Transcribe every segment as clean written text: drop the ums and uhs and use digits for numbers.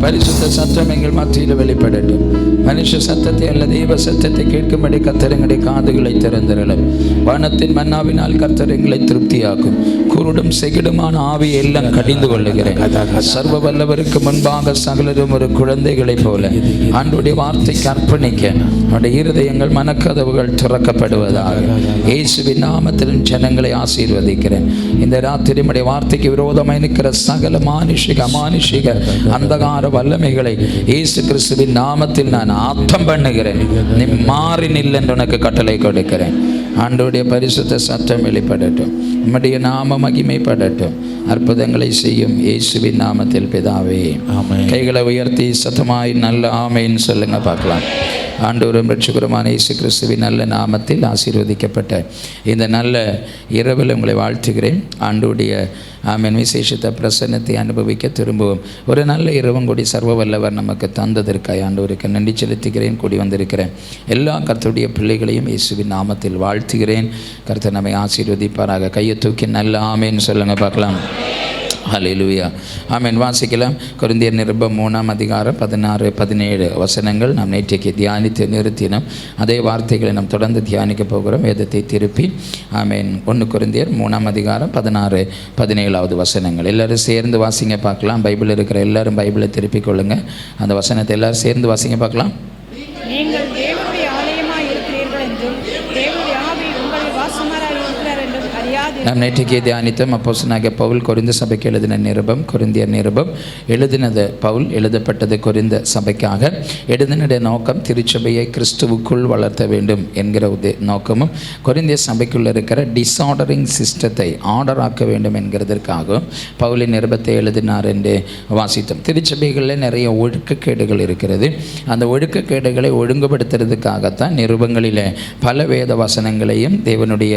பரிசுத்த சத்தம் எங்கள் மத்தியில் வெளிப்படட்டும். மனுஷ சத்தத்தை அல்ல தெய்வ சத்தத்தை கேட்கும்படி கர்த்தர் எங்களுடைய காதுகளை திறந்திரலும். வானத்தின் மன்னாவினால் கர்த்தர் எங்களை திருப்தியாக்கும். குருடும் செகிடுமான ஆவி எல்லாம் கடிந்து கொள்ளுகிறேன். சர்வ வல்லவருக்கு முன்பாக சகலரும் ஒரு குழந்தைகளைப் போல ஆண்டவருடைய வார்த்தைக்கு அர்ப்பணிக்க அவருடைய இருதயங்கள் மனக்கதவுகள் திறக்கப்படுவதாக இயேசுவின் நாமத்தில் ஜனங்களை ஆசீர்வதிக்கிறேன். இந்த ராத்திரி உம்முடைய வார்த்தைக்கு விரோதமாக இருக்கிற சகல மானுஷிக அமானுஷிக அந்தகார வல்லமைகளை இயேசு கிறிஸ்துவின் நாமத்தில் நான் ஆத்தம் பண்ணுகிறேன். நீ மாறி நில் என்று உனக்கு கட்டளை கொடுக்கிறேன். ஆண்டவருடைய பரிசுத்த சத்தம் வெளிப்படட்டும். உம்முடைய நாம மகிமைப்படட்டும். அற்புதங்களை செய்யும் இயேசுவின் நாமத்தில் பிதாவே ஆமென். கைகளை உயர்த்தி சத்தமாய் நல்ல ஆமென் சொல்லுங்க பார்க்கலாம். ஆண்டவரும் இரட்சகருமான இயேசு கிறிஸ்துவின் நல்ல நாமத்தில் ஆசீர்வதிக்கப்பட்ட இந்த நல்ல இரவில் உங்களை வாழ்த்துகிறேன். ஆண்டவருடைய ஆமென் விசேஷித்த பிரசன்னத்தை அனுபவிக்க திரும்பவும் ஒரு நல்ல இரவும் கூடி சர்வ வல்லவர் நமக்கு தந்ததற்காக ஆண்டவருக்கு நன்றி செலுத்துகிறேன். கூடி வந்திருக்கிறேன் எல்லா கர்த்தருடைய பிள்ளைகளையும் இயேசுவின் நாமத்தில் வாழ்த்துகிறேன். கர்த்தர் நம்மை ஆசீர்வதிப்பாராக. கையை தூக்கி நல்ல ஆமென் சொல்லுங்க பார்க்கலாம். ஹல்லேலூயா. ஆமென். வாசிக்கலாம். கொரிந்தியர் நிருபம் 3ஆம் அதிகாரம் 16-17 வசனங்கள் நாம் நேற்றைக்கு தியானித்து நிறுத்தினோம். அதே வார்த்தைகளை நாம் தொடர்ந்து தியானிக்க போகிறோம். வேதத்தை திருப்பி ஆமென். 1 கொரிந்தியர் 3ஆம் அதிகாரம் 16-17 வசனங்கள் எல்லாரும் சேர்ந்து வாசிங்க பார்க்கலாம். பைபிள் இருக்கிற எல்லாரும் பைபிளை திருப்பிக் கொள்ளுங்க. அந்த வசனத்தை எல்லாரும் சேர்ந்து வாசிங்க பார்க்கலாம். நீங்கள் தேவனுடைய ஆலயமாய் இருக்கிறீர்கள் என்றும் தேவனுடைய ஆவி உங்களில் வாசமாய் இருக்கிறார் என்றும் அறியாதீர்கள். நாம் நேற்றைக்கு தியானித்தோம். அப்போஸ்தலனாகிய பவுல் கொரிந்து சபைக்கு எழுதின நிருபம், கொரிந்தியர் நிருபம் எழுதினது பவுல், எழுதப்பட்டது கொரிந்த சபைக்காக. எழுதினுடைய நோக்கம் திருச்சபையை கிறிஸ்துவுக்குள் வளர்த்த வேண்டும் என்கிற நோக்கமும், கொரிந்திய சபைக்குள் இருக்கிற டிஸார்டரிங் சிஸ்டத்தை ஆர்டர் ஆக்க வேண்டும் என்கிறதற்காகவும் பவுலின் நிருபத்தை எழுதினார் என்று வாசித்தோம். திருச்சபைகளில் நிறைய ஒழுக்கக்கேடுகள் இருக்கிறது. அந்த ஒழுக்கக்கேடுகளை ஒழுங்குபடுத்துறதுக்காகத்தான் நிருபங்களில் பல வேத வசனங்களையும் தேவனுடைய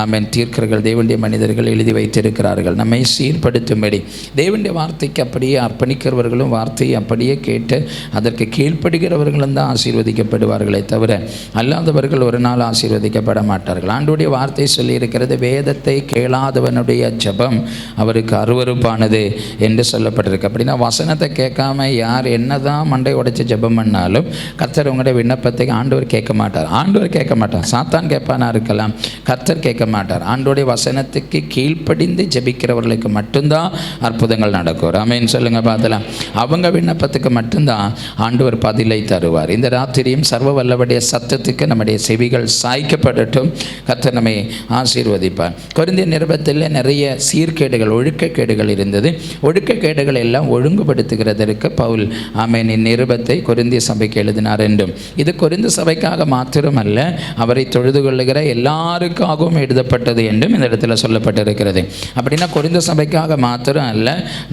ஆமென் தீர்க்கர்கள் தேவனுடைய மனிதர்கள் எழுதி வைத்திருக்கிறார்கள். நம்மை சீர்படுத்தும்படி தேவனுடைய வார்த்தைக்கு அப்படியே அர்ப்பணிக்கிறவர்களும் வார்த்தையை அப்படியே கேட்டு அதற்கு கீழ்ப்படுகிறவர்களும் தான் ஆசீர்வதிக்கப்படுவார்களே தவிர அல்லாதவர்கள் ஒரு நாள் ஆசீர்வதிக்கப்பட மாட்டார்கள். ஆண்டவருடைய வார்த்தை சொல்லியிருக்கிறது, வேதத்தை கேளாதவனுடைய ஜெபம் அவருக்கு அருவருப்பானது என்று சொல்லப்பட்டிருக்கு. அப்படின்னா வசனத்தை கேட்காம யார் என்னதான் மண்டை உடைச்சு ஜெபம் பண்ணாலும் கர்த்தர் உங்களுடைய விண்ணப்பத்தை ஆண்டவர் கேட்க மாட்டார். ஆண்டவர் கேட்க மாட்டார். சாத்தான் கேட்பானா இருக்கலாம், கர்த்தர் கேட்க மாட்டார். ஆண்டவருடைய வசனத்துக்கு கீழ்ப்படிந்து ஜெபிக்கிறவர்களுக்கு மட்டும்தான் அற்புதங்கள் நடக்கும். ஆமென் சொல்லுங்க பார்த்தலாம். அவங்க விண்ணப்பத்துக்கு மட்டும்தான் ஆண்டவர் பதிலை தருவார். இந்த ராத்திரியும் சர்வ வல்லவருடைய சத்தத்துக்கு நம்முடைய செவிகள் சாய்க்கப்படட்டும். கர்த்தர் நம்மை ஆசீர்வதிப்பார். கொரிந்திய நிருபத்தில் நிறைய சீர்கேடுகள் ஒழுக்கக்கேடுகள் இருந்தது. ஒழுக்கக்கேடுகள் எல்லாம் ஒழுங்குபடுத்துகிறதற்கு பவுல் ஆமென் இந்நிருபத்தை கொரிந்திய சபைக்கு எழுதினார் என்றும், இது கொரிந்து சபைக்காக மாத்திரமல்ல அவரை தொழுது கொள்ளுகிற எல்லாருக்காகவும் எழுதப்பட்டது என்றும் இந்த இடத்துல சொல்லப்பட்டிருக்கிறது. அப்படின்னா கொரிந்து சபைக்காக மாத்திரம் அல்ல,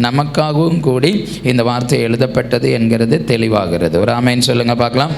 நமக்காகவும் கூடி இந்த வார்த்தை எழுதப்பட்டது என்கிறது தெளிவாகிறது. ஒரு ஆமென் சொல்லுங்க பார்க்கலாம்.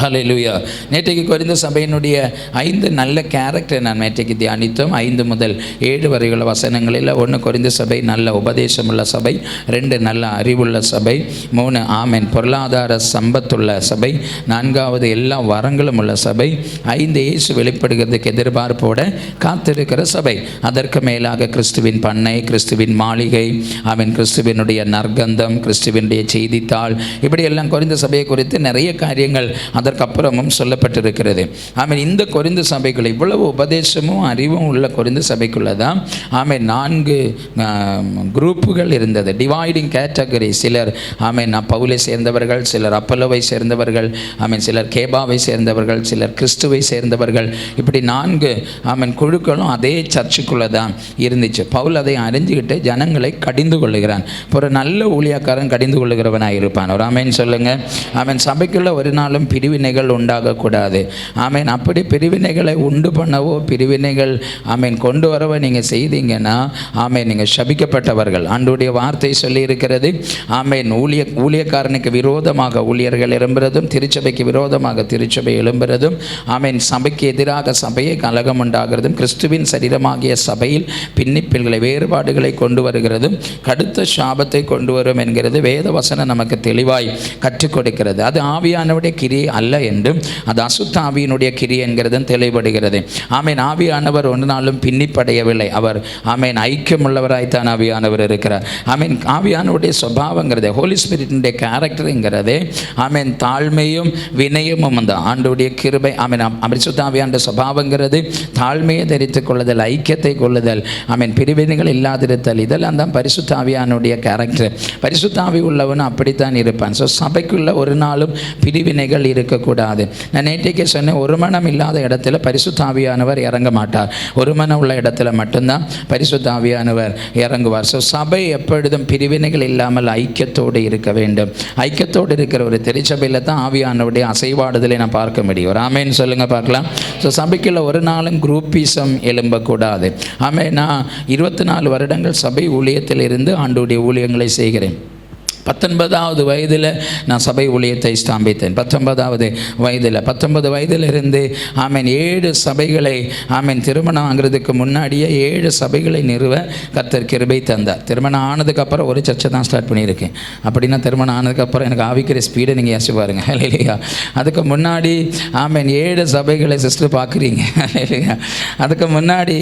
ஹல்லேலூயா. நேற்றைக்கு கொரிந்து சபையினுடைய 5 நல்ல கேரக்டர் நான் நேற்றைக்கு தியானித்தோம். 5 முதல் 7 வரையுள்ள வசனங்களில் 1 கொரிந்து சபை நல்ல உபதேசமுள்ள சபை, 2 நல்ல அறிவுள்ள சபை, 3 ஆமென் பொருளாதார சம்பத்துள்ள சபை, 4வது எல்லா வரங்களும் உள்ள சபை, 5 இயேசு வெளிப்படுகிறதுக்கு எதிர்பார்ப்போட காத்திருக்கிற சபை, அதற்கு மேலாக கிறிஸ்துவின் பண்ணை, கிறிஸ்துவின் மாளிகை, ஆமென் கிறிஸ்துவினுடைய நற்கந்தம், கிறிஸ்துவினுடைய செய்தித்தாள், இப்படி எல்லாம் கொரிந்து சபையை குறித்து நிறைய காரியங்கள் அதற்கப்புறமும் சொல்லப்பட்டிருக்கிறது. ஆமென். இந்த கொரிந்து சபைக்குள்ள இவ்வளவு உபதேசமும் அறிவும் உள்ள கொரிந்து சபைக்குள்ளதான் ஆமென் 4 குரூப்புகள் இருந்தது. Dividing category. சிலர் ஆமென் பவுலை சேர்ந்தவர்கள், சிலர் அப்பல்லோவை சேர்ந்தவர்கள், ஆமென் சிலர் கேபாவை சேர்ந்தவர்கள், சிலர் கிறிஸ்துவை சேர்ந்தவர்கள், இப்படி 4 ஆமென் குழுக்களும் அதே சர்ச்சுக்குள்ள தான் இருந்துச்சு. பவுல் அதை அறிஞ்சுக்கிட்டு ஜனங்களை கடிந்து கொள்ளுகிறான். ஒரு நல்ல ஊழியக்காரன் கடிந்து கொள்ளுகிறவனாக இருப்பான். ஒரு ஆமென் சொல்லுங்க. ஆமென். சபைக்குள்ள ஒரு நாளும் பிரிவினைகள் உண்டாகக்கூடாது. ஆமென். அப்படி பிரிவினைகளை உண்டு பண்ணவோ பிரிவினைகள் ஆமென் கொண்டு வரவோ நீங்கள் செய்தீங்கன்னா ஆமென் நீங்கள் சபிக்கப்பட்டவர்கள். ஆண்டவருடைய வார்த்தை சொல்லி இருக்கிறது. ஆமென் ஊழியக்காரனுக்கு விரோதமாக ஊழியர்கள் எழும்புறதும், திருச்சபைக்கு விரோதமாக திருச்சபை எழும்புறதும், ஆமென் சபைக்கு எதிராக சபையை கலகம் உண்டாகிறதும், கிறிஸ்துவின் சரீரமாகிய சபையில் பின்னிப்பில்களை வேறுபாடுகளை கொண்டு வருகிறதும் கடுத்த சாபத்தை கொண்டு வரும் என்கிறது வேத வசனம் நமக்கு தெளிவாய் கற்றுக் கொடுக்கிறது. அது ஆவியானவருடைய கிரியை அல்ல அல்ல என்றும் அது அசுத்த ஆவியினுடைய கிரியை என்கிறதும் தெளிவுபடுகிறது. ஆமேன். ஆவியானவர் ஒரு நாளும் பின்னிப்படையவில்லை. அவர் ஆமேன் ஐக்கியமுள்ளவராய்த்தான் ஆவியானவர் இருக்கிறார். ஆமேன். ஆவியானவருடைய சுபாவங்கிறது, ஹோலி ஸ்பிரிட்டினுடைய கேரக்டருங்கிறது ஆமேன் தாழ்மையும் வினயமும் அந்த ஆண்டோடைய கிருபை. ஆமேன். பரிசுத்த ஆவியானுடைய சுபாவங்கிறது தாழ்மையை தரித்துக் கொள்ளுதல், ஐக்கியத்தை கொள்ளுதல், ஆமேன் பிரிவினைகள் இல்லாதிருத்தல். இதெல்லாம் தான் பரிசுத்த ஆவியானுடைய கேரக்டர். பரிசுத்த ஆவி உள்ளவன் அப்படித்தான் இருப்பான். ஸோ சபைக்குள்ள ஒரு நாளும் பிரிவினைகள் இருக்கக்கூடாது. நான் நேற்றைக்கே சொன்னேன், ஒரு மனம் இல்லாத இடத்துல பரிசுத்த ஆவியானவர் இறங்க மாட்டார். ஒரு மனம் உள்ள இடத்துல மட்டும்தான் பரிசுத்த ஆவியானவர் இறங்குவார். ஸோ சபை எப்பொழுதும் பிரிவினைகள் இல்லாமல் ஐக்கியத்தோடு இருக்க வேண்டும். ஐக்கியத்தோடு இருக்கிற ஒரு திருச்சபையில் தான் ஆவியானவருடைய அசைவாடுதலை நான் பார்க்க முடியும். ஒரு ஆமேன்னு சொல்லுங்க பார்க்கலாம். ஸோ சபைக்குள்ள ஒரு நாளும் குரூப்பிசம் எழும்பக்கூடாது. ஆமே. நான் 24 வருடங்கள் சபை ஊழியத்தில் இருந்து ஆண்டோடைய ஊழியங்களை செய்கிறேன். 19வது வயதில் நான் சபை ஊழியத்தை ஸ்தாபித்தேன். 19 வயதிலிருந்து ஆமேன் 7 சபைகளை ஆமேன் திருமணம் ஆகிறதுக்கு முன்னாடியே 7 சபைகளை நிறுவ கர்த்தர் கிருபை தந்தார். திருமணம் ஆனதுக்கப்புறம் ஒரு சர்ச்சை தான் ஸ்டார்ட் பண்ணியிருக்கேன். அப்படின்னா திருமணம் ஆனதுக்கப்புறம் எனக்கு ஆவிக்கிற ஸ்பீடை நீங்கள் யோசிச்சு பாருங்க. இல்லையா? அதுக்கு முன்னாடி ஆமேன் 7 சபைகளை சிஸ்டர் பார்க்குறீங்க. இல்லையா? அதுக்கு முன்னாடி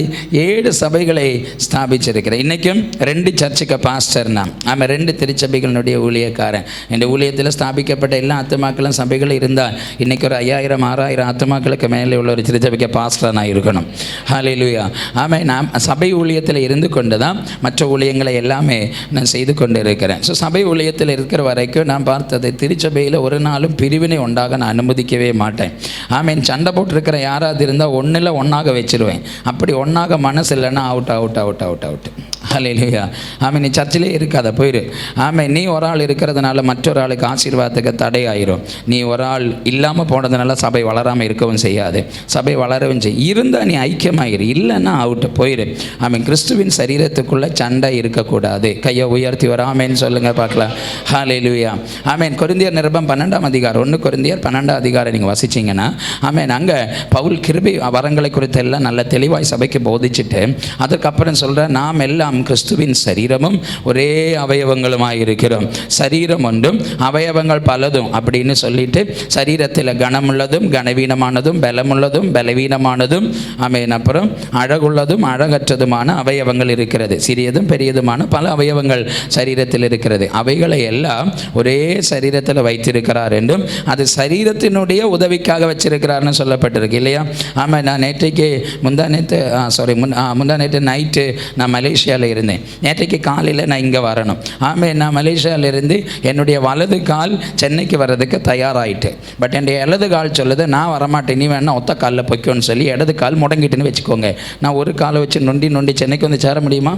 7 சபைகளை ஸ்தாபிச்சிருக்கிறேன். இன்றைக்கும் 2 சர்ச்சுக்கு பாஸ்டர் நான். ஆமாம், 2 திருச்சபைகளுடைய ஊழியக்காரன். இந்த ஊழியத்தில் ஸ்தாபிக்கப்பட்ட எல்லா ஆத்துமாக்களும் சபைகள் இருந்தால் இன்றைக்கி ஒரு 5000-6000 ஆத்துமாக்களுக்கு மேலே உள்ள ஒரு திருச்சபைக்கு பாஸ்டராக நான் இருக்கணும். ஹல்லேலூயா. ஆமாம். நான் சபை ஊழியத்தில் இருந்து கொண்டு தான் மற்ற ஊழியங்களை எல்லாமே நான் செய்து கொண்டு இருக்கிறேன். ஸோ சபை ஊழியத்தில் இருக்கிற வரைக்கும் நான் பார்த்தது, திருச்சபையில் ஒரு நாளும் பிரிவினை உண்டாக நான் அனுமதிக்கவே மாட்டேன். ஆமேன். சண்டை போட்டிருக்கிற யாராவது இருந்தால் ஒன்றில் ஒன்றாக வச்சிருவேன். அப்படி ஒன்றாக மனசு இல்லைன்னா அவுட். ஹல்லேலூயா. ஆமேன். நீ சர்ச்சிலே இருக்காத, போயிரு. ஆமேன். நீ ஒரு ஆள் இருக்கிறதுனால மற்றொரு ஆளுக்கு ஆசீர்வாதத்துக்கு தடை ஆயிரும். நீ ஒரு ஆள் இல்லாமல் போனதுனால சபை வளராமல் இருக்கவும் செய்யாது, சபை வளரவும் செய்யும். இருந்தால் நீ ஐக்கியமாயிரு, இல்லைன்னா அவுட்டு, போயிரு. ஆமேன். கிறிஸ்துவின் சரீரத்துக்குள்ளே சண்டை இருக்கக்கூடாது. கையை உயர்த்தி வராமேன்னு சொல்லுங்கள் பார்க்கலாம். ஹல்லேலூயா. ஆமேன். கொரிந்தியர் நிருபம் 12ஆம் அதிகாரம், 1 கொரிந்தியர் 12ஆம் அதிகாரம் நீங்கள் வசிச்சிங்கன்னா ஆமேன், அங்கே பவுல் கிருபை வரங்களை குறித்து எல்லாம் நல்ல தெளிவாய் சபைக்கு போதிச்சுட்டு அதுக்கப்புறம் சொல்கிற, நாம் எல்லாம் கிறிஸ்துவின் சரீரமும் ஒரே அவயவங்களுமாய் இருக்கிறோம். சரீரம் ஒன்றும் அவயவங்கள் பலதும் அப்படின்னு சொல்லிட்டு, சரீரத்தில் கனமுள்ளதும் கனவீனமானதும் பலமுள்ளதும் பலவீனமானதும் ஆமேன், அப்புறம் அழகுள்ளதும் அழகற்றதுமான அவயவங்கள் இருக்கிறது. சிறியதும் பெரியதுமான பல அவயவங்கள் சரீரத்தில் இருக்கிறது. அவைகளை எல்லாம் ஒரே சரீரத்தில் வைத்திருக்கிறார் என்றும் அது சரீரத்தினுடைய உதவிக்காக வச்சிருக்கிறார்னு சொல்லப்பட்டிருக்கு. இல்லையா? ஆமாம். நான் நேற்றைக்கு முந்தா நேற்று நைட்டு நான் மலேசியாவில் இருந்தேன். நேற்றைக்கு காலையில் நான் இங்கே வரணும். ஆமாம். நான் மலேசியாவிலிருந்து என்னுடைய வலது கால் சென்னைக்கு வர்றதுக்கு தயாராகிட்டு, பட் என்னுடைய இடது கால் சொல்லுது நான் வரமாட்டேன், நீ வேணா ஒத்த காலில் பொய்க்கோன்னு சொல்லி இடது கால் முடங்கிட்டுன்னு வச்சுக்கோங்க. நான் ஒரு காலை வச்சு நொண்டி சென்னைக்கு வந்து சேர முடியுமா?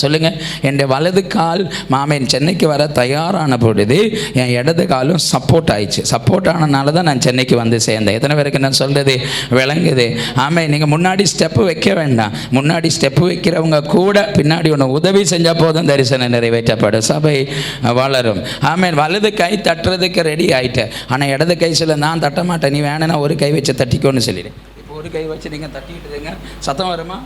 சொல்லுங்கள். என்னுடைய வலது கால் மாமேன் சென்னைக்கு வர தயாரான பொழுது என் இடது காலும் சப்போர்ட் ஆயிடுச்சு. சப்போர்ட் ஆனதுனால தான் நான் சென்னைக்கு வந்து சேர்ந்தேன். எத்தனை பேருக்கு நான் சொல்கிறது விளங்குது? ஆமாம். நீங்கள் முன்னாடி ஸ்டெப்பு வைக்க வேண்டாம். முன்னாடி ஸ்டெப்பு வைக்கிறவங்க கூட பின்னாடி ஒன்று உதவி செஞ்சால் போதும், தரிசனம் நிறைவேற்றப்படும், சபை வளரும். ஆமாம். வலது கை தட்டுறதுக்கு ரெடி ஆகிட்டேன். ஆனால் இடது கை சொல்ல நான் தட்ட மாட்டேன், நீ வேணுன்னா ஒரு கை வச்சு தட்டிக்கோன்னு சொல்லிடு. இப்போ ஒரு கை வச்சு நீங்கள் தட்டிக்கிட்டுருங்க, சத்தம் வருமா?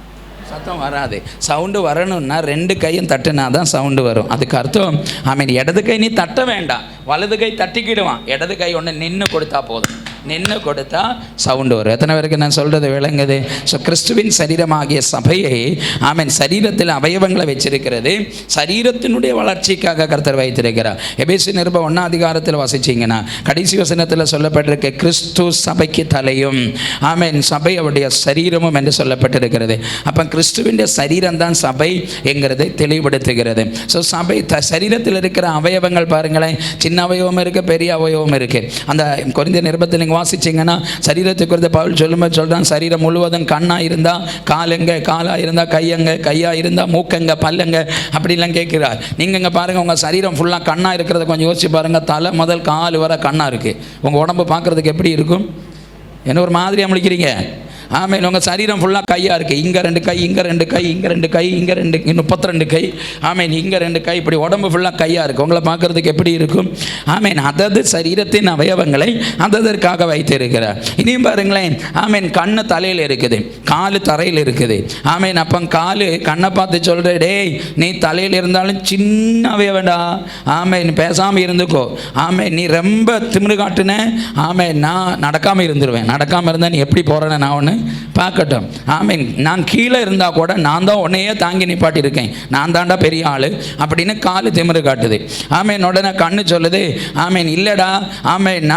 சத்தம் வராது. சவுண்டு வரணும்னா 2 கையும் தட்டுனா தான் சவுண்டு வரும். அதுக்கு அர்த்தம் ஆமீன், இடது கை நீ தட்ட வேண்டாம், வலது கை தட்டிக்கிடுவான். இடது கை ஒன்று நின்று கொடுத்தா போதும், நின்று கொடுத்தா சவுண்டு வரும். எத்தனை பேருக்கு நான் சொல்கிறது விளங்குது? ஸோ கிறிஸ்துவின் சரீரமாகிய சபையை ஆமீன் சரீரத்தில் அவயவங்களை வச்சிருக்கிறது, சரீரத்தினுடைய வளர்ச்சிக்காக கர்த்தர் வைத்திருக்கிறார். எபேசியர் நிருபம் 1ஆம் அதிகாரத்தில் வாசிச்சிங்கன்னா கடைசி வசனத்தில் சொல்லப்பட்டிருக்க கிறிஸ்து சபைக்கு தலையும் ஆமீன் சபை அவருடைய சரீரமும் என்று சொல்லப்பட்டிருக்கிறது. அப்போ கிறிஸ்துவின் சரீரம் தான் சபை என்கிறதை தெளிவுபடுத்துகிறது. ஸோ சபை சரீரத்தில் இருக்கிற அவயவங்கள் பாருங்களேன், சின்ன அவயவம் இருக்குது, பெரிய அவயவம் இருக்குது. அந்த கொரிந்தியர் நிருபத்தில் வாசிச்சிங்கன்னா சரீரத்தை குறித்து பவுல் சொல்லும்போது சொல்கிறான், சரீரம் முழுவதும் கண்ணாக இருந்தால் காலுங்க, காலாக இருந்தால் கையங்க, கையாக இருந்தால் மூக்கங்க, பல்லுங்க அப்படிலாம் கேட்குறார். நீங்கள் இங்கே பாருங்கள், உங்கள் சரீரம் ஃபுல்லாக கண்ணாக இருக்கிறத கொஞ்சம் யோசிச்சு பாருங்கள். தலை முதல் கால் வர கண்ணாக இருக்குது. உங்கள் உடம்பு பார்க்குறதுக்கு எப்படி இருக்கும்? என்ன ஒரு மாதிரியாக முழிக்கிறீங்க? ஆமென். உங்கள் சரீரம் ஃபுல்லாக கையாக இருக்குது. இங்கே 2 கை, இங்கே 2 கை, இங்கே 2 கை, இங்கே 32 கை. ஆமென். இங்கே 2 கை, இப்படி உடம்பு ஃபுல்லாக கையாக இருக்குது. உங்களை பார்க்குறதுக்கு எப்படி இருக்கும்? ஆமென். அதது சரீரத்தின் அவயவங்களை அதற்காக வைத்திருக்கிறார். இனியும் பாருங்களேன், ஆமென். கண்ணு தலையில் இருக்குது, காலு தரையில் இருக்குது. ஆமென். அப்போ காலு கண்ணை பார்த்து சொல்கிற, டேய் நீ தலையில் இருந்தாலும் சின்ன அவயவடா, ஆமென், பேசாமல் இருந்துக்கோ. ஆமென். நீ ரொம்ப திமிரு காட்டுன, ஆமென், நான் நடக்காமல் இருந்துருவேன். நடக்காமல் இருந்தால் நீ எப்படி போகிறேன்னு நான் ஒன்று பார்க்கட்டும். ஆமென். நான் கீழே இருந்தால் கூட நான் தான் உன்னையே தாங்கி நிப்பாட்டியிருக்கேன், நான் தாண்டா பெரிய ஆள் அப்படின்னு காலு திமிரு காட்டுது. ஆமென். உடனே கண்ணு சொல்லுது, ஆமென், இல்லைடா, ஆமென்,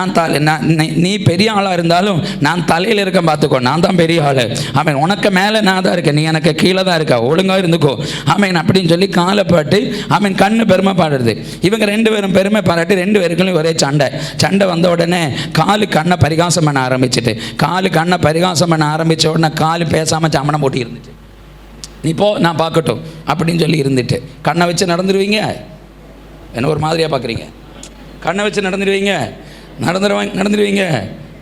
நீ பெரிய ஆளாக இருந்தாலும் நான் தலையில் இருக்கேன், பார்த்துக்கோ, நான் தான் பெரிய ஆள். ஆமென். உனக்கு மேலே நான் தான் இருக்கேன், நீ எனக்கு கீழே தான் இருக்கா, ஒழுங்காக இருந்துக்கோ. ஆமென். அப்படின்னு சொல்லி காலை பாட்டு, ஆமென், கண்ணு பெருமை பாடுறது. இவங்க 2 பேரும் பெருமை பாராட்டி 2 பேருக்குள்ளும் ஒரே சண்டை வந்த உடனே காலு கண்ணை பரிகாசம் பண்ண ஆரம்பிச்சுட்டு, காலு கண்ணை பரிகாசம் பண்ண ஆரம்பித்த உடனே காலு பேசாமல் சமணம் போட்டி இருந்துச்சு. நீ போ, நான் பார்க்கட்டும் அப்படின்னு சொல்லி இருந்துட்டு கண்ணை வச்சு நடந்துருவீங்க. என்ன ஒரு மாதிரியாக பார்க்குறீங்க? கண்ணை வச்சு நடந்துருவீங்க,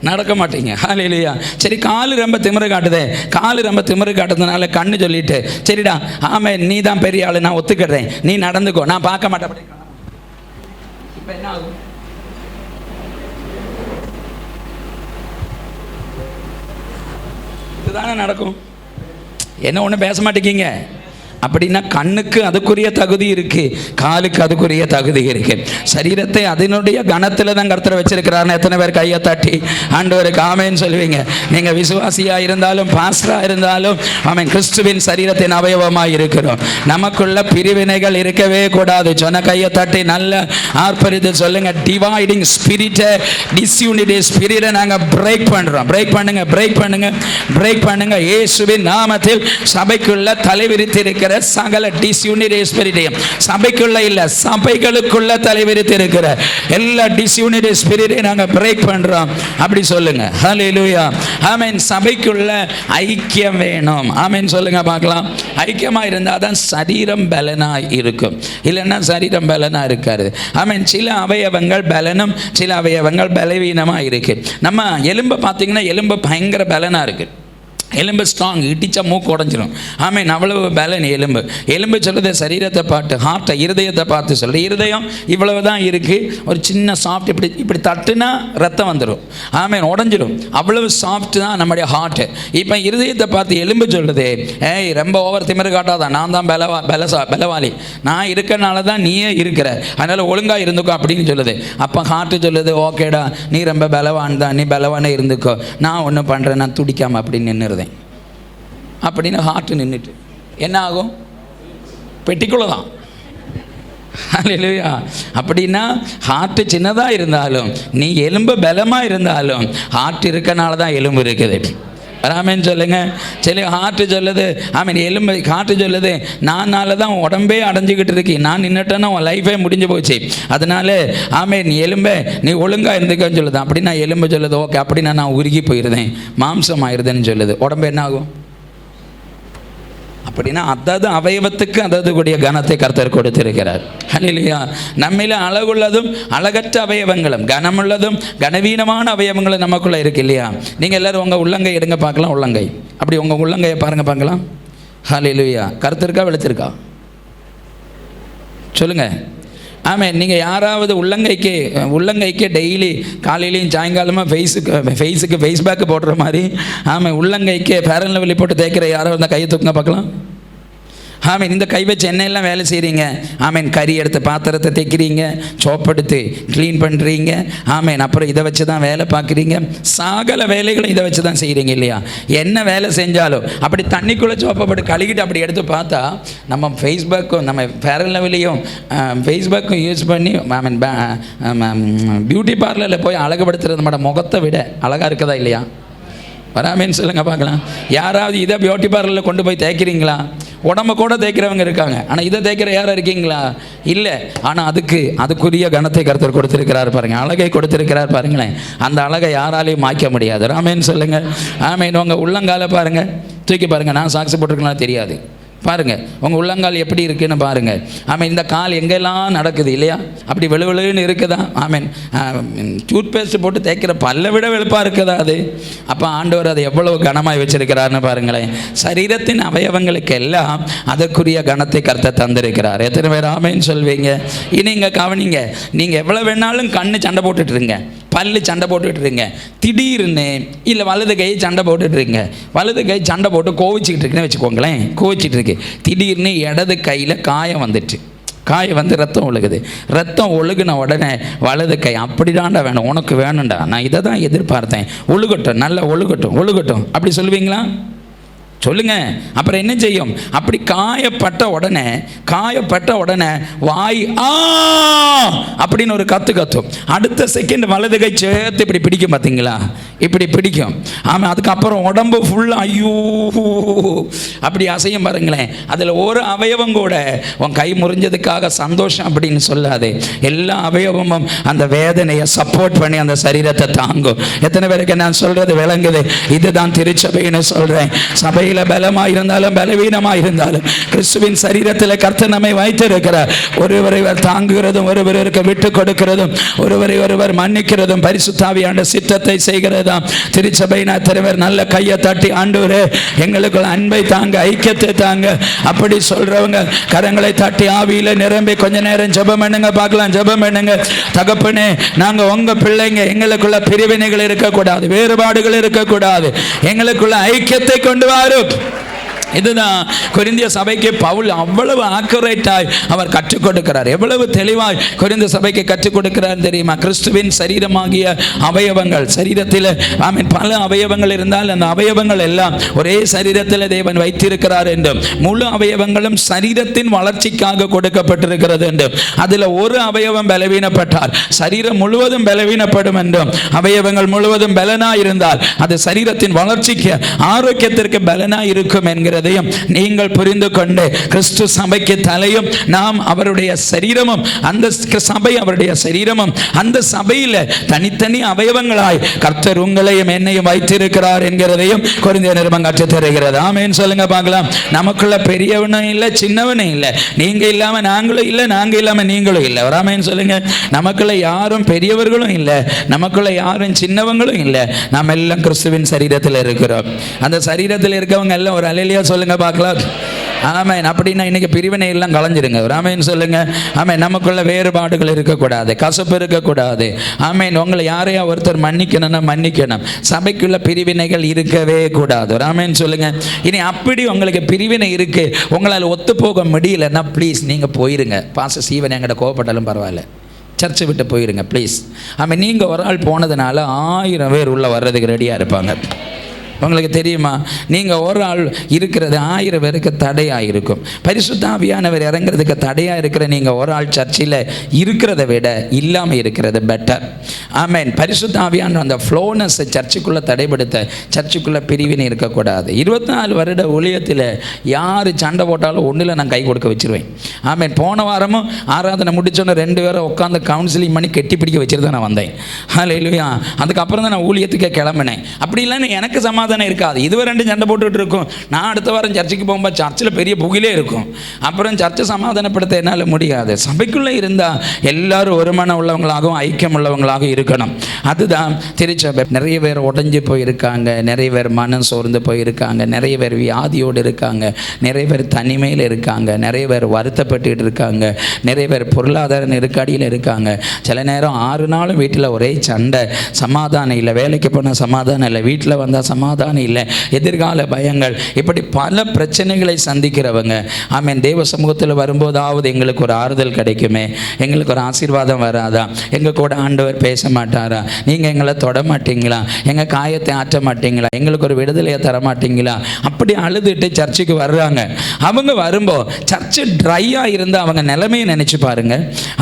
நடக்க மாட்டீங்க. ஹல்லேலூயா. சரி, காலு ரொம்ப திமிரு காட்டுதே, காலு ரொம்ப திமிரு காட்டுறதுனால கண்ணு சொல்லிட்டு, சரிடா, ஆமென், நீ தான் பெரிய ஆள், நான் ஒத்துக்கிறேன், நீ நடந்துக்கோ, நான் பார்க்க மாட்டேன். இப்போ என்ன ஆகும்? இதுதானே நடக்கும். என்ன ஒன்றும் பேச மாட்டேங்கிங்க அப்படின்னா கண்ணுக்கு அதுக்குரிய தகுதி இருக்கு, காலுக்கு அதுக்குரிய தகுதி இருக்கு. சரீரத்தை அதனுடைய கணத்தில் தான் கர்த்தர் வச்சிருக்கிறாருன்னு எத்தனை பேர் கையை தட்டி ஆண்டவருக்கு ஆமென் சொல்லுவீங்க? நீங்க விசுவாசியா இருந்தாலும் பாஸ்டரா இருந்தாலும் ஆமென், கிறிஸ்துவின் சரீரத்தின் அவயவமாக இருக்கிறோம். நமக்குள்ள பிரிவினைகள் இருக்கவே கூடாது. சொன்ன கையை தட்டி நல்ல ஆர்ப்பரித்து சொல்லுங்க, டிவைடிங் ஸ்பிரிட், டிஸ்யூனிட்டி ஸ்பிரிட்டை நாங்கள் பிரேக் பண்றோம். பிரேக் பண்ணுங்க இயேசுவின் நாமத்தில். சபைக்குள்ள தலைவிரித்திருக்கிற சகல டிஸ்யூனிட்டி ஸ்பிரிட்டையும், சபைக்குள்ள இல்ல சபைகளுக்குள்ள தலைவிரித்திருக்கிற எல்லா டிஸ்யூனிட்டி ஸ்பிரிட்டையும் நாங்கள் பிரேக் பண்றோம். அப்படி சொல்லுங்க. ஹல்லேலூயா. ஆமென். சபைக்குள்ள ஐக்கியம் வேணும். ஆமென் சொல்லுங்க பார்க்கலாம். ஐக்கியமா இருந்தால் தான் சரீரம் பலனாய் இருக்கும், இல்லைன்னா சரீரம் பலனா இருக்காது. ஆமென். சில அவயவங்கள் பலனும் சில அவயவங்கள் பலவீனமா இருக்கு. நம்ம எலும்பை பார்த்தீங்கன்னா எலும்பு பயங்கர பலனா இருக்கு. எலும்பு ஸ்ட்ராங், இடிச்சா மூக்கு உடஞ்சிரும். ஆமென். அவ்வளவு பலன் எலும்பு சொல்லுது. சரீரத்தை பார்த்து, ஹார்ட்டை, இருதயத்தை பார்த்து சொல்லுது. இருதயம் இவ்வளவு தான் இருக்கு, ஒரு சின்ன சாஃப்ட், இப்படி தட்டுனா ரத்தம் வந்துடும். ஆமென், உடஞ்சிடும். அவ்வளவு சாஃப்ட் தான் நம்முடைய ஹார்ட்டு. இப்போ இருதயத்தை பார்த்து எலும்பு சொல்லுது, ஏய் ரொம்ப ஓவர் திமிரு காட்டாத, நான் தான் பலவாளி, நான் இருக்கனால தான் நீயே இருக்கிற, அதனால ஒழுங்கா இருந்துக்கோ அப்படின்னு சொல்லுது. அப்போ ஹார்ட்டு சொல்லுது, ஓகேடா, நீ ரொம்ப பலவான் தான், நீ பலவானே இருந்துக்கோ, நான் ஒன்றும் பண்ணுறேன், நான் துடிக்காம அப்படின்னு நின்றுறேன் அப்படின்னு ஹார்ட்டு நின்றுட்டு என்ன ஆகும்? பெட்டிக்குள்ள தான். ஹல்லேலூயா. அப்படின்னா ஹார்ட்டு சின்னதாக இருந்தாலும், நீ எலும்பு பலமாக இருந்தாலும், ஹார்ட் இருக்கனால தான் எலும்பு இருக்குது. ஆமென் சொல்லுங்க. சரி, ஹார்ட்டு சொல்லுது, ஆமென், எலும்பு ஹார்ட்டு சொல்லுது, நானால தான் உடம்பே அடைஞ்சிக்கிட்டு இருக்கு, நான் நின்றுட்டேன்னா உன் லைஃபே முடிஞ்சு போச்சு, அதனால ஆமென், நீ எலும்பை நீ ஒழுங்காக இருந்துக்கன்னு சொல்லுது. அப்படின்னா எலும்பு சொல்லுது, ஓகே, அப்படின்னா நான் உருகி போயிருந்தேன், மாம்சம் ஆயிருதுன்னு சொல்லுது. உடம்பு என்ன ஆகும்? அப்படின்னா அதாவது அவயவத்துக்கு அதாவது கூடிய கனத்தை கர்த்தர் கொடுத்திருக்கிறார். ஹல்லேலூயா. நம்மில அழகுள்ளதும் அழகற்ற அவயவங்களும் கனமுள்ளதும் கனவீனமான அவயவங்களும் நமக்குள்ள இருக்கு இல்லையா? நீங்க எல்லாரும் உங்க உள்ளங்கை எடுங்க பார்க்கலாம். உள்ளங்கை, அப்படி உங்க உள்ளங்கையை பாருங்க பார்க்கலாம். ஹல்லேலூயா. கருத்திருக்கா வெளிச்சிருக்கா? சொல்லுங்க. ஆமாம். நீங்கள் யாராவது உள்ளங்கைக்கு டெய்லி காலையிலையும் சாயங்காலமாக ஃபேஸுக்கு ஃபேஸ் பேக்கு போடுற மாதிரி, ஆமாம், உள்ளங்கைக்கு ஃபேர் அண்ட் லவ்லி போட்டு தேய்க்கிற யாராவது இருந்தால் கையை தூக்குங்க பார்க்கலாம். ஆமீன். இந்த கை வச்சு என்னெல்லாம் வேலை செய்கிறீங்க? ஆமீன். கறி எடுத்து பாத்திரத்தை தைக்கிறீங்க, சோப்படுத்து க்ளீன் பண்ணுறீங்க. ஆமீன். அப்புறம் இதை வச்சு தான் வேலை பார்க்குறீங்க. சகல வேலைகளும் இதை வச்சு தான் செய்கிறீங்க இல்லையா? என்ன வேலை செஞ்சாலும் அப்படி தண்ணிக்குள்ளே சோப்பப்பட்டு கழுகிட்டு அப்படி எடுத்து பார்த்தா நம்ம ஃபேஸ்புக்கும் நம்ம ஃபேர் அண்ட் லவ்லியும் ஃபேஸ்புக்கும் யூஸ் பண்ணி ஆமீன் பியூட்டி பார்லரில் போய் அழகுபடுத்துறது நம்மளோட முகத்தை விட அழகாக இருக்குதா இல்லையா? வராமேன்னு சொல்லுங்கள் பார்க்கலாம். யாராவது இதை பியூட்டி பார்லரில் கொண்டு போய் தேய்க்கிறீங்களா? உடம்ப கூட தேய்க்கிறவங்க இருக்காங்க, ஆனால் இதை தேய்க்கிற யாரும் இருக்கீங்களா? இல்லை. ஆனால் அதுக்குரிய கணத்தை கர்த்தர் கொடுத்திருக்கிறார் பாருங்கள், அழகை கொடுத்திருக்கிறார் பாருங்களேன். அந்த அழகை யாராலையும் மாய்க்க முடியாது. ராமேன்னு சொல்லுங்கள். ஆமேன். உங்கள் உள்ளங்கால பாருங்கள், தூக்கி பாருங்கள். நான் சாக்ஸ் போட்டிருக்கலாம் தெரியாது, பாருங்கள், உங்கள் உள்ளங்கால் எப்படி இருக்குன்னு பாருங்கள். ஆமாம், இந்த கால் எங்கெல்லாம் நடக்குது இல்லையா? அப்படி வெளுவெளுன்னு இருக்குதா? ஆமீன். டூத் பேஸ்ட் போட்டு தேய்க்கிற பல்லை விட வெளுப்பாக இருக்குதா அது? அப்போ ஆண்டவர் அதை எவ்வளவு கனமாய் வச்சிருக்கிறாருன்னு பாருங்களேன். சரீரத்தின் அவயவங்களுக்கு எல்லாம் அதற்குரிய கனத்தை கர்த்தர் தந்திருக்கிறார். எத்தனை பேர் ஆமேன்னு சொல்வீங்க? இனி இங்கே கவனிங்க, நீங்கள் எவ்வளோ வேணாலும் கண்ணு சண்டை போட்டுட்ருங்க, பல்லு சண்டை போட்டுட்ருங்க, திடீர்னு இல்லை வலது கை சண்டை போட்டுட்ருங்க, வலது கை சண்டை போட்டு கோவிச்சிக்கிட்டு இருக்குன்னு வச்சுக்கோங்களேன், கோவிச்சிட்டு இருக்கு, திடீர்னு இடது கையில் காயம் வந்துட்டு, காயம் வந்து ரத்தம் ஒழுகுது, ரத்தம் ஒழுகுன உடனே வலது கை அப்படிதான்டா வேணும், உனக்கு வேணும்டா, நான் இதை தான் எதிர்பார்த்தேன், ஒழுகட்டும், நல்லா ஒழுகட்டும் ஒழுகட்டும் அப்படி சொல்லுவீங்களா? சொல்லுங்க. அப்புறம் என்ன செய்யும்? அப்படி காயப்பட்ட உடனே வாய் ஆ அப்படின்னு ஒரு கத்தும். அடுத்த செகண்ட் வலது கை சேர்த்து இப்படி பிடிக்கும், பார்த்தீங்களா? இப்படி பிடிக்கும். ஆமாம், அதுக்கப்புறம் உடம்பு ஃபுல்லாக ஐயோ அப்படி அசையும் பாருங்களேன். அதில் ஒரு அவயவம் கூட உன் கை முறிஞ்சதுக்காக சந்தோஷம் அப்படின்னு சொல்லாது. எல்லா அவயவமும் அந்த வேதனையை சப்போர்ட் பண்ணி அந்த சரீரத்தை தாங்கும். எத்தனை பேருக்கு நான் சொல்றது விளங்குது? இதுதான் திருச்சபைன்னு சொல்றேன். சபை பலமாக இருந்தாலும் பலவீனமாக இருந்தாலும் கிறிஸ்துவின் சரீரத்தில் கர்த்தர் நம்மை வைத்திருக்கிறார். ஒருவரை தாங்குகிறதும், ஒருவருக்கு விட்டு கொடுக்கிறதும், ஒருவரை மன்னிக்கிறதும், பரிசுத்த ஆவியானவர் சித்தத்தை செய்கிறதாம் திருச்சபையினர். தலைவர் நல்ல கையை தட்டி ஆண்டவரே எங்களுக்குள்ள அன்பை தாங்க, ஐக்கியத்தை தாங்க அப்படி சொல்றவங்க கரங்களை தட்டி ஆவியில நிரம்பி கொஞ்ச நேரம் ஜெபம் பண்ணுங்க பார்க்கலாம். ஜெபம் பண்ணுங்க. தகப்பனே, நாங்க உங்க பிள்ளைங்க, எங்களுக்குள்ள பிரிவினைகள் இருக்கக்கூடாது, வேறுபாடுகள் இருக்கக்கூடாது, எங்களுக்குள்ள ஐக்கியத்தை கொண்டு வரும். இதுதான் கொரிந்திய சபைக்கு பவுல் அவ்வளவு ஆக்குரேட்டாய் அவர் கற்றுக் கொடுக்கிறார். எவ்வளவு தெளிவாய் கொரிந்திய சபைக்கு கற்றுக் கொடுக்கிறார் தெரியுமா? கிறிஸ்துவின் சரீரமாகிய அவயவங்கள், சரீரத்தில் பல அவயவங்கள் இருந்தால் அந்த அவயவங்கள் எல்லாம் ஒரே சரீரத்தில் தேவன் வைத்திருக்கிறார் என்றும், முழு அவயவங்களும் சரீரத்தின் வளர்ச்சிக்காக கொடுக்கப்பட்டிருக்கிறது என்றும், அதில் ஒரு அவயவம் பலவீனப்பட்டால் சரீரம் முழுவதும் பலவீனப்படும் என்றும், அவயவங்கள் முழுவதும் பலனாய் இருந்தால் அது சரீரத்தின் வளர்ச்சிக்கு, ஆரோக்கியத்திற்கு பலனாய் இருக்கும் என்கிற நீங்கள் புரிந்து கொண்டு கிறிஸ்து சபைக்கு தலையும் நாம் அவருடைய சரீரமும், அந்த சபை அவருடைய சரீரமும், அந்த சபையில் தனித்தனி அவயவங்களாய் கர்த்தர் உங்களையும் என்னையும் வைத்திருக்கிறார் என்கிறதையும் கொரிந்தியர் நிருபம் கற்றுத் தருகிறது. ஆமென் சொல்லுங்க பார்க்கலாம். நமக்குள்ள பெரியவனும் இல்லை, சின்னவனும் இல்லை, நீங்க இல்லாம நாங்களும் இல்லை, நாங்க இல்லாம நீங்களும் இல்லை. ஆமென் சொல்லுங்க. நமக்குள்ள யாரும் பெரியவர்களும் இல்லை, நமக்குள்ள யாரும் சின்னவங்களும் இல்லை, நாம் எல்லாம் கிறிஸ்துவின் சரீரத்தில் இருக்கிறோம். அந்த சரீரத்தில் இருக்கவங்க எல்லாம் ஒரு அல்லேலூயா சொல்லுங்க பார்க்கலாம். ஆமென். அப்படின்னா இன்னைக்கு பிரிவினை எல்லாம் கலைஞ்சிருங்க. ஆமென் சொல்லுங்க. ஆமென். நமக்குள்ள வேறுபாடுகள் இருக்கக்கூடாது, கசப்பு இருக்கக்கூடாது. ஆமென். உங்களை யாரையா ஒருத்தர் மன்னிக்கணும்னா மன்னிக்கணும். சபைக்குள்ள பிரிவினைகள் இருக்கவே கூடாது. ஆமென் சொல்லுங்க. இனி அப்படி உங்களுக்கு பிரிவினை இருக்கு, உங்களால் ஒத்து போக முடியலன்னா ப்ளீஸ் நீங்க போயிருங்க. பாஸ்டர் சீவன் என்கிட்ட கோவப்பட்டாலும் பரவாயில்ல, சர்ச்சை விட்டு போயிருங்க ப்ளீஸ். ஆமாம், நீங்கள் ஒரு ஆள் போனதுனால 1000 பேர் உள்ளே வர்றதுக்கு ரெடியாக இருப்பாங்க. உங்களுக்கு தெரியுமா? நீங்கள் ஒரு ஆள் இருக்கிறது 1000 பேருக்கு தடையாக இருக்கும். பரிசுத்த ஆவியானவர் இறங்குறதுக்கு தடையாக இருக்கிற நீங்கள் ஒரு ஆள் சர்ச்சில் இருக்கிறத விட இல்லாமல் இருக்கிறது பெட்டர். ஆமென். பரிசுத்த ஆவியானவர் அந்த ஃப்ளோனஸை சர்ச்சுக்குள்ளே தடைப்படுத்த, சர்ச்சுக்குள்ளே பிரிவினை இருக்கக்கூடாது. 24 வருட ஊழியத்தில் யார் சண்டை போட்டாலும் ஒன்றில் நான் கை கொடுக்க வச்சுருவேன். ஆமென். போன வாரமும் ஆராதனை முடிச்சோன்னு 2 பேரை உட்காந்து கவுன்சிலிங் பண்ணி கெட்டி பிடிக்க வச்சுட்டு தான் நான் வந்தேன். ஹல்லேலூயா. அதுக்கப்புறம் தான் நான் ஊழியத்துக்கே கிளம்பினேன். அப்படி இல்லைன்னு எனக்கு சமாதானம் இருக்காது. இதுவரை 2 சண்டை போட்டுட்டு இருக்கும். நான் அடுத்த வாரம் சர்ச்சுக்கு போகும்போது சர்ச்சில் பெரிய புகிலே இருக்கும். அப்புறம் சர்ச்சை சமாதானப்படுத்த என்னால் முடியாது. சபைக்குள்ளே இருந்தால் எல்லாரும் ஒருமனம் உள்ளவங்களாகவும் ஐக்கியம் உள்ளவங்களாக இருக்கணும். அதுதான் திருச்சபை. நிறைய பேர் உடஞ்சி போயிருக்காங்க, நிறைய பேர் மனம் சோர்ந்து போயிருக்காங்க, நிறைய பேர் வியாதியோடு இருக்காங்க, நிறைய பேர் தனிமையில் இருக்காங்க, நிறைய பேர் வருத்தப்பட்டு இருக்காங்க, நிறைய பேர் பொருளாதார நெருக்கடியில் இருக்காங்க. சில நேரம் 6 நாளும் வீட்டில் ஒரே சண்டை, சமாதானம் இல்லை, வேலைக்கு போனால் சமாதானம் இல்லை, வீட்டில் வந்தால் சமாதானம் இல்லை, எதிர்கால பயங்கள், இப்படி பல பிரச்சனைகளை சந்திக்கிறவங்க. ஆமென். தேவ சமூகத்தில் வரும்போதாவது எங்களுக்கு ஒரு ஆறுதல் கிடைக்குமே, எங்களுக்கு ஒரு ஆசீர்வாதம் வராதா, எங்கள் கூட ஆண்டவர் பேச மாட்டாரா, நீங்கள் எங்களை தொட மாட்டீங்களா, எங்கள் காயத்தை ஆற்ற மாட்டீங்களா, எங்களுக்கு ஒரு விடுதலையை தர மாட்டீங்களா, அப்படி அழுதுட்டு சர்ச்சுக்கு வர்றாங்க. அவங்க வரும்போது சர்ச்சு ட்ரையாக இருந்து அவங்க நிலைமையை நினச்சி பாருங்க.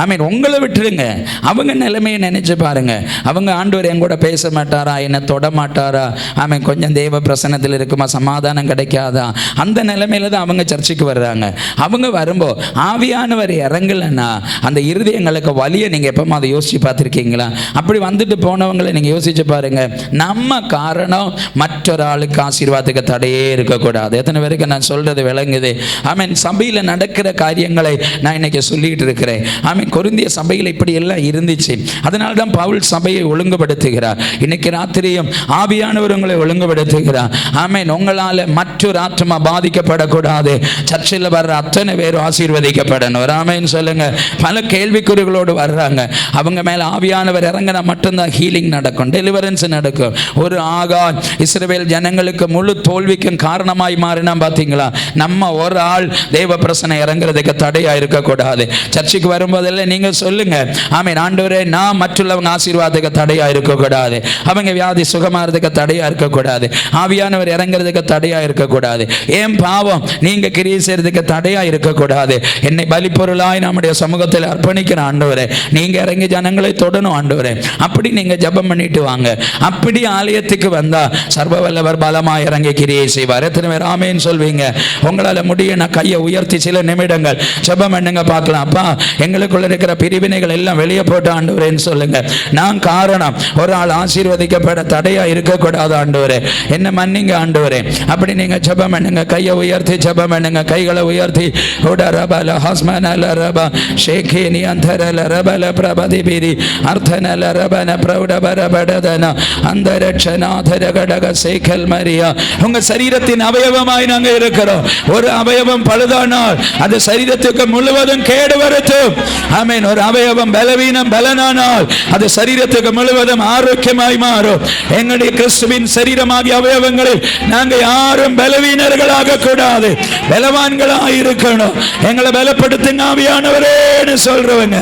ஆமென். உங்களை விட்டுருங்க, அவங்க நிலைமையை நினச்சி பாருங்க. அவங்க ஆண்டவர் என் கூட பேச மாட்டாரா, என்னை தொட மாட்டாரா, ஆமென், கொஞ்ச கொஞ்சம் தேவ பிரசன்னத்தில் இருக்குமா, சமாதானம் கிடைக்காதா, அந்த நிலைமையில தான் அவங்க சர்ச்சுக்கு வர்றாங்க. அவங்க வரும்போது ஆவியானவர் இறங்கலைன்னா அந்த இருதயங்களுக்கு வலியை நீங்கள் எப்போ அதை யோசிச்சு பார்த்துருக்கீங்களா? அப்படி வந்துட்டு போனவங்களை நீங்கள் யோசிச்சு பாருங்க. நம்ம காரணம் மற்றொரு ஆளுக்கு ஆசீர்வாதத்துக்கு தடையே இருக்கக்கூடாது. எத்தனை பேருக்கு நான் சொல்றது விளங்குது? ஆமீன். சபையில் நடக்கிற காரியங்களை நான் இன்னைக்கு சொல்லிட்டு இருக்கிறேன். ஆமீன். கொரிந்திய சபையில் இப்படி எல்லாம் இருந்துச்சு. அதனால தான் பவுல் சபையை ஒழுங்குபடுத்துகிறார். இன்னைக்கு ராத்திரியும் ஆவியானவர் உங்களை ஒழுங்குபடுத்துகிறார். ஆமீன். உங்களால் மற்றொரு ஆத்மா பாதிக்கப்படக்கூடாது. சர்ச்சில் வர்ற அத்தனை பேரும் ஆசீர்வதிக்கப்படணும். ஆமீன் சொல்லுங்க. பல கேள்விக்குறிகளோடு வர்றாங்க. அவங்க மேல ஆவியானவர் இறங்கினா மட்டும்தான் ஹீலிங் நடக்கும், டெலிவரன்ஸ் நடக்கும். ஒரு ஆகான் இஸ்ரவேல் ஜனங்களுக்கு முழு தோல்விக்கும் காரணமாய் மாறினா பார்த்தீங்களா? நம்ம ஒரு ஆள் தேவ பிரசனை இறங்குறதுக்கு தடையா இருக்கக்கூடாது. சர்ச்சுக்கு வரும்போதெல்லாம் நீங்க சொல்லுங்க, ஆமீன் ஆண்டவரே, நான் மற்றவங்க ஆசீர்வாதத்துக்கு தடையா இருக்கக்கூடாது, அவங்க வியாதி சுகமாறதுக்கு தடையா இருக்கக்கூடாது, ஆவியானவர் இறங்குறதுக்கு தடையா இருக்கக்கூடாது, ஏன் பாவம் நீங்க கிரியை செய்யறதுக்கு தடையா இருக்கக்கூடாது. என்னை பலிப்பொருளாய் நம்முடைய சமூகத்தில் அர்ப்பணிக்கிற ஆண்டவரே, நீங்க இறங்கி ஜனங்களை தொடணும் ஆண்டவரே. அப்படி நீங்க ஜெபம் பண்ணிட்டு வாங்க. அப்படி ஆலயத்துக்கு வந்தா சர்வ வல்லவர் பலமாய் இறங்கி கிரியை செய்வார். எத்தனை பேர் ஆமேன்னு சொல்வீங்க? உங்களால முடியும். நான் கையை உயர்த்தி சில நிமிடங்கள் ஜெபம் பண்ணுங்க பார்க்கலாம். அப்பா, எங்களுக்குள்ள இருக்கிற பிரிவினைகள் எல்லாம் வெளியே போட்டு ஆண்டவரேன்னு சொல்லுங்க. நான் காரணம், ஒரு ஆள் ஆசீர்வதிக்கப்பட தடையா இருக்கக்கூடாது ஆண்டவரே, என்ன மன்னிங்க ஆண்டவரே. அப்படி நீங்க ஜெபம் பண்ணுங்க. கையை உயர்த்தி ஜெபம் பண்ணுங்க. கைகளை உயர்த்தி உடரபல ஹஸ்மனல ரப ஷேகேனி அந்தரல ரபல பிரபதிபிரி அர்த்தனல ரபன பிரௌடபரபடதன அந்தரட்சநாதர கடக சேகல் மரியா. உங்க சரீரத்தின் அவயவமாய் நாங்க இருக்கிறோம். ஒரு அவயவம் பழுதானால் அது சரீரத்துக்கு முழுவதும் கேடு வருத்தும். ஆமென். ஒரு அவயவம் பலவீனம் பலனானால் அது சரீரத்துக்கு முழுவதும் ஆரோக்கியமாய் மாறும். எங்களுடைய கிறிஸ்துவின் சரீரமாகிய அவயவங்களில் நாங்க யாரும் பலவீனர்களாக கூடாது, பலவான்களாக இருக்கணும். எங்களை பலப்படுத்துங்க ஆவியானவரேன்னு சொல்றவங்க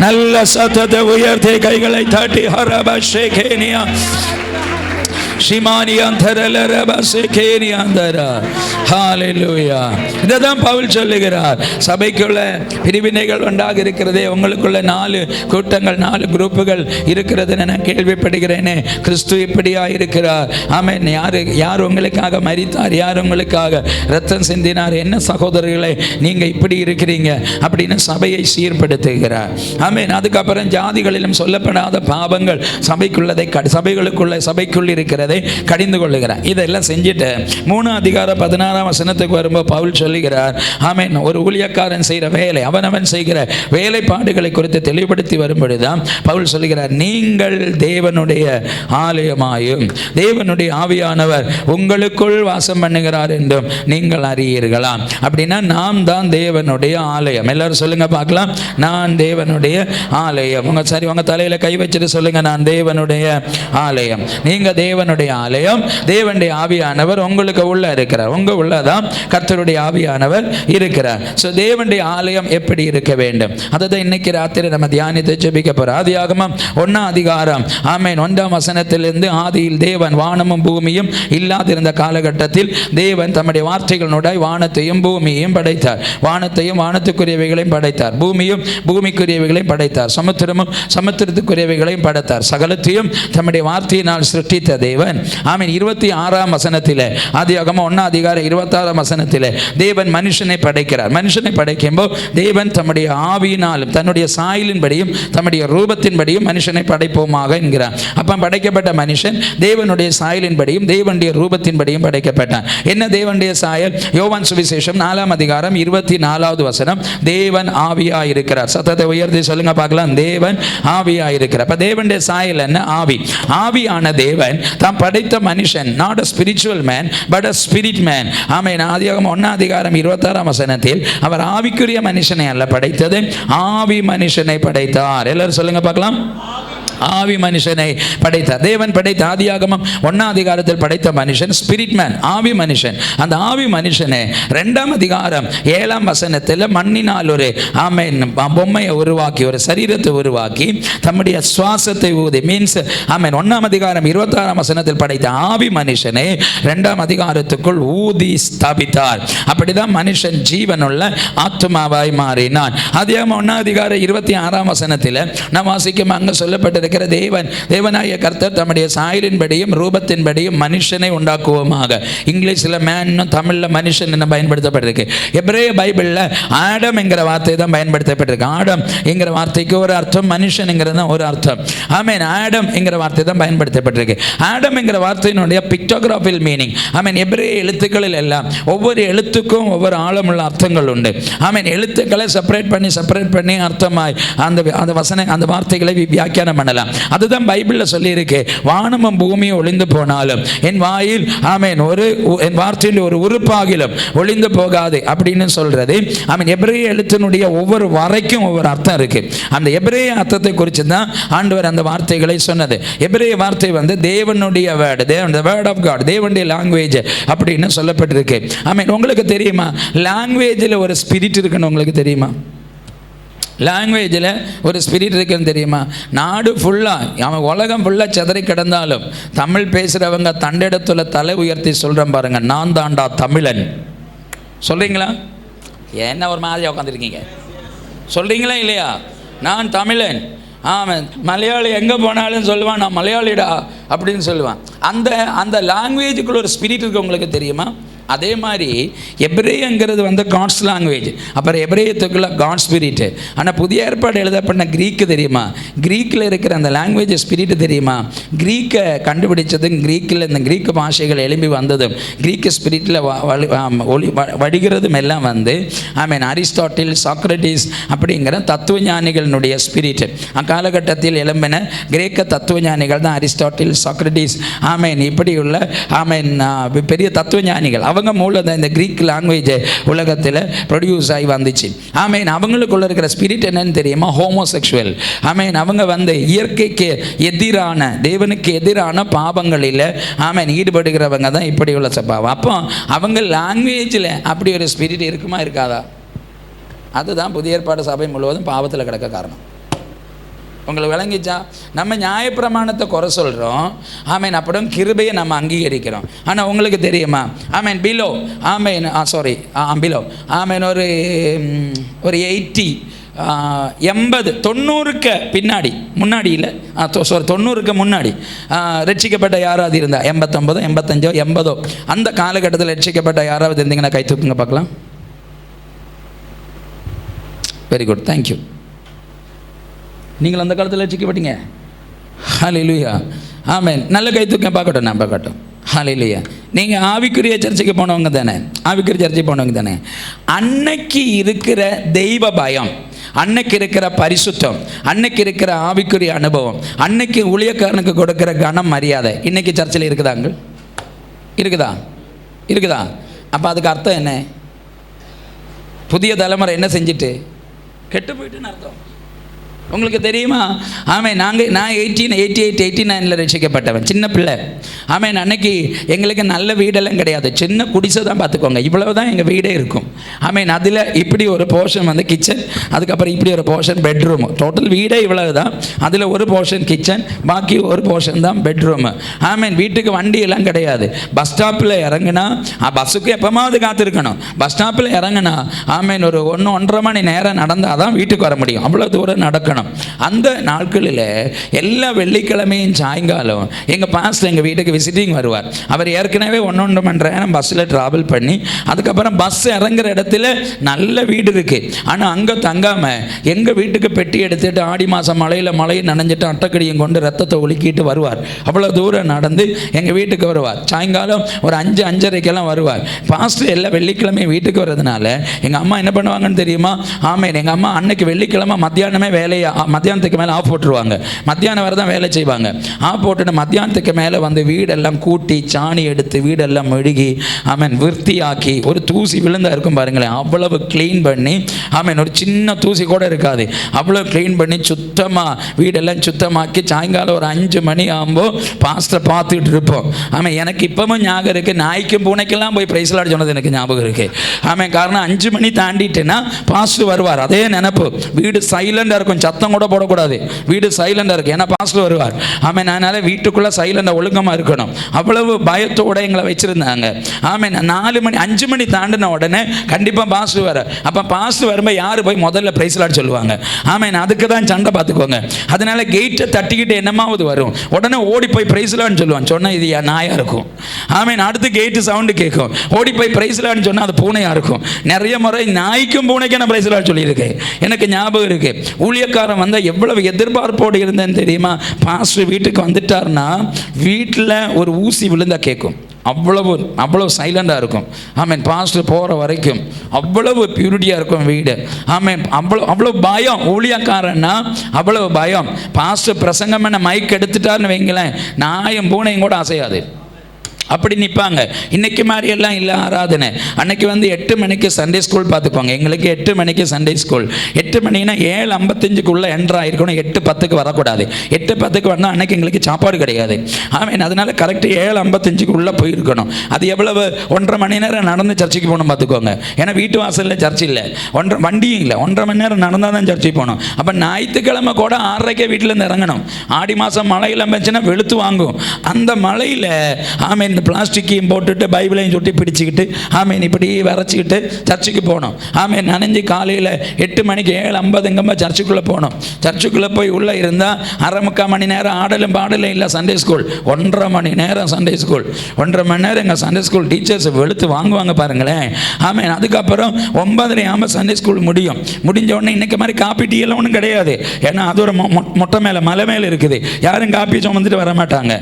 நல்ல சத்தத்தை உயர்த்தி கைகளை தட்டி ஹரபா ஷேகேனியா இதைதான் பவுல் சொல்லுகிறார். சபைக்குள்ள பிரிவினைகள் உண்டாக இருக்கிறதே, உங்களுக்குள்ள 4 கூட்டங்கள் 4 குரூப்புகள் இருக்கிறது நான் கேள்விப்படுகிறேனே. கிறிஸ்து இப்படியா இருக்கிறார். ஆமென். யார் உங்களுக்காக மரித்தார், யார் உங்களுக்காக ரத்தம் சிந்தினார், என்ன சகோதரர்களை நீங்க இப்படி இருக்கிறீங்க அப்படின்னு சபையை சீர்படுத்துகிறார். ஆமென். அதுக்கப்புறம் ஜாதிகளிலும் சொல்லப்படாத பாவங்கள் சபைக்குள் இருக்கிறது கடிந்து கொள்ளுகிறார். இதெல்லாம் செஞ்சுட்டு 3:16 வரும்போது பவுல் சொல்லுகிறார், ஆமென், ஒரு ஊழியக்காரன் செய்கிற வேலை, அவனவன் செய்கிற வேலைப்பாடுகளை குறித்து தெளிவுபடுத்தி வரும்பொழுதுதான் பவுல் சொல்லுகிறார், நீங்கள் தேவனுடைய ஆலயமாயும் தேவனுடைய ஆவியானவர் உங்களுக்குள் வாசம் பண்ணுகிறார் என்றும் நீங்கள் அறியீர்களா. அப்படின்னா நாம் தான் தேவனுடைய ஆலயம். எல்லாரும் சொல்லுங்க பார்க்கலாம், நான் தேவனுடைய ஆலயம். உங்க தலையில கை வச்சுட்டு சொல்லுங்க, நான் தேவனுடைய ஆலயம். நீங்க தேவனுடைய ஆலயம். தேவனுடைய ஆவியானவர் உங்களுக்கு உள்ள இருக்கிறார். உங்க உள்ளதான் கர்த்தருடைய ஆவியானவர் இருக்கிறார். சோ தேவனுடைய ஆலயம் எப்படி இருக்க வேண்டும், அதை தான் இன்னைக்கு ராத்திரி நம்ம தியானித்து ஜெபிக்க போறோம். ஆதியாகமம் 1 ஆமென் 1 ஆதியில் தேவன் வானமும் பூமியும் இல்லாதிருந்த காலகட்டத்தில் தேவன் தம்முடைய வார்த்தைகளோட வானத்தையும் பூமியையும் படைத்தார். வானத்தையும் வானத்துக்குரியவைகளையும் படைத்தார், பூமியும் பூமிக்குரியவைகளையும் படைத்தார், சமுத்திரமும் சமுத்திரத்துக்குரியவைகளையும் படைத்தார். சகலத்தையும் தம்முடைய வார்த்தையினால் சிருஷ்டித்த தேவன் ஆமென் 26 ஆதியாகமம் 1:26 தேவன் மனுஷனை படைக்கிறார். மனுஷனை படைக்கும்போது தேவன் தம்முடைய ஆவியினாலும் தன்னுடைய சாயலின்படியும் தம்முடைய ரூபத்தின்படியும் மனுஷனை படைப்போமாக என்கிறார். அப்ப படைக்கப்பட்ட மனுஷன் தேவனுடைய சாயலின்படியும் தேவனுடைய ரூபத்தின்படியும் படைக்கப்பட்டான். என்ன தேவனுடைய சாயல்? யோவான் சுவிசேஷம் 4:24 தேவன் ஆவியாய் இருக்கிறார். சத்தத்தை உயர்த்தி சொல்லுங்க பார்க்கலாம், தேவன் ஆவியாய் இருக்கிறார். அப்ப தேவனுடைய சாயல் என்ன? ஆவி. ஆவியான தேவன் தாம் படைத்த மனுஷன் not a spiritual man but a spirit man. ஆமென். ஆதியாகமம் 1:26 அவர் ஆவிக்குரிய மனுஷனை அல்ல படைத்தது, ஆவி மனுஷனை படைத்தார். எல்லாரும் சொல்லுங்க பார்க்கலாம், ஆவி மனுஷனை படைத்தார். தேவன் படைத்த ஆதியாகமம் 1 படைத்த மனுஷன் ஸ்பிரிட் மேன், ஆவி மனுஷன். அந்த ஆவி மனுஷனை 2 மண்ணினால் ஒரு ஆமென் பொம்மையை உருவாக்கி, ஒரு சரீரத்தை உருவாக்கி தம்முடைய சுவாசத்தை ஊதி மீன்ஸ் ஆமென் 1:26 படைத்த ஆவி மனுஷனை 2 ஊதி ஸ்தாபித்தார். அப்படிதான் மனுஷன் ஜீவனுள்ள ஆத்மாவாய் மாறினான். ஆதியாகமம் 1:26 நாம் வாசிக்கும் அங்க சொல்லப்பட்ட இருக்கிற தேவனாய கர்த்தர் தம்முடைய சாயலின்படியும் ரூபத்தின்படியும் மனுஷனை உண்டாக்குவோமாக. இங்கிலீஷில் மேன், தமிழில் மனுஷன் என்ன பயன்படுத்தப்பட்டிருக்கு. எபிரேய பைபிளில் ஆடம் என்கிற வார்த்தை தான் பயன்படுத்தப்பட்டிருக்கு. ஆடம் என்கிற வார்த்தைக்கு ஒரு அர்த்தம், மனுஷனுங்கிறது தான் ஒரு அர்த்தம். ஆமென். ஆடம் என்கிற வார்த்தை தான் பயன்படுத்தப்பட்டிருக்கு. ஆடம் என்கிற வார்த்தையினுடைய பிக்டோகிராஃபில் மீனிங், ஆமென், எபிரேய எழுத்துக்களில் எல்லாம் ஒவ்வொரு எழுத்துக்கும் ஒவ்வொரு ஆழமுள்ள அர்த்தங்கள் உண்டு. ஆமென். எழுத்துக்களை செப்பரேட் பண்ணி அர்த்தமாய் அந்த வார்த்தைகளை வியாக்கியானம் பண்ணலாம். அதுதான் பைபிளில் சொல்லியிருக்கு. வானமும் பூமியும் ஒளிந்து போனாலும் என் வாயில், ஆமென், என் வார்த்தையில் ஒரு உறுப்பாகிலும் ஒளிந்து போகாது அப்படின்னு சொல்றது. ஆமென். எபிரேய எழுத்தினுடைய ஒவ்வொரு வரைக்கும் ஒவ்வொரு அர்த்தம் இருக்கு. அந்த எபிரேய அர்த்தத்தை குறித்து தான் ஆண்டவர் அந்த வார்த்தைகளை சொன்னது. எபிரேய வார்த்தை தேவனுடைய வேர்டு, வேர்ட் ஆஃப் காட், தேவனுடைய லாங்குவேஜ் அப்படின்னு சொல்லப்பட்டிருக்கு. ஆமென். உங்களுக்கு தெரியுமா லாங்குவேஜில் ஒரு ஸ்பிரிட் இருக்குன்னு உங்களுக்கு தெரியுமா? லாங்குவேஜில் ஒரு ஸ்பிரிட் இருக்குன்னு தெரியுமா? நாடு ஃபுல்லாக, அவன் உலகம் ஃபுல்லாக செதறி கிடந்தாலும் தமிழ் பேசுகிறவங்க தண்டிடத்தில் தலை உயர்த்தி சொல்கிறேன் பாருங்க, நான் தாண்டா தமிழன். சொல்கிறீங்களா? என்ன ஒரு மாதிரி உட்காந்துருக்கீங்க? சொல்கிறீங்களா இல்லையா? நான் தமிழன். ஆமாம். மலையாளி எங்கே போனாலும் சொல்லுவான், நான் மலையாளிடா அப்படின்னு சொல்லுவான். அந்த லாங்குவேஜுக்குள்ள ஒரு ஸ்பிரிட் இருக்கு, உங்களுக்கு தெரியுமா? அதே மாதிரி எபிரேயங்கிறது காட்ஸ் லாங்குவேஜ். அப்புறம் எபிரேயத்துக்குள்ள காட் ஸ்பிரிட்டு. ஆனால் புதிய ஏற்பாடு எழுதப்பட்ட க்ரீக்கு தெரியுமா? க்ரீக்கில் இருக்கிற அந்த லாங்குவேஜ் ஸ்பிரிட்டு தெரியுமா? க்ரீக்கை கண்டுபிடிச்சதும், க்ரீக்கில் இந்த க்ரீக்கு பாஷைகள் எழும்பி வந்ததும், க்ரீக்கு ஸ்பிரிட்டில் வடிகிறதும் எல்லாம் ஆமென், அரிஸ்டாட்டில், சாக்ரட்டிஸ் அப்படிங்கிற தத்துவ ஞானிகளினுடைய ஸ்பிரிட்டு. அக்காலகட்டத்தில் எழும்பின கிரேக்க தத்துவ ஞானிகள் தான் அரிஸ்டாட்டில், சாக்ரட்டிஸ், ஆமென், இப்படியுள்ள ஆமென் பெரிய தத்துவ ஞானிகள். அவங்க மூலம் இந்த கிரீக் லாங்குவேஜ் உலகத்தில் ப்ரொடியூஸ் ஆகி வந்துச்சு. ஆமேன். அவங்களுக்குள்ள இருக்கிற ஸ்பிரிட் என்னன்னு தெரியுமா? ஹோமோசெக்சுவல். ஆமேன். அவங்க இயற்கைக்கு எதிரான, தேவனுக்கு எதிரான பாவங்களில் ஆமேன் ஈடுபடுகிறவங்க தான் இப்படி உள்ள சபாவம். அப்போ அவங்க லாங்குவேஜில் அப்படி ஒரு ஸ்பிரிட் இருக்குமா இருக்காதா? அதுதான் புதிய ஏற்பாடு சபை முழுவதும் பாவத்தில் கிடக்க காரணம். உங்களுக்கு விளங்கிச்சா? நம்ம நியாயப்பிரமாணத்தை குறை சொல்கிறோம், ஆமேன், அப்புறம் கிருபையை நம்ம அங்கீகரிக்கிறோம். ஆனால் உங்களுக்கு தெரியுமா? ஆமேன், பிலோ, ஆமேன், பிலோ, ஆமேன், ஒரு 80 90க்கு பின்னாடி, முன்னாடி இல்லை, 90க்கு முன்னாடி ரட்சிக்கப்பட்ட யாராவது இருந்தா, 89 85 80 அந்த காலகட்டத்தில் ரட்சிக்கப்பட்ட யாராவது இருந்தீங்கன்னா கை தூக்குங்க பார்க்கலாம். Very good, thank you. நீங்கள் அந்த காலத்தில் ரட்சிக்கப்பட்டீங்க. ஹல்லேலூயா, ஆமென். நல்ல கை தூக்க பார்க்கட்டும், நான் பார்க்கட்டும். ஹல்லேலூயா. நீங்கள் ஆவிக்குரிய சர்ச்சைக்கு போனவங்க தானே? ஆவிக்குரிய சர்ச்சைக்கு போனவங்க தானே? அன்னைக்கு இருக்கிற தெய்வ பயம், அன்னைக்கு இருக்கிற பரிசுத்தம், அன்னைக்கு இருக்கிற ஆவிக்குரிய அனுபவம், அன்னைக்கு ஊழியக்காரனுக்கு கொடுக்கிற கனம், மரியாதை இன்னைக்கு சர்ச்சில் இருக்குதாங்க? இருக்குதா? அப்போ அதுக்கு அர்த்தம் என்ன? புதிய தலைமுறை என்ன செஞ்சுட்டு கெட்டு போயிட்டுன்னு அர்த்தம். உங்களுக்கு தெரியுமா? ஆமேன். நான் 1888 89 ரட்சிக்கப்பட்டவன், சின்ன பிள்ளை. ஆமேன். அன்னைக்கு எங்களுக்கு நல்ல வீடெல்லாம் கிடையாது, சின்ன குடிசை தான், பார்த்துக்கோங்க. இவ்வளவு தான் எங்கள் வீடே இருக்கும். ஆமேன். அதில் இப்படி ஒரு போர்ஷன் கிச்சன், அதுக்கப்புறம் இப்படி ஒரு போர்ஷன் பெட்ரூம். டோட்டல் வீடே இவ்வளவு தான். அதில் ஒரு போர்ஷன் கிச்சன், பாக்கி ஒரு போர்ஷன் தான் பெட்ரூமு. ஆமேன். வீட்டுக்கு வண்டி எல்லாம் கிடையாது. பஸ் ஸ்டாப்பில் இறங்குனா, பஸ்ஸுக்கு எப்போமாவது காத்திருக்கணும். பஸ் ஸ்டாப்பில் இறங்குனா ஆமேன், ஒரு 1-1.5 மணி நேரம் நடந்தால் தான் வீட்டுக்கு வர முடியும். அவ்வளோ தூரம் நடக்கணும். அந்த நாட்களில் எல்லா வெள்ளிக்கிழமையும் சாயங்காலம் எங்கள் பாஸ்டர் எங்கள் வீட்டுக்கு விசிட்டிங் வருவார். அவர் ஏற்கனவே 1-1.5 மணி நேரம் பஸ்ஸில் ட்ராவல் பண்ணி, அதுக்கப்புறம் பஸ் இறங்குற இடத்துல நல்ல வீடு இருக்குது, ஆனால் அங்கே தங்காமல் எங்கள் வீட்டுக்கு பெட்டி எடுத்துகிட்டு ஆடி மாதம் மழையை நனைஞ்சிட்டு அட்டைக்கடியும் கொண்டு ரத்தத்தை ஒழுக்கிட்டு வருவார். அவ்வளோ தூரம் நடந்து எங்கள் வீட்டுக்கு வருவார். சாயங்காலம் ஒரு 5-5:30 வருவார். பாஸ்டர் எல்லா வெள்ளிக்கிழமையும் வீட்டுக்கு வர்றதுனால எங்கள் அம்மா என்ன பண்ணுவாங்கன்னு தெரியுமா? ஆமேன். எங்கள் அம்மா அன்னைக்கு வெள்ளிக்கிழமை மத்தியானமே மத்தியானத்துக்கு மேலே ஆஃப் போட்டுருவாங்க. மத்தியானம் வரை தான் வேலை செய்வாங்க. ஆஃப் போட்டுட்டு மத்தியானத்துக்கு மேலே வீடெல்லாம் கூட்டி சாணி எடுத்து வீடெல்லாம் மெழுகி ஆமேன் விருத்தியாக்கி, ஒரு தூசி விழுந்தா இருக்கும் பாருங்களேன், அவ்வளவு க்ளீன் பண்ணி, ஆமேன், ஒரு சின்ன தூசி கூட இருக்காது, அவ்வளோ க்ளீன் பண்ணி சுத்தமாக வீடெல்லாம் சுத்தமாக்கி சாயங்காலம் ஒரு 5 மணி ஆகும்போது பாஸ்டர் பார்த்துக்கிட்டு இருப்போம். ஆமாம். எனக்கு இப்பவும் ஞாபகம் இருக்குது, நாய்க்கும் பூனைக்கெல்லாம் போய் பிரைஸ் லார்ட் சொன்னது எனக்கு ஞாபகம் இருக்குது. ஆமாம். காரணம் 5 மணி தாண்டிட்டுன்னா பாஸ்டர் வருவார். அதே நினப்பு, வீடு சைலண்டாக இருக்கும், சத்தம் கூட போடக்கூடாது, வீடு சைலண்டாக இருக்குது. ஏன்னா பாஸ்டர் வருவார். ஆமென். அதனால் வீட்டுக்குள்ளே சைலண்டாக ஒழுங்கமாக இருக்கணும். அவ்வளவு பயத்தோடு எங்களை வச்சுருந்தாங்க. ஆமென். 4 மணி 5 மணி தாண்டின உடனே கண்டிப்பாக பாஸ்டர் வர. அப்போ பாஸ்டர் வரும்போது யார் போய் முதல்ல பிரைஸ் லார்ட் சொல்லுவாங்க? ஆமென். அதுக்கு தான் சண்டை பார்த்துக்கோங்க. அதனால கேட்டை தட்டிக்கிட்டு என்னமாவது வரும், உடனே ஓடி போய் பிரைஸ் லார்ட்னு சொல்லுவான். சொன்னால் இது நாயாக இருக்கும். ஆமென். அடுத்து கேட்டு சவுண்டு கேட்கும், ஓடி போய் பிரைஸ் லார்ட்னு சொன்னால் அது பூனையாக இருக்கும். நிறைய முறை நாய்க்கும் பூனைக்கும் நான் பிரைஸ் லார்ட் சொல்லியிருக்கேன். எனக்கு ஞாபகம் இருக்கு. ஊழியக்காரன் வந்தால் எவ்வளவு எதிர்பார்ப்போடு இருந்தேன்னு தெரியுமா? பாஸ்டர் வீட்டுக்கு வந்துட்டார்னா வீட்டில் ஒரு ஊசி விழுந்தா கேட்கும். அவ்வளவு சைலண்டாக இருக்கும். ஆமென். பாஸ்டர் போகிற வரைக்கும் அவ்வளவு பியூரிட்டியாக இருக்கும் வீடு. ஆமென். அவ்வளோ பயம். ஊழியக்காரன்னா அவ்வளவு பயம். பாஸ்டர் பிரசங்கம் பண்ண மைக் எடுத்துட்டாருன்னு வைங்களேன், நாயும் பூனையும் கூட அசையாது, அப்படி நிற்பாங்க. இன்றைக்கி மாதிரியெல்லாம் இல்லை ஆராதனை. அன்றைக்கி 8 மணிக்கு சண்டே ஸ்கூல் பார்த்துக்கோங்க. எங்களுக்கு 8 மணிக்கு சண்டே ஸ்கூல். 8 மணினா 7:55 என்ட்ரு ஆகிருக்கணும். 8:10 வரக்கூடாது. 8:10 வந்தால் அன்றைக்கி எங்களுக்கு சாப்பாடு கிடையாது. ஆமென். அதனால் கரெக்டு 7:55 போயிருக்கணும். அது எவ்வளவு 1.5 மணி நேரம் நடந்து சர்ச்சுக்கு போகணும் பார்த்துக்கோங்க. ஏன்னா வீட்டு வாசலில் சர்ச் இல்லை, வண்டியும் இல்லை. 1.5 மணி நேரம் நடந்தால் தான் சர்ச்சுக்கு போகணும். அப்போ ஞாயிற்றுக்கிழமை கூட 6:30 வீட்டிலேருந்து இறங்கணும். ஆடி மாதம் மழையில் இருந்துச்சுன்னா வெளுத்து வாங்கும். அந்த மழையில் ஆமென் இந்த பிளாஸ்டிக்கையும் போட்டுட்டு பைபிளையும் சுட்டி பிடிச்சிக்கிட்டு ஆமென் இப்படி வரைச்சிக்கிட்டு சர்ச்சுக்கு போனோம். ஆமென். நனைஞ்சு காலையில் 8 மணிக்கு 7:50 சர்ச்சுக்குள்ளே போனோம். சர்ச்சுக்குள்ளே போய் உள்ளே இருந்தால் 3/4 மணி நேரம் ஆடலும் பாடலும் இல்லை. சண்டே ஸ்கூல் 1.5 மணி நேரம் சண்டே ஸ்கூல். 1.5 மணி நேரம் எங்கள் சண்டே ஸ்கூல் டீச்சர்ஸ் வெளுத்து வாங்குவாங்க பாருங்களேன். ஆமென். அதுக்கப்புறம் 9:30 சண்டே ஸ்கூல் முடியும். முடிஞ்ச உடனே இன்றைக்கி மாதிரி காப்பி டீ எல்லாம் ஒன்றும் கிடையாது. ஏன்னா அது ஒரு மொட்டை மேலே மலை மேலே இருக்குது. யாரும் காப்பி சுமந்துட்டு வர மாட்டாங்க.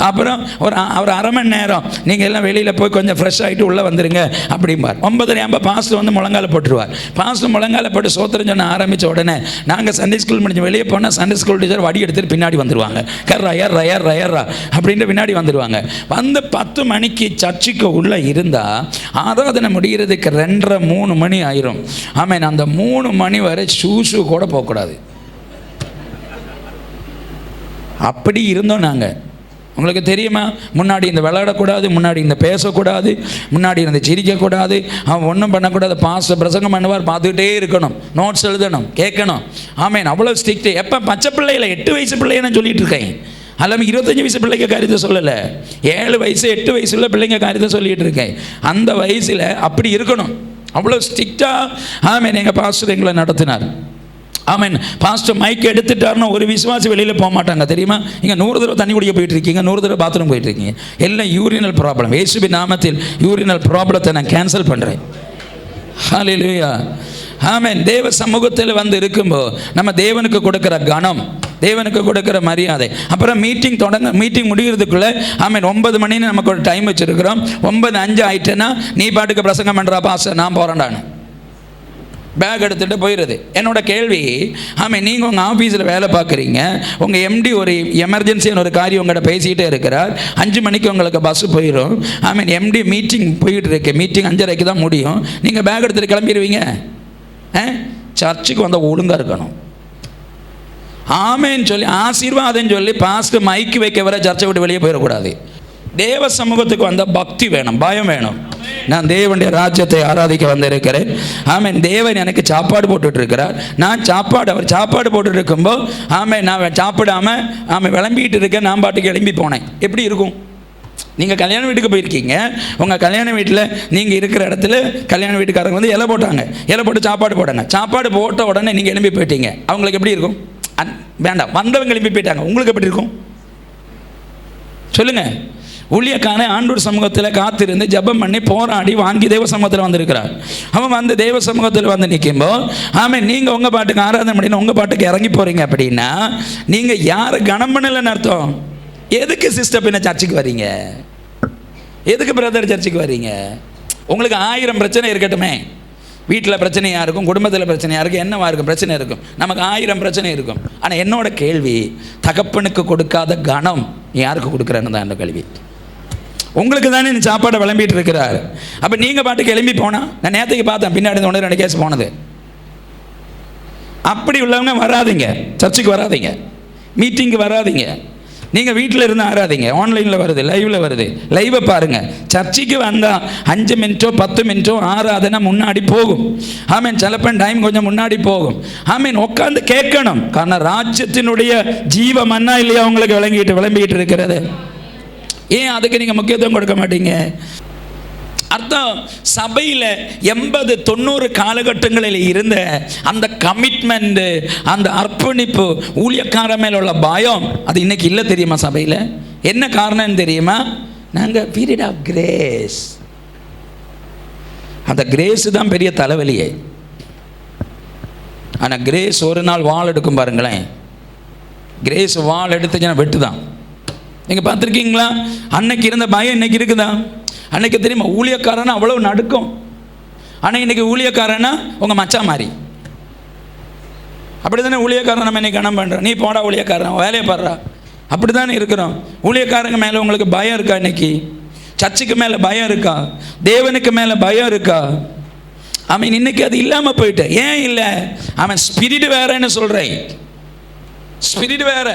அப்புறம் ஒரு 1/2 மணி நேரம் நீங்கள் எல்லாம் வெளியில் போய் கொஞ்சம் ஃப்ரெஷ் ஆகிட்டு உள்ளே வந்துடுங்க அப்படிம்பார். 9:30 பாஸ்டர் வந்து முழங்கால போட்டுருவார். பாஸ்டர் முழங்கால போட்டு சோத்திரம் சொன்ன ஆரம்பித்த உடனே நாங்கள் சண்டே ஸ்கூல் முடிஞ்சு வெளியே போனால் சண்டே ஸ்கூல் டீச்சர் வடி எடுத்துட்டு பின்னாடி வந்துடுவாங்க. கர்ரா ஏர்ரா ஏர்ரா ஏர்ரா அப்படின்ட்டு பின்னாடி வந்துடுவாங்க. வந்து 10 மணிக்கு சர்ச்சுக்கு உள்ளே இருந்தால் ஆராதனை முடிகிறதுக்கு 2:30-3 மணி ஆயிரும். ஆமாம். அந்த 3 மணி வரை ஷூ கூட போகக்கூடாது. அப்படி இருந்தோம் நாங்கள். உங்களுக்கு தெரியுமா? முன்னாடி இந்த விளையாடக்கூடாது, முன்னாடி இந்த பேசக்கூடாது, முன்னாடி இந்த சிரிக்கக்கூடாது, அவன் ஒன்றும் பண்ணக்கூடாது. பாஸ்டர் பிரசங்கம் பண்ணுவார், பார்த்துக்கிட்டே இருக்கணும், நோட்ஸ் எழுதணும், கேட்கணும். ஆமேன். அவ்வளோ ஸ்ட்ரிக்ட்டு. எப்போ பச்சை பிள்ளைகளை 8 வயசு பிள்ளைய நான் சொல்லிட்டு இருக்கேன். எல்லாமே 25 வயசு பிள்ளைங்க காரியத்தை சொல்லலை, 7 வயசு 8 வயசுல பிள்ளைங்க காரியத்தை சொல்லிகிட்டு இருக்கேன். அந்த வயசில் அப்படி இருக்கணும். அவ்வளோ ஸ்ட்ரிக்டாக ஆமேன் எங்கள் பாஸ்டர் எங்களை நடத்தினார். ஆமென். பாஸ்டர் மைக் எடுத்துட்டாருன்னா ஒரு விசுவாசி வெளியில் போக மாட்டாங்க தெரியுமா? இங்கே 100 தடவை தண்ணி குடிக்க போயிட்டு இருக்கீங்க, 100 தடவை பாத்ரூம் போயிட்டு இருக்கீங்க. எல்லாம் யூரினல் ப்ராப்ளம். இயேசுவின் நாமத்தில் யூரினல் ப்ராப்ளத்தை நான் கேன்சல் பண்ணுறேன். ஹல்லேலூயா. ஆமென். தேவ சமூகத்தில் வந்து இருக்கும்போது நம்ம தேவனுக்கு கொடுக்குற கனம், தேவனுக்கு கொடுக்குற மரியாதை. அப்புறம் மீட்டிங் முடிகிறதுக்குள்ளே ஆமென் 9 மணின்னு நமக்கு ஒரு டைம் வச்சுருக்கிறோம். 9:05 ஆயிட்டுன்னா நீ பாட்டுக்கு பிரசங்கம் பண்ணுறா பாஸ்டர், நான் போகிறேன்டான்னு பேக் எடுத்துகிட்டு போயிடுது. என்னோட கேள்வி, ஆமாம், நீங்கள் உங்கள் ஆஃபீஸில் வேலை பார்க்குறீங்க, உங்கள் எம்டி ஒரு எமர்ஜென்சின்னு ஒரு காரியம் உங்கள்கிட்ட பேசிக்கிட்டே இருக்கிறார். 5 மணிக்கு உங்களுக்கு பஸ்ஸு போயிடும். ஆமாம், எம்டி மீட்டிங் போயிட்டு இருக்கு, மீட்டிங் 5:30 தான் முடியும். நீங்கள் பேக் எடுத்துகிட்டு கிளம்பிடுவீங்க. சர்ச்சுக்கு வந்தால் ஒழுங்காக இருக்கணும். ஆமேன்னு சொல்லி ஆசீர்வாதம் சொல்லி பாஸ்டர் மைக்கு வைக்க வர சர்ச்சை விட்டு வெளியே போயிடக்கூடாது. தேவ சமூகத்துக்கு வந்தால் பக்தி வேணும், பயம் வேணும். நான் தேவனுடைய ராஜ்யத்தை ஆராதிக்க வந்திருக்கிறேன். ஆமென். தேவன் எனக்கு சாப்பாடு போட்டுட்டு இருக்கிறார். நான் அவர் சாப்பாடு போட்டுட்டு இருக்கும்போது ஆமென் நான் சாப்பிடாமல் விளம்பிட்டு இருக்கேன். நான் பாட்டுக்கு எழும்பி போனேன். எப்படி இருக்கும்? நீங்கள் கல்யாண வீட்டுக்கு போயிருக்கீங்க. உங்கள் கல்யாண வீட்டில் நீங்கள் இருக்கிற இடத்துல கல்யாண வீட்டுக்காரங்க வந்து இலை போட்டாங்க, இலை போட்டு சாப்பாடு போட்டாங்க. சாப்பாடு போட்ட உடனே நீங்கள் எழும்பி போயிட்டீங்க. அவங்களுக்கு எப்படி இருக்கும்? வேண்டாம், வந்தவங்க எழும்பி போயிட்டாங்க. உங்களுக்கு எப்படி இருக்கும் சொல்லுங்கள்? ஊழியக்கான ஆண்டவர் சமூகத்தில் காத்திருந்து ஜெபம் பண்ணி போராடி வாங்கி தேவ சமூகத்தில் வந்திருக்கிறார். அவன் வந்து தேவ சமூகத்தில் வந்து நிற்கும்போது ஆமாம், நீங்கள் உங்கள் பாட்டுக்கு ஆராதனை பண்ணினா உங்கள் பாட்டுக்கு இறங்கி போகிறீங்க அப்படின்னா நீங்கள் யாரை கனம் பண்ணலைன்னு அர்த்தம். எதுக்கு சிஸ்டர் பின்ன சர்ச்சுக்கு வர்றீங்க? எதுக்கு பிரதர் சர்ச்சுக்கு வர்றீங்க? உங்களுக்கு 1000 பிரச்சனை இருக்கட்டுமே. வீட்டில் பிரச்சனையாக இருக்கும், குடும்பத்தில் பிரச்சனையாக இருக்கும், என்னவா இருக்கும், பிரச்சனை இருக்கும். நமக்கு 1000 பிரச்சனை இருக்கும். ஆனால் என்னோட கேள்வி, தகப்பனுக்கு கொடுக்காத கனம் யாருக்கு கொடுக்குறேன்னு தான் என்ன கேள்வி. உங்களுக்கு தானே இந்த சாப்பாடை விளம்பிட்டு இருக்கிறார். அப்போ நீங்கள் பாட்டுக்கு எழும்பி போனால், நான் நேற்றுக்கு பார்த்தேன் பின்னாடி 1-2 கேஸ் போனது. அப்படி உள்ளவங்க வராதிங்க, சர்ச்சுக்கு வராதிங்க, மீட்டிங்கு வராதிங்க. நீங்கள் வீட்டில் இருந்து ஆராதிங்க. ஆன்லைனில் வருது, லைவில் வருது, லைவை பாருங்கள். சர்ச்சுக்கு வந்தால் 5 மினிட்டோ 10 மினிட்டோ ஆராதனை முன்னாடி போகும். ஆமீன். சிலப்போ டைம் கொஞ்சம் முன்னாடி போகும். ஆமீன். உட்காந்து கேட்கணும். காரணம் ராஜ்யத்தினுடைய ஜீவ மன்னா இல்லையா உங்களுக்கு விளம்பிக்கிட்டு இருக்கிறது. ஏன் அதுக்கு நீங்கள் முக்கியத்துவம் கொடுக்க மாட்டீங்க? அர்த்தம், சபையில் 80-90 காலகட்டங்களில் இருந்த அந்த கமிட்மெண்ட், அந்த அர்ப்பணிப்பு, ஊழியக்கார மேல உள்ள பயம், அது இன்னைக்கு இல்லை தெரியுமா சபையில்? என்ன காரணம் தெரியுமா? நாங்கள் பீரியட் ஆஃப் கிரேஸ். அந்த கிரேஸ் தான் பெரிய தலைவலியே. ஆனால் கிரேஸ் ஒரு நாள் வாள் எடுக்கும் பாருங்களேன். கிரேஸ் வாள் எடுத்துச்சுன்னா வெட்டு தான். நீங்கள் பார்த்துருக்கீங்களா? அன்னைக்கு இருந்த பயம் இன்னைக்கு இருக்குதா? அன்னைக்கு தெரியுமா ஊழியக்காரனா அவ்வளவு நடுக்கும். ஆனால் இன்னைக்கு ஊழியக்காரனா உங்கள் மச்சா மாதிரி. அப்படி தானே ஊழியக்காரன் நம்ம இன்னைக்கு கணம் பண்ணுறோம். நீ போடா ஊழியக்காரன், வேலையை பாடுறா, அப்படி தானே இருக்கிறோம். ஊழியக்காரங்க மேலே உங்களுக்கு பயம் இருக்கா? இன்னைக்கு சர்ச்சுக்கு மேலே பயம் இருக்கா? தேவனுக்கு மேலே பயம் இருக்கா? அவன் இன்னைக்கு அது இல்லாமல் போயிட்ட. ஏன் இல்லை? அவன் ஸ்பிரிட் வேறன்னு சொல்கிறேன். ஸ்பிரிட் வேற.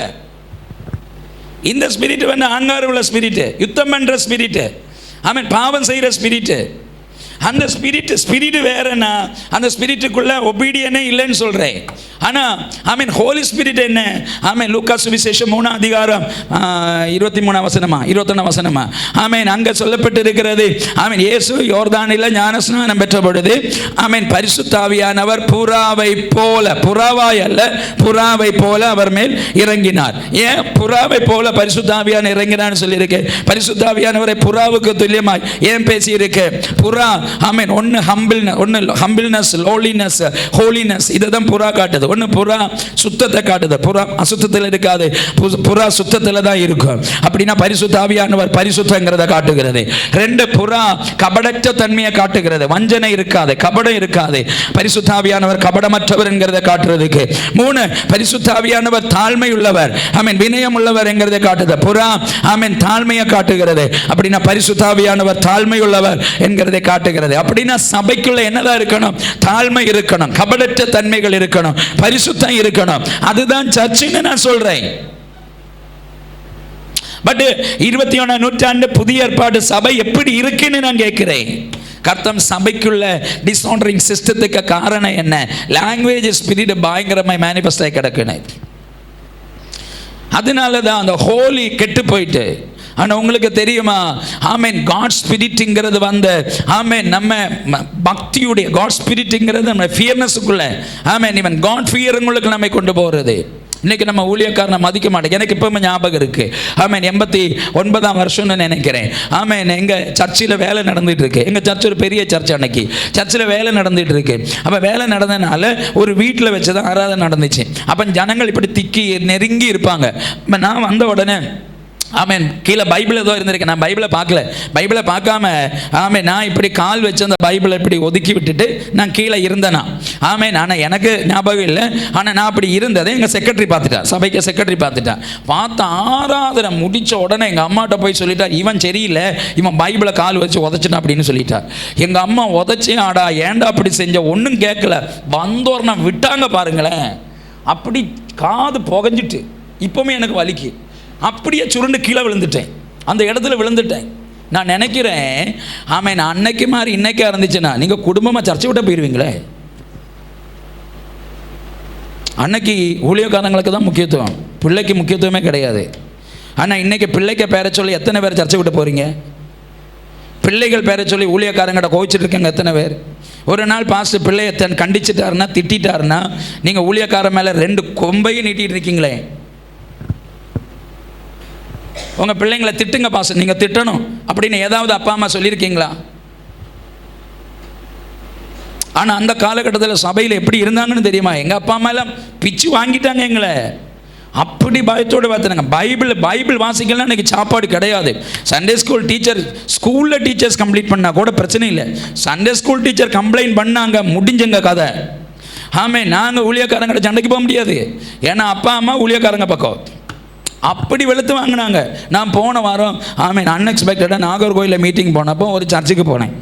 இந்த ஸ்பிரிட் வந்து ஆங்கார உள்ள ஸ்பிரிட்டு, யுத்தம் பண்ணுற ஸ்பிரிட்டு, ஆமீன், பாவம் செய்கிற ஸ்பிரிட்டு. அந்த ஸ்பிரிட் வேறன்னா அந்த ஸ்பிரிட்டுக்குள்ள ஒபீடியனே இல்லைன்னு சொல்கிறேன். ஆனால் ஆமீன், ஹோலி ஸ்பிரிட் என்ன? ஆமீன், லூக்கா சுவிசேஷம் 3 அதிகாரம் 23 வசனமா 21 வசனமா ஆமீன், அங்கே சொல்லப்பட்டு இருக்கிறது. ஆமீன், இயேசு யோர்தானில் ஞானஸ்நானம் பெற்ற பொழுது ஆமீன், பரிசுத்த ஆவியானவர் புறாவை போல, புறாவாய் அல்ல, புறாவை போல அவர் மேல் இறங்கினார். ஏன் புறாவை போல பரிசுத்த ஆவியான இறங்கினான்னு சொல்லியிருக்கு. பரிசுத்த ஆவியானவரை புறாவுக்கு துல்லியமாய் ஏன் பேசியிருக்கு? புறா ஆமீன், ஒன்று ஹம்பிள்னஸ், லோலினஸ், ஹோலினஸ், இதை தான் புறா காட்டுது. ஒன்று புறா சுத்தத்தை காட்டுது, புறா அசுத்தத்தில் இருக்காது, புறா சுத்தத்தில் தான் இருக்கும். அப்படின்னா பரிசுத்த ஆவியானவர் பரிசுத்தங்கிறத காட்டுகிறது. 2 புறா கபடற்ற தன்மையை காட்டுகிறது, வஞ்சனை இருக்காது, கபடம் இருக்காது. பரிசுத்த ஆவியானவர் கபடமற்றவர் என்கிறத காட்டுறதுக்கு. 3 பரிசுத்த ஆவியானவர் தாழ்மை உள்ளவர், ஆமீன், வினயம் உள்ளவர் என்கிறத காட்டுது. புறா ஆமீன் தாழ்மையை காட்டுகிறது. அப்படின்னா பரிசுத்த ஆவியானவர் தாழ்மை உள்ளவர் என்கிறதை காட்டுகிறது. அப்படின்னா சபைக்குள்ள என்னதான் இருக்கணும்? தாழ்மை இருக்கணும், கபடற்ற தன்மைகள் இருக்கணும், பரிசுத்தம் இருக்கணும். அதுதான் சர்ச்சுன்னு நான் சொல்றேன். பட் 21ஆம் நூற்றாண்டு புதிய ஏற்பாடு சபை எப்படி இருக்குன்னு நான் கேட்கிறேன். கர்த்தம் சபைக்குள்ள டிஸ்ஆனரிங் சிஸ்டத்துக்கு காரணம் என்ன? லாங்குவேஜ் ஸ்பிரிட் பயங்கரமாய் மேனிஃபெஸ்ட் ஆகி கிடக்குன்னு. அதனால தான் அந்த ஹோலி கெட்டு போயிட்டு. ஆனால் உங்களுக்கு தெரியுமா? ஆமீன், காட் ஸ்பிரிட்டுங்கிறது வந்து ஆமீன், நம்ம பக்தியுடைய காட் ஸ்பிரிட்டுங்கிறது நம்ம ஃபியர்னஸுக்குள்ள, ஆமீன், இவன் காட் ஃபியருங்களுக்கு நம்மை கொண்டு போகிறது. இன்றைக்கி நம்ம ஊழியக்காரனை மதிக்க மாட்டேங்க. எனக்கு இப்போவும் ஞாபகம் இருக்குது. ஆமீன், 89ஆம் வருஷம்னு நினைக்கிறேன். ஆமீன், எங்கள் சர்ச்சில் வேலை நடந்துகிட்டு இருக்கு. எங்கள் சர்ச் ஒரு பெரிய சர்ச். அன்னைக்கு சர்ச்சில் வேலை நடந்துகிட்டு இருக்கு. அப்போ வேலை நடந்ததுனால ஒரு வீட்டில் வச்சு தான் ஆராதனை நடந்துச்சு. அப்போ ஜனங்கள் இப்படி திக்கி நெருங்கி இருப்பாங்க. இப்போ நான் வந்த உடனே ஆமீன், கீழே பைபிள் ஏதோ இருந்திருக்கு. நான் பைபிளை பார்க்கல. பைபிளை பார்க்காம ஆமீன், நான் இப்படி கால் வச்சு அந்த பைபிளை இப்படி ஒதுக்கி விட்டுட்டு நான் கீழே இருந்தேனா. ஆமீன், ஆனால் எனக்கு ஞாபகம் இல்லை. ஆனால் நான் அப்படி இருந்ததை எங்கள் செக்ரட்டரி பார்த்துட்டேன். சபைக்கு செக்ரட்டரி பார்த்துட்டேன். பார்த்து ஆராதனை முடித்த உடனே எங்கள் அம்மாட்ட போய் சொல்லிட்டார், இவன் சரியில்லை, இவன் பைபிளை கால் வச்சு உதச்சிட்டான் அப்படின்னு சொல்லிட்டார். எங்கள் அம்மா உதச்சி ஆடா ஏண்டா அப்படி செஞ்ச, ஒன்றும் கேட்கல, வந்தோர்னா விட்டாங்க பாருங்களேன். அப்படி காது புகஞ்சிட்டு இப்போவுமே எனக்கு வலிக்கு. அப்படியே சுருண்டு கீழே விழுந்துட்டேன், அந்த இடத்துல விழுந்துட்டேன். நான் நினைக்கிறேன் ஆமாம், நான் அன்னைக்கு மாதிரி இன்னைக்கா இருந்துச்சுன்னா நீங்கள் குடும்பமாக சர்ச்சை விட்ட போயிடுவீங்களே. அன்னைக்கு ஊழியக்காரங்களுக்கு தான் முக்கியத்துவம், பிள்ளைக்கு முக்கியத்துவமே கிடையாது. ஆனால் இன்னைக்கு பிள்ளைக்கு பேரை சொல்லி எத்தனை பேர் சர்ச்சை விட்டு போகிறீங்க? பிள்ளைகள் பேரை சொல்லி ஊழியக்காரங்கிட்ட கோவிச்சிட்டு இருக்கீங்க எத்தனை பேர்? ஒரு நாள் பாஸ்டர் பிள்ளையை கண்டிச்சிட்டாருன்னா, திட்டாருன்னா, நீங்கள் ஊழியக்காரன் மேலே 2 கொம்பையும் நீட்டிகிட்டு இருக்கீங்களே. உங்கள் பிள்ளைங்களை திட்டுங்க பாஸ்டர், நீங்கள் திட்டணும் அப்படின்னு ஏதாவது அப்பா அம்மா சொல்லியிருக்கீங்களா? ஆனால் அந்த காலகட்டத்தில் சபையில் எப்படி இருந்தாங்கன்னு தெரியுமா? எங்கள் அப்பா அம்மா எல்லாம் பிச்சு வாங்கிட்டாங்க எங்களை. அப்படி பயத்தோடு பார்த்துனாங்க. பைபிள் வாசிக்கலாம் இன்றைக்கி சாப்பாடு கிடையாது. சண்டே ஸ்கூல் டீச்சர், ஸ்கூலில் டீச்சர்ஸ் கம்ப்ளீட் பண்ணால் கூட பிரச்சனை இல்லை. சண்டே ஸ்கூல் டீச்சர் கம்ப்ளைண்ட் பண்ணாங்க, முடிஞ்சங்க கதை. ஆமே, நாங்கள் ஊழியக்காரங்கிட்ட சண்டைக்கு போக முடியாது. ஏன்னா அப்பா அம்மா ஊழியக்காரங்க பக்கம். அப்படி வெளுத்து வாங்கினாங்க. நான் போன வாரம் அன்எக்ஸ்பெக்டடாக நாகர்கோயிலில் மீட்டிங் போனப்போ ஒரு சர்ச்சுக்கு போனேன்.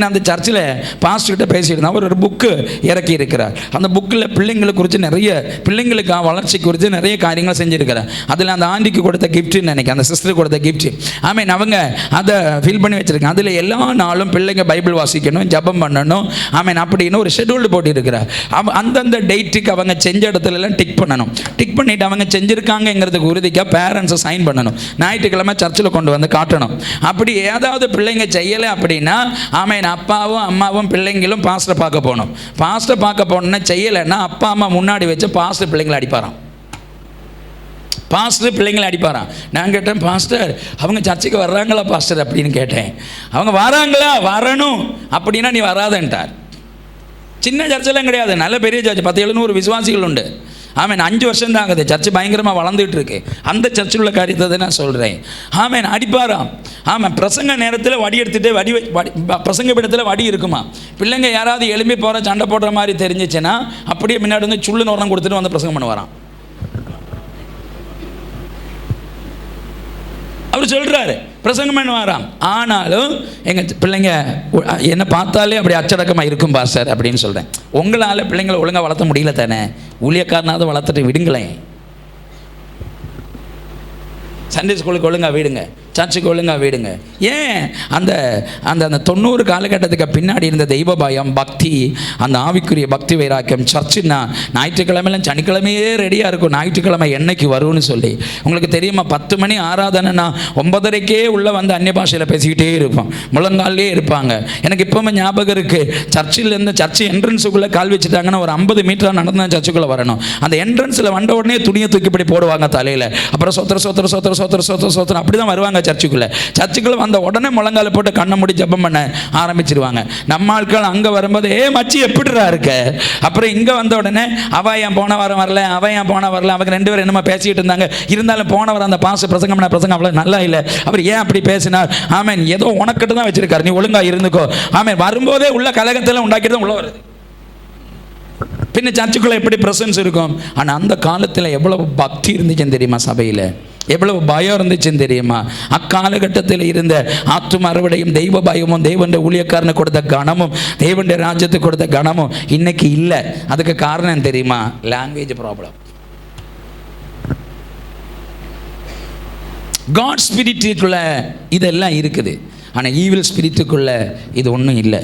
அந்த சர்ச்சில் பாஸ்டர்கிட்ட பேசிட்டு இருந்தேன். அவர் ஒரு புக்கு இறக்கி இருக்கிறார். அந்த புக்கில் பிள்ளைங்களை குறித்து பிள்ளைங்களுக்கு வளர்ச்சி குறித்து நிறைய காரியங்கள் செஞ்சுருக்கிறார். அதில் அந்த ஆண்டிக்கு கொடுத்த கிஃப்ட்டுன்னு நினைக்கிறேன், அந்த சிஸ்டர் கொடுத்த கிஃப்ட். அவங்க அதை ஃபில் பண்ணி வச்சுருக்காங்க. அதில் எல்லா நாளும் பிள்ளைங்க பைபிள் வாசிக்கணும், ஜபம் பண்ணணும், அப்படின்னு ஒரு ஷெட்யூல்டு போட்டு இருக்கிறார். அந்தந்த டேட்டுக்கு அவங்க செஞ்ச இடத்துல எல்லாம் டிக் பண்ணணும். டிக் பண்ணிவிட்டு அவங்க செஞ்சுருக்காங்கிறதுக்கு உறுதிக்காக பேரண்ட்ஸை சைன் பண்ணணும். ஞாயிற்றுக்கிழமை சர்ச்சில் கொண்டு வந்து காட்டணும். அப்படி ஏதாவது பிள்ளைங்க செய்யலை அப்படின்னா அப்பாவும் அம்மாவும் பிள்ளைங்களும் பாஸ்டர் பார்க்க போகணும். பாஸ்டர் பார்க்க போனோன்னா செய்யலைன்னா அப்பா அம்மா முன்னாடி வச்சு பாஸ்டர் பிள்ளைங்களை அடிப்பாராம். பாஸ்டர் பிள்ளைங்களை அடிப்பாராம். நான் கேட்டேன், பாஸ்டர் அவங்க சர்ச்சுக்கு வர்றாங்களா பாஸ்டர் அப்படின்னு கேட்டேன். அவங்க வராங்களா? வரணும் அப்படின்னா நீ வராதன்ட்டார். சின்ன சர்ச்செல்லாம் கிடையாது, நல்ல பெரிய சர்ச்சு, 10-700 விசுவாசிகள் உண்டு. 5 வருஷம் தான் ஆகுது, சர்ச்சு பயங்கரமாக வளர்ந்துட்டு இருக்கு. அந்த சர்ச்சில் உள்ள காரியத்தை தான் நான் சொல்கிறேன். அடிப்பாராம். பிரசங்க நேரத்தில் வடி எடுத்துகிட்டு பிரசங்க பீடத்தில் வடி இருக்குமா. பிள்ளைங்க யாராவது எழும்பி போகிற சண்டை போடுற மாதிரி தெரிஞ்சிச்சுன்னா அப்படியே முன்னாடி வந்து சுள்ளு நோரம் கொடுத்துட்டு வந்து பிரசங்கம் பண்ணுவாராம். அவர் சொல்கிறாரு பிரசங்கம் பண்ணுவாராம். ஆனாலும் எங்கள் பிள்ளைங்க என்னை பார்த்தாலே அப்படி அச்சடக்கமாக இருக்கும் பாஸ்டர் அப்படின்னு சொல்கிறேன். உங்களால் பிள்ளைங்களை ஒழுங்காக வளர்த்த முடியல தானே, ஊழியக்காரனாவது வளர்த்துட்டு விடுங்களேன். சண்டே ஸ்கூலுக்கு ஒழுங்காக வீடுங்க, சர்ச்சுக்கு ஒழுங்காக வீடுங்க. ஏன் அந்த அந்த அந்த 90 காலகட்டத்துக்கு பின்னாடி இருந்த தெய்வ பயம், பக்தி, அந்த ஆவிக்குரிய பக்தி வைராக்கியம், சர்ச்சுன்னா ஞாயிற்றுக்கிழமையிலும் சனிக்கிழமையே ரெடியாக இருக்கும். ஞாயிற்றுக்கிழமை என்னைக்கு வரும்னு சொல்லி உங்களுக்கு தெரியுமா? 10 மணி ஆராதனைனா 9:30க்கே உள்ளே வந்து அந்நிய பாஷையில் பேசிக்கிட்டே இருப்போம், முழங்காலே இருப்பாங்க. எனக்கு இப்போவுமே ஞாபகம் இருக்குது, சர்ச்சிலேருந்து சர்ச்சு என்ட்ரன்ஸுக்குள்ளே கால் வச்சுட்டாங்கன்னா ஒரு 50 மீட்டராக நடந்து சர்ச்சுக்குள்ளே வரணும். அந்த என்ட்ரன்ஸில் வந்த உடனே துணியை தூக்கி இப்படி போடுவாங்க தலையில். அப்புறம் சொத்திர அப்படி தான் வருவாங்க சர்ச்சுக்குள்ள வந்த உடனே முழங்கால போட்டு கண்ணை மூடி ஜெபம் பண்ண ஆரம்பிச்சிருவாங்க. நம்ம ஆட்கள் அங்க வரும்போது மச்சி எப்படிடா இருக்க, அப்புறம் இங்க வந்த உடனே அவ ஏன் போன வாரம் வரல, அவன் ஏன் போன வரல, அவங்க 2 பேரும் என்னமா பேசிட்டு இருந்தாங்க. இருந்தாலும் போன வாரம் அந்த பிரசங்கம் அவ்வளவு நல்லா இல்லை, அவர் ஏன் அப்படி பேசினார். ஏதோ உனக்கிட்ட தான் வச்சிருக்காரு, நீ ஒழுங்கா இருந்துக்கோ. வரும்போதே உள்ள கலகத்தில் உண்டாக்கிட்டு தான் உள்ள வருது. பின்ன சர்ச்சுக்குள்ள எப்படி பிரசன்ஸ் இருக்கும். ஆனால் அந்த காலத்தில் எவ்வளவு பக்தி இருந்துச்சுன்னு தெரியுமா, சபையில் எவ்வளவு பயம் இருந்துச்சுன்னு தெரியுமா. அக்காலகட்டத்தில் இருந்த ஆத்தும அறுவடையும் தெய்வ பயமும் தேவனுடைய ஊழியக்காரனை கொடுத்த கணமும் தேவனுடைய ராஜ்யத்துக்கு கொடுத்த கணமும் இன்னைக்கு இல்லை. அதுக்கு காரணம் தெரியுமா? Language problem. காட் ஸ்பிரிட்டுக்குள்ள இதெல்லாம் இருக்குது, ஆனால் ஈவில் ஸ்பிரிட்டுக்குள்ள இது ஒன்றும் இல்லை.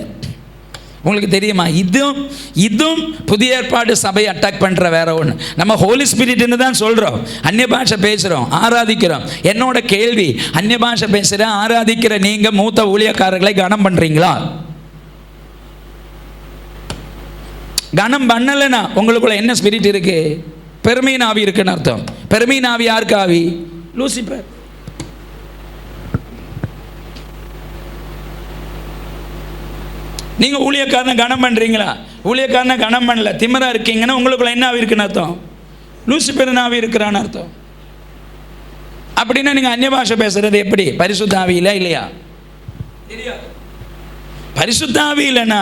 உங்களுக்கு தெரியுமா? இதுவும் புதிய ஏற்பாடு சபையை அட்டாக் பண்ணுற வேற ஒன்று. நம்ம ஹோலி ஸ்பிரிட்னு தான் சொல்கிறோம், அந்நிய பாஷை பேசுகிறோம், ஆராதிக்கிறோம். என்னோட கேள்வி, அந்நிய பாஷை பேசுகிற ஆராதிக்கிற நீங்கள் மூத்த ஊழியக்காரர்களை கனம் பண்ணுறீங்களா? கனம் பண்ணலைன்னா உங்களுக்குள்ள என்ன ஸ்பிரிட் இருக்கு? பெருமையின் ஆவி இருக்குன்னு அர்த்தம். பெருமையின் ஆவி யாருக்கு ஆவி? லூசிபர். நீங்கள் ஊழியக்காரனை கனம் பண்ணுறீங்களா? ஊழியக்காரனை கனம் பண்ணல, திமிரா இருக்கீங்கன்னா உங்களுக்குள்ள என்ன ஆவி இருக்குன்னு அர்த்தம்? லூசிபர் ஆவி இருக்கிறான்னு அர்த்தம். அப்படின்னா நீங்கள் அந்நிய பாஷை பேசுறது எப்படி? பரிசுத்த ஆவியில இல்லையா? பரிசுத்த ஆவி இல்லைன்னா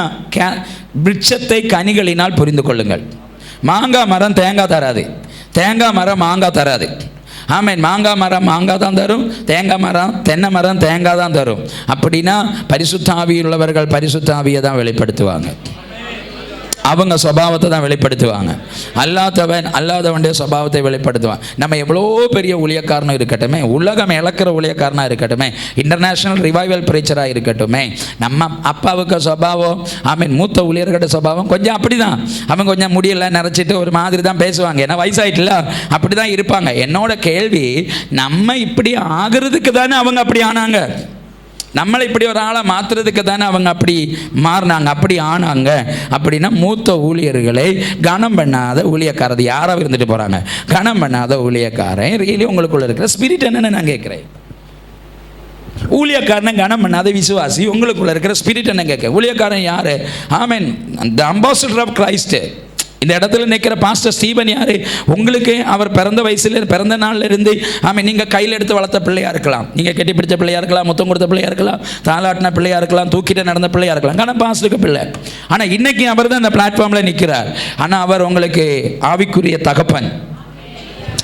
விருட்சத்தை கனிகளினால் புரிந்து கொள்ளுங்கள். மாங்காய் மரம் தேங்காய் தராது, தேங்காய் மரம் மாங்காய் தராது. மாங்காய் மரம் மாங்காய் தான் தரும், தேங்காய் மரம் தென்னை மரம் தேங்காய் தான் தரும். அப்படின்னா பரிசுத்த ஆவியில் உள்ளவர்கள் பரிசுத்த ஆவியை தான் வெளிப்படுத்துவாங்க, அவங்க சுபாவத்தை தான் வெளிப்படுத்துவாங்க. அல்லாதவனுடைய சுபாவத்தை வெளிப்படுத்துவான். நம்ம எவ்வளோ பெரிய ஊழியக்காரனாக இருக்கட்டுமே, உலகம் இழக்கிற ஊழியக்காரனாக இருக்கட்டுமே, இன்டர்நேஷ்னல் ரிவைவல் பிரீச்சராக இருக்கட்டுமே, நம்ம அப்பாவுக்கு சுபாவம் மூத்த ஊழியர்களோட சுபாவம் கொஞ்சம் அப்படி தான். அவங்க கொஞ்சம் முடியலை நிறச்சிட்டு ஒரு மாதிரி தான் பேசுவாங்க, ஏன்னா வயசாயிட்டுல அப்படி தான் இருப்பாங்க. என்னோட கேள்வி, நம்ம இப்படி ஆகிறதுக்கு தானே அவங்க அப்படி ஆனாங்க, நம்மளை இப்படி ஒரு ஆளை மாற்றுறதுக்கு தானே அவங்க அப்படி மாறினாங்க, அப்படி ஆனாங்க. அப்படின்னா மூத்த ஊழியர்களை கனம் பண்ணாத ஊழியக்காரது யாராவது இருந்துட்டு போகிறாங்க. கனம் பண்ணாத ஊழியக்காரன் ரியலி உங்களுக்குள்ள இருக்கிற ஸ்பிரிட் என்னன்னு நான் கேட்குறேன். ஊழியக்காரனை கனம் பண்ணாத விசுவாசி உங்களுக்குள்ள இருக்கிற ஸ்பிரிட் என்ன கேட்க. ஊழியக்காரன் யாரு? த அம்பாசடர் ஆஃப் கிரைஸ்ட். இந்த இடத்துல நிற்கிற பாஸ்டர் ஸ்டீபன் யாரு? உங்களுக்கு அவர் பிறந்த நாள்ல இருந்து நீங்கள் கையில் எடுத்து வளர்த்த பிள்ளையா இருக்கலாம், நீங்கள் கெட்டி பிடிச்ச பிள்ளையா இருக்கலாம், முத்தம் கொடுத்த பிள்ளையா இருக்கலாம், தாளாட்டின பிள்ளையா இருக்கலாம், தூக்கிட்டு நடந்த பிள்ளையா இருக்கலாம். ஆனால் பாஸ்டருக்கு பிள்ளை. ஆனால் இன்னைக்கு அவர் தான் இந்த பிளாட்ஃபார்மில் நிற்கிறார். ஆனால் அவர் உங்களுக்கு ஆவிக்குரிய தகப்பன்.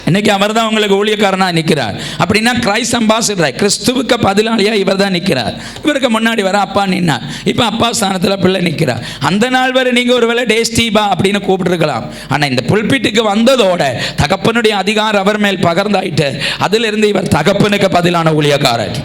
இன்னைக்கு அவர் தான் உங்களுக்கு ஊழியக்காரனா நிற்கிறார். அப்படின்னா கிரைஸ்ட் அம்பாசிடர், கிறிஸ்துவுக்கு பதிலாளியா இவர் தான் நிற்கிறார். இவருக்கு முன்னாடி வர அப்பா நின்னார், இப்போ அப்பா ஸ்தானத்தில் பிள்ளை நிற்கிறார். அந்த நாள் வரை நீங்கள் ஒருவேளை டேஸ்டிபா அப்படின்னு கூப்பிட்டுருக்கலாம். ஆனால் இந்த புல்பிட்டுக்கு வந்ததோட தகப்பனுடைய அதிகாரம் அவர் மேல் பகர்ந்தாயிட்டு அதிலிருந்து இவர் தகப்பனுக்கு பதிலான ஊழியக்காரர்.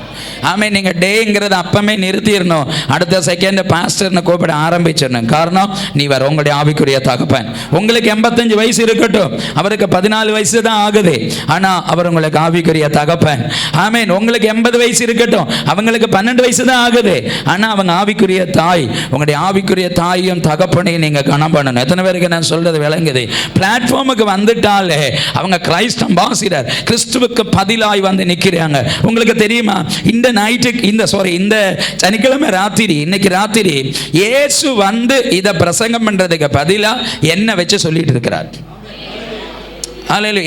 ஆமாம், நீங்கள் டேங்கிறத அப்பமே நிறுத்திடணும். அடுத்த செகண்ட் பாஸ்டர்னு கூப்பிட ஆரம்பிச்சிடணும். காரணம், நீ வர உங்களுடைய ஆவிக்குரிய தகப்பன். உங்களுக்கு 85 வயசு இருக்கட்டும், அவருக்கு 14 வயசு தான் ஆகுது, ஆனால் அவர் உங்களுக்கு ஆவிக்குரிய தகப்பன். ஆமேன். உங்களுக்கு 80 வயசு இருக்கட்டும், அவங்களுக்கு 12 வயசு தான் ஆகுது, ஆனால் அவங்க ஆவிக்குரிய தாய். உங்களுடைய ஆவிக்குரிய தாயும் தகப்பனையும் நீங்கள் கனம் பண்ணணும். எத்தனை பேருக்கு நான் சொல்றது விளங்குது? பிளாட்ஃபார்முக்கு வந்துட்டாலே அவங்க கிரைஸ்ட் அம்பாசிடர், கிறிஸ்துவுக்கு பதிலாய் வந்து நிற்கிறாங்க. உங்களுக்கு தெரியுமா, இந்த சனிக்கிழமை ராத்திரி, இன்னைக்கு ராத்திரி இயேசு வந்து இதை பிரசங்கம் பண்றதுக்கு பதிலா என்ன வச்சு சொல்லிட்டு இருக்கிறார்.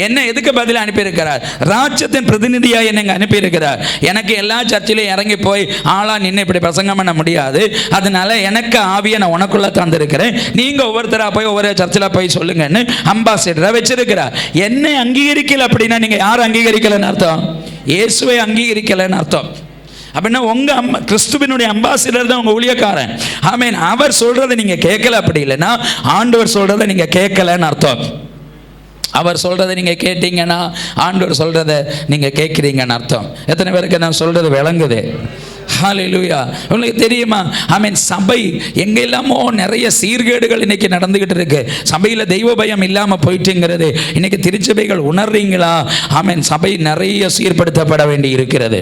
என்ன எதுக்கு பதிலாக அனுப்பியிருக்கிறார்? ராஜ்யத்தின் பிரதிநிதியாக என்னங்க அனுப்பியிருக்கிறார். எனக்கு எல்லா சர்ச்சிலையும் இறங்கி போய் ஆளா நின்று இப்படி பிரசங்கம் பண்ண முடியாது, அதனால எனக்கு ஆவியை நான் உனக்குள்ள தந்திருக்கிறேன், நீங்க ஒவ்வொருத்தராக போய் ஒவ்வொரு சர்ச்சில் போய் சொல்லுங்கன்னு அம்பாசிடரை வச்சிருக்கிறார். என்னை அங்கீகரிக்கல அப்படின்னா நீங்க யாரும் அங்கீகரிக்கலன்னு அர்த்தம்? இயேசுவை அங்கீகரிக்கலன்னு அர்த்தம். அப்படின்னா உங்க கிறிஸ்துவினுடைய அம்பாசிடர் தான் உங்க ஊழியக்காரன். ஆமேன். அவர் சொல்றதை நீங்க கேட்கல, அப்படி இல்லைன்னா ஆண்டவர் சொல்றதை நீங்க கேட்கலன்னு அர்த்தம். அவர் சொல்றதை நீங்க கேட்டீங்கன்னா ஆண்டவர் சொல்றதை நீங்க கேட்கிறீங்கன்னு அர்த்தம். எத்தனை பேருக்கு நான் சொல்றது விளங்குது? ஹல்லேலூயா. உங்களுக்கு தெரியுமா, ஆமென், சபை எங்கெல்லாமோ நிறைய சீர்கேடுகள் இன்னைக்கு நடந்துகிட்டு இருக்கு. சபையில் தெய்வ பயம் இல்லாமல் போயிட்டுங்கிறது இன்னைக்கு திருச்சபைகள் உணர்றீங்களா? ஆமென். சபை நிறைய சீர்படுத்தப்பட வேண்டி இருக்கிறது.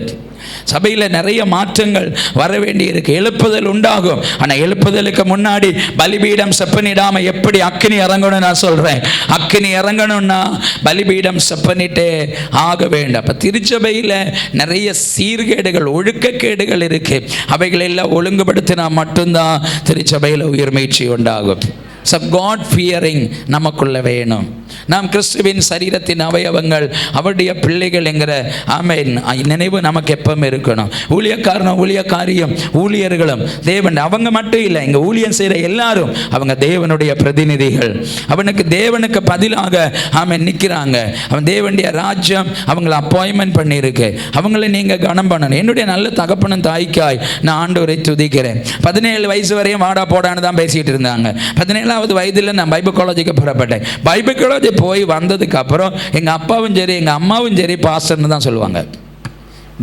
சபையில் நிறைய மாற்றங்கள் வர வேண்டி இருக்கு. எழுப்புதல் உண்டாகும், ஆனால் எழுப்புதலுக்கு முன்னாடி பலிபீடம் செப்பனிடாம எப்படி அக்கினி இறங்கணும் நான் சொல்றேன். அக்கினி இறங்கணும்னா பலிபீடம் செப்பனிட்டே ஆக வேண்டும். அப்ப திருச்சபையில் நிறைய சீர்கேடுகள், ஒழுக்கக்கேடுகள் இருக்கு. அவைகள் எல்லாம் ஒழுங்குபடுத்தினா மட்டும்தான் திருச்சபையில் உயிர்மீழ்ச்சி உண்டாகும். God fearing நமக்குள்ள வேணும். நாம் கிறிஸ்துவின் சரீரத்தின் அவயவங்கள், அவருடைய பிள்ளைகள் என்கிற ஆமென் நினைவு நமக்கு எப்பவும் இருக்கணும். ஊழியக்காரனும் ஊழியக்காரியும் ஊழியர்களும் தேவன், அவங்க மட்டும் இல்லை, இங்கே ஊழியம் செய்கிற எல்லாரும் அவங்க தேவனுடைய பிரதிநிதிகள். தேவனுக்கு பதிலாக ஆமென் நிற்கிறாங்க. அவன் தேவனுடைய ராஜ்யம் அவங்களை அப்பாயின்மெண்ட் பண்ணியிருக்கு. அவங்கள நீங்கள் கனம் பண்ணணும். என்னுடைய நல்ல தகப்பனும் தாய்க்காய் நான் ஆண்டவரை துதிக்கிறேன். 17 வயசு வரையும் வாடா போடான்னு தான் பேசிகிட்டு இருந்தாங்க. 17வது வயதில் நான் பைபிள் காலேஜுக்கு புறப்பட்டேன். பைபிள் காலேஜ் போய் வந்ததுக்கு அப்புறம் எங்கள் அப்பாவும் சரி எங்கள் அம்மாவும் சரி பாஸ்டர்னு தான் சொல்லுவாங்க.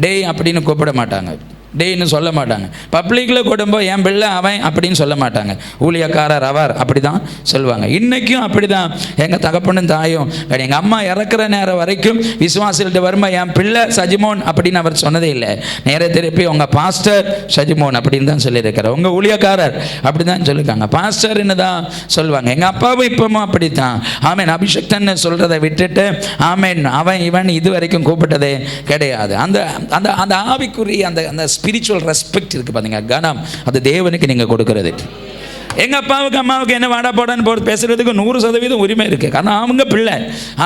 டேய் அப்படின்னு கூப்பிட மாட்டாங்க, டேன்னு சொல்ல மாட்டாங்க. பப்ளிக்கில் கூடும்போது என் பிள்ளை அவன் அப்படின்னு சொல்ல மாட்டாங்க, ஊழியக்காரர் அவர் அப்படி தான் சொல்லுவாங்க. இன்றைக்கும் அப்படி தான் எங்கள் தகப்பனும் தாயும். எங்கள் அம்மா இறக்குற நேரம் வரைக்கும் விசுவாசிகிட்ட வருமா என் பிள்ளை சஜிமோன் அப்படின்னு அவர் சொன்னதே இல்லை. நேர திருப்பி உங்கள் பாஸ்டர் சஜிமோன் அப்படின்னு தான் சொல்லியிருக்கிறார். உங்கள் ஊழியக்காரர் அப்படி தான் சொல்லியிருக்காங்க, பாஸ்டர்ன்னு தான் சொல்லுவாங்க. எங்கள் அப்பாவும் இப்பவும் அப்படி தான். ஆமேன். அபிஷக்தன்னு சொல்கிறத விட்டுட்டு ஆமேன் அவன் இவன் இது வரைக்கும் கூப்பிட்டதே கிடையாது. அந்த அந்த அந்த ஆவிக்குரிய அந்த ஸ்பிரிச்சுவல் ரெஸ்பெக்ட் இருக்குது பார்த்தீங்க, கனம், அது தேவனுக்கு நீங்கள் கொடுக்கறது. எங்கள் அப்பாவுக்கு அம்மாவுக்கு என்ன வாடா போடான்னு போட்டு பேசுகிறதுக்கு 100% உரிமை இருக்குது. காரணம் அவங்க பிள்ளை.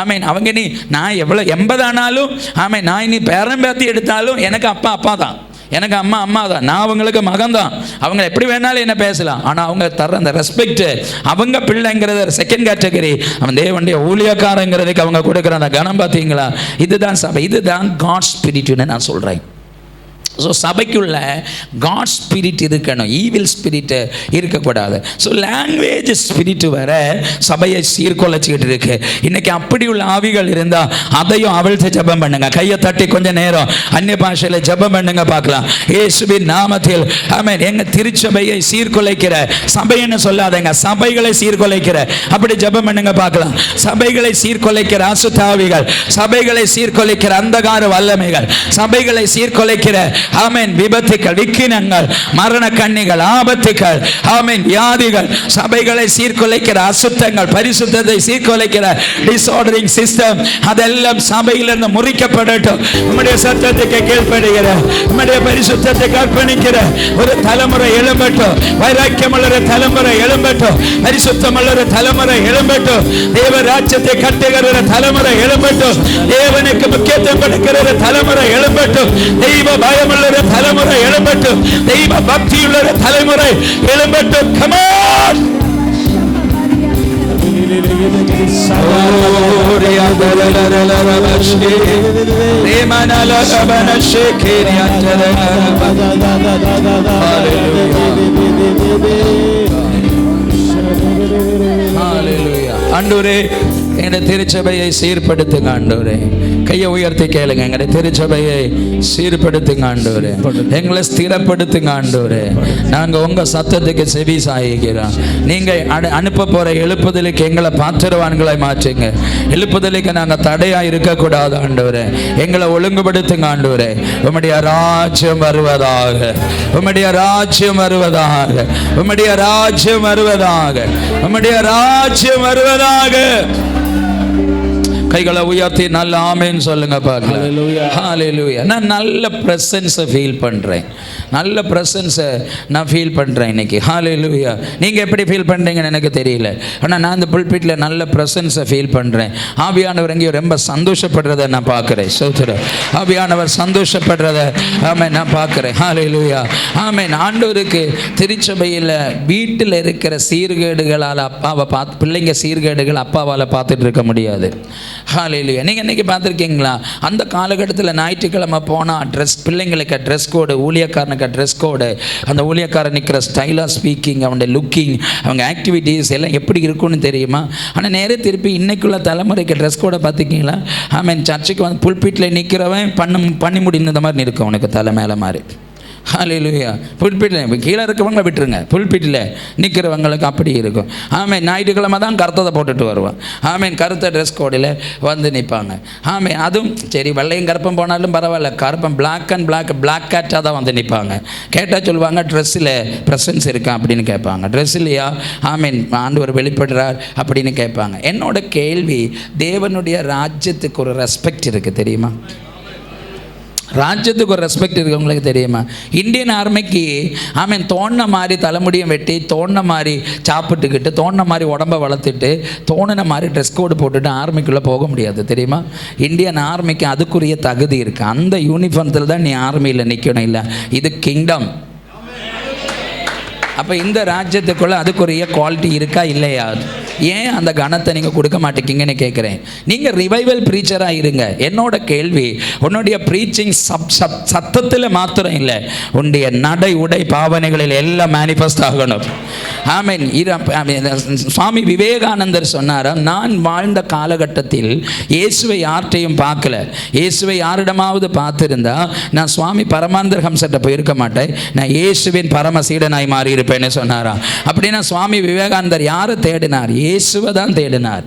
ஆமேன். அவங்க நீ நான் எவ்வளோ 80 ஆனாலும் ஆமேன், நான் இனி பேரம்பேத்தி எடுத்தாலும் எனக்கு அப்பா அப்பா தான், எனக்கு அம்மா அம்மா தான், நான் அவங்களுக்கு மகன் தான். அவங்க எப்படி வேணாலும் என்ன பேசலாம், ஆனால் அவங்க தர அந்த ரெஸ்பெக்ட், அவங்க பிள்ளைங்கிறத செகண்ட் கேட்டகரி, அவன் தேவனுடைய ஊழியக்காரங்கிறதுக்கு அவங்க கொடுக்குற அந்த கனம் பார்த்தீங்களா? இதுதான் சபை, இதுதான் காட் ஸ்பிரிட்னு நான் சொல்கிறேன். ஸோ சபைக்குள்ள காட் ஸ்பிரிட் இருக்கணும், ஈவில் ஸ்பிரிட் இருக்கக்கூடாது. ஸோ லாங்குவேஜ் ஸ்பிரிட் வர சபையை சீர்குலைச்சிக்கிட்டு இருக்கு. இன்னைக்கு அப்படி உள்ள ஆவிகள் இருந்தால் அதையும் அவிழ்த்து ஜெபம் பண்ணுங்க. கையை தட்டி கொஞ்ச நேரம் அந்நிய பாஷையில் ஜெபம் பண்ணுங்க பார்க்கலாம். இயேசுவின் நாமத்தில் ஆமென். எங்க திருச்சபையை சீர்குலைக்கிற சபைன்னு சொல்லாதங்க, சபைகளை சீர்குலைக்கிற அப்படி ஜெபம் பண்ணுங்க பார்க்கலாம். சபைகளை சீர்குலைக்கிற அசுத்தாவிகள், சபைகளை சீர்குலைக்கிற அந்தகார வல்லமைகள், சபைகளை சீர்குலைக்கிற ஆமென் விபத்துக்கள், விக்கினங்கள், மரண கண்ணிகள், ஆபத்துக்கள், ஆமென் வியாதிகள், சபைகளை சீர்குலைக்கிற அசுத்தங்கள், பரிசுத்தத்தை சீர்குலைக்கிற டிசார்டரிங் சிஸ்டம், அதெல்லாம் சபையிலிருந்து முறிக்கப்படட்டும். உம்முடைய சத்தத்துக்கு கீழ்ப்படுகிற, உம்முடைய பரிசுத்தத்தை கற்பணிக்கிற ஒரு தலைமுறை எழும்பட்டும். வைராக்கியமுள்ள ஒரு தலைமுறை எழும்பட்டும். பரிசுத்தமுள்ள ஒரு தலைமுறை எழும்பட்டும். தேவ ராஜ்யத்தை கட்டுகிற ஒரு தலைமுறை எழும்பட்டும். தேவனுக்கு முக்கியத்துவம் கொடுக்கிற ஒரு தலைமுறை எழும்பட்டும். தெய்வ பயமுள்ள ஒரு தலைமுறை எழும்பட்டும். தெய்வ பக்தியுள்ள ஒரு தலைமுறை எழும்பட்டும். Come on! ஆண்டவரே, எங்களுடைய திருச்சபையை சீர்படுத்துங்க ஆண்டவரே. கையை உயர்த்தி கேளுங்க. எங்களுடைய திருச்சபையை சீர்படுத்துங்க ஆண்டவரே. எங்களை ஸ்திரப்படுத்துங்க ஆண்டவரே. நாங்கள் உங்க சத்தத்துக்கு செவி சாய்கிறோம். நீங்க அனுப்ப போற எழுப்புதலுக்கு எங்களை பாத்திரவான்களை மாற்றுங்க. எழுப்புதலுக்கு நாங்கள் தடையா இருக்கக்கூடாது ஆண்டவரே. எங்களை ஒழுங்குபடுத்துங்க ஆண்டவரே. உம்முடைய ராஜ்யம் வருவதாக, உம்முடைய ராஜ்யம் வருவதாக, உம்முடைய ராஜ்யம் வருவதாக, உம்முடைய ராஜ்யம் வருவதாக. கைகளை உயர்த்தி நல்ல ஆமேன்னு சொல்லுங்க பார்க்கலாம். ஹல்லேலூயா. நான் நல்ல பிரசன்ஸை ஃபீல் பண்ணுறேன். நல்ல பிரசன்ஸை நான் ஃபீல் பண்ணுறேன் இன்னைக்கு. ஹல்லேலூயா. நீங்கள் எப்படி ஃபீல் பண்ணுறீங்கன்னு எனக்கு தெரியல. ஆனால் நான் இந்த புல்பிட்டில் நல்ல பிரசன்ஸை ஃபீல் பண்ணுறேன். ஆவியானவர் எங்கேயும் ரொம்ப சந்தோஷப்படுறதை நான் பார்க்குறேன். சோத்திரம். ஆவியானவர் சந்தோஷப்படுறதை ஆமென் நான் பார்க்குறேன். ஹல்லேலூயா. ஆமென். ஆண்டவருக்கு திருச்சபையில் வீட்டில் இருக்கிற சீர்கேடுகளால் அப்பாவை பிள்ளைங்க சீர்கேடுகள் அப்பாவால் பார்த்துட்டு இருக்க முடியாது. ஹல்லேலூயா. நீங்கள் இன்றைக்கி பார்த்துருக்கீங்களா? அந்த காலகட்டத்தில் ஞாயிற்றுக்கிழமை போனால் பிள்ளைங்களுக்கு ட்ரெஸ் கோடு, ஊழியக்காரனுக்கு ட்ரெஸ் கோடு, அந்த ஊழியக்காரன் நிற்கிற ஸ்டைலாக ஸ்பீக்கிங், அவனுடைய லுக்கிங், அவங்க ஆக்டிவிட்டீஸ் எல்லாம் எப்படி இருக்குன்னு தெரியுமா? ஆனால் நேரே திருப்பி இன்னைக்குள்ள தலைமுறைக்கு ட்ரெஸ் கோடை பார்த்துக்கிங்களா? ஆமென். சர்ச்சுக்கு வந்து புல்பிட்டில் நிற்கிறவன் பண்ணி முடிந்த மாதிரி இருக்கும் அவனுக்கு தலை மேலே மாதிரி. ஹல்லேலூயா. புல்பிட்டில் கீழே இருக்கவங்க விட்டுருங்க, புல்பிட்டில் நிற்கிறவங்களுக்கு அப்படி இருக்கும். ஆமென். ஞாயிற்றுக்கிழமை தான் கருத்ததை போட்டுட்டு வருவான். ஆமென். கருத்த ட்ரெஸ் கோடில் வந்து நிற்பாங்க. ஆமென். அதுவும் சரி, வெள்ளையும் கருப்பம் போனாலும் பரவாயில்ல, கருப்பம் பிளாக் அண்ட் பிளாக் கேட்டாக தான் வந்து நிற்பாங்க. கேட்டால் சொல்லுவாங்க ட்ரெஸ்ஸில் ப்ரெசன்ஸ் இருக்கா அப்படின்னு கேட்பாங்க. ட்ரெஸ் இல்லையா? ஆமென். ஆண்டவர் வெளிப்படுறார் அப்படின்னு கேட்பாங்க. என்னோட கேள்வி, தேவனுடைய ராஜ்யத்துக்கு ஒரு ரெஸ்பெக்ட் இருக்குது தெரியுமா? ராஜ்யத்துக்கு ஒரு ரெஸ்பெக்ட் இருக்குது உங்களுக்கு தெரியுமா? இந்தியன் ஆர்மிக்கு ஆமென் தோணின மாதிரி தலைமுடியும் வெட்டி, தோணின மாதிரி சாப்பிட்டுக்கிட்டு, தோணின மாதிரி உடம்பை வளர்த்துட்டு, தோணின மாதிரி ட்ரெஸ் கோடு போட்டுட்டு ஆர்மிக்குள்ளே போக முடியாது தெரியுமா? இந்தியன் ஆர்மிக்கு அதுக்குரிய தகுதி இருக்குது. அந்த யூனிஃபார்மத்தில் தான் நீ ஆர்மியில் நிற்கணும். இல்லை, இது கிங்டம். அப்போ இந்த ராஜ்யத்துக்குள்ளே அதுக்குரிய குவாலிட்டி இருக்கா இல்லையா? ஏன் அந்த கணத்தை நீங்கள் கொடுக்க மாட்டேங்கிங்கன்னு கேட்குறேன். நீங்கள் ரிவைவல் ப்ரீச்சராக இருங்க. என்னோட கேள்வி, உன்னுடைய ப்ரீச்சிங் சத்தத்தில் மாத்திரம் இல்லை, உன்னுடைய நடை உடை பாவனைகளில் எல்லாம் மேனிஃபெஸ்ட் ஆகணும். ஆமென். சுவாமி விவேகானந்தர் சொன்னார், நான் வாழ்ந்த காலகட்டத்தில் இயேசுவை யார்கிட்டையும் பார்க்கல. இயேசுவை யாரிடமாவது பார்த்துருந்தா நான் சுவாமி பரமானந்தர் ஹம்சர்கிட்ட போயிருக்க மாட்டேன், நான் இயேசுவின் பரமசீடனாய் மாறி இருப்பேன்னு சொன்னாராம். அப்படின்னா சுவாமி விவேகானந்தர் யாரை தேடினார்? இயேசுவை தான் தேடினார்.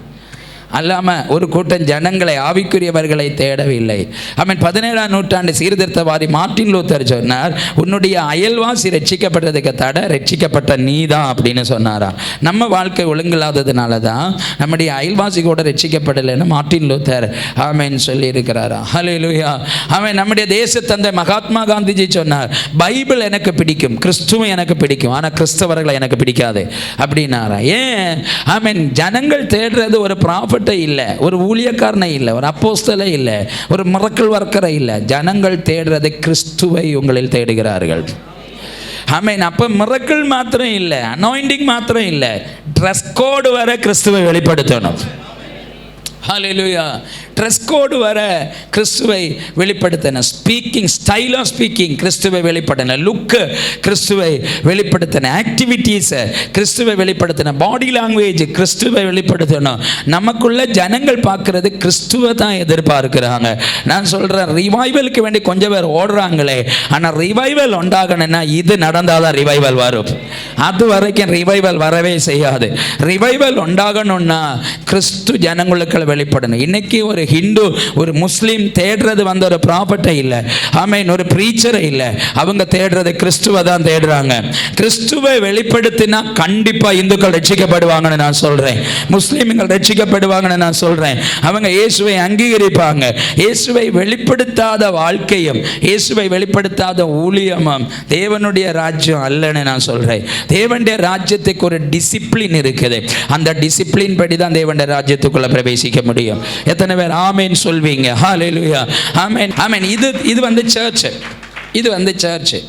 அல்லாமல் ஒரு கூட்டம் ஜனங்களை, ஆவிக்குரியவர்களை தேடவில்லை. அவன் 17ஆம் நூற்றாண்டு சீர்திருத்தவாதி மார்ட்டின் லூத்தர் சொன்னார், உன்னுடைய அயல்வாசி ரட்சிக்கப்படுறதுக்கு தடை ரட்சிக்கப்பட்ட நீ தான் அப்படின்னு சொன்னாரா. நம்ம வாழ்க்கை ஒழுங்கில்லாததுனால தான் நம்முடைய அயல்வாசி கூட ரட்சிக்கப்படலைன்னு மார்ட்டின் லூத்தர் ஆமென் சொல்லி இருக்கிறாரா. ஹல்லேலூயா. அவன் நம்முடைய தேசத்தந்தை மகாத்மா காந்திஜி சொன்னார், பைபிள் எனக்கு பிடிக்கும், கிறிஸ்துவம் எனக்கு பிடிக்கும், ஆனால் கிறிஸ்தவர்களை எனக்கு பிடிக்காது அப்படின்னாரா. ஏன்? ஆமென். ஜனங்கள் தேடுறது ஒரு ப்ராஃபட் இல்லை, ஒரு ஊழியக்காரனை இல்லை, ஒரு அப்போஸ்தலை இல்லை, ஒரு மிரக்கிள் வர்க்கரை இல்லை. ஜனங்கள் தேடுறது கிறிஸ்துவை உங்களில் தேடுகிறார்கள். ஆமென். அப்போ மிரக்கிள் மாத்திரம் இல்லை, அனாயிண்டிங் மாத்திரம் இல்லை, ட்ரெஸ் கோடு வர கிறிஸ்துவை வெளிப்படுத்தணும். ஹல்லேலூயா. ட்ரெஸ் கோடு வர கிறிஸ்துவை வெளிப்படுத்தின, ஸ்பீக்கிங் ஸ்டைல் ஆஃப் ஸ்பீக்கிங் கிறிஸ்துவை வெளிப்படுத்தின, லுக்கு கிறிஸ்துவை வெளிப்படுத்தின, ஆக்டிவிட்டீஸை கிறிஸ்துவை வெளிப்படுத்தின, பாடி லாங்குவேஜ் கிறிஸ்துவை வெளிப்படுத்தணும். நமக்குள்ள ஜனங்கள் பார்க்கறது கிறிஸ்துவை தான் எதிர்பார்க்கிறாங்க. நான் சொல்கிறேன், ரிவைவலுக்கு வேண்டி கொஞ்சம் பேர் ஓடுறாங்களே, ஆனால் ரிவைவல் உண்டாகணும்னா இது நடந்தால் தான் ரிவைவல் வரும். அது வரைக்கும் ரிவைவல் வரவே செய்யாது. ரிவைவல் உண்டாகணும்னா கிறிஸ்து ஜனங்களுக்குள்ள வெளிப்படணும். இன்னைக்கு ஒரு ஹிந்து, ஒரு முஸ்லீம் தேடுறது வந்து ஒரு ப்ராப்பர்ட்டை இல்லை, ஆமென், ஒரு ப்ரீச்சரை இல்லை, அவங்க தேடுறது கிறிஸ்துவை தான் தேடுறாங்க. கிறிஸ்துவை வெளிப்படுத்தினா கண்டிப்பாக இந்துக்கள் ரட்சிக்கப்படுவாங்கன்னு நான் சொல்கிறேன், முஸ்லீம்கள் ரட்சிக்கப்படுவாங்கன்னு நான் சொல்கிறேன். அவங்க இயேசுவை அங்கீகரிப்பாங்க. இயேசுவை வெளிப்படுத்தாத வாழ்க்கையும் இயேசுவை வெளிப்படுத்தாத ஊழியமும் தேவனுடைய ராஜ்யம் அல்லன்னு நான் சொல்கிறேன். தேவனுடைய ராஜ்யத்துக்கு ஒரு டிசிப்ளின் இருக்குது. அந்த டிசிப்ளின் படி தான் தேவனுடைய ராஜ்யத்துக்குள்ள பிரவேசிக்க முடியும். எத்தனை பேர் ஆமென் சொல்வீங்க? ஹல்லேலூயா. ஆமென். ஆமென். இது வந்து சர்ச். இது வந்து சர்ச்சு.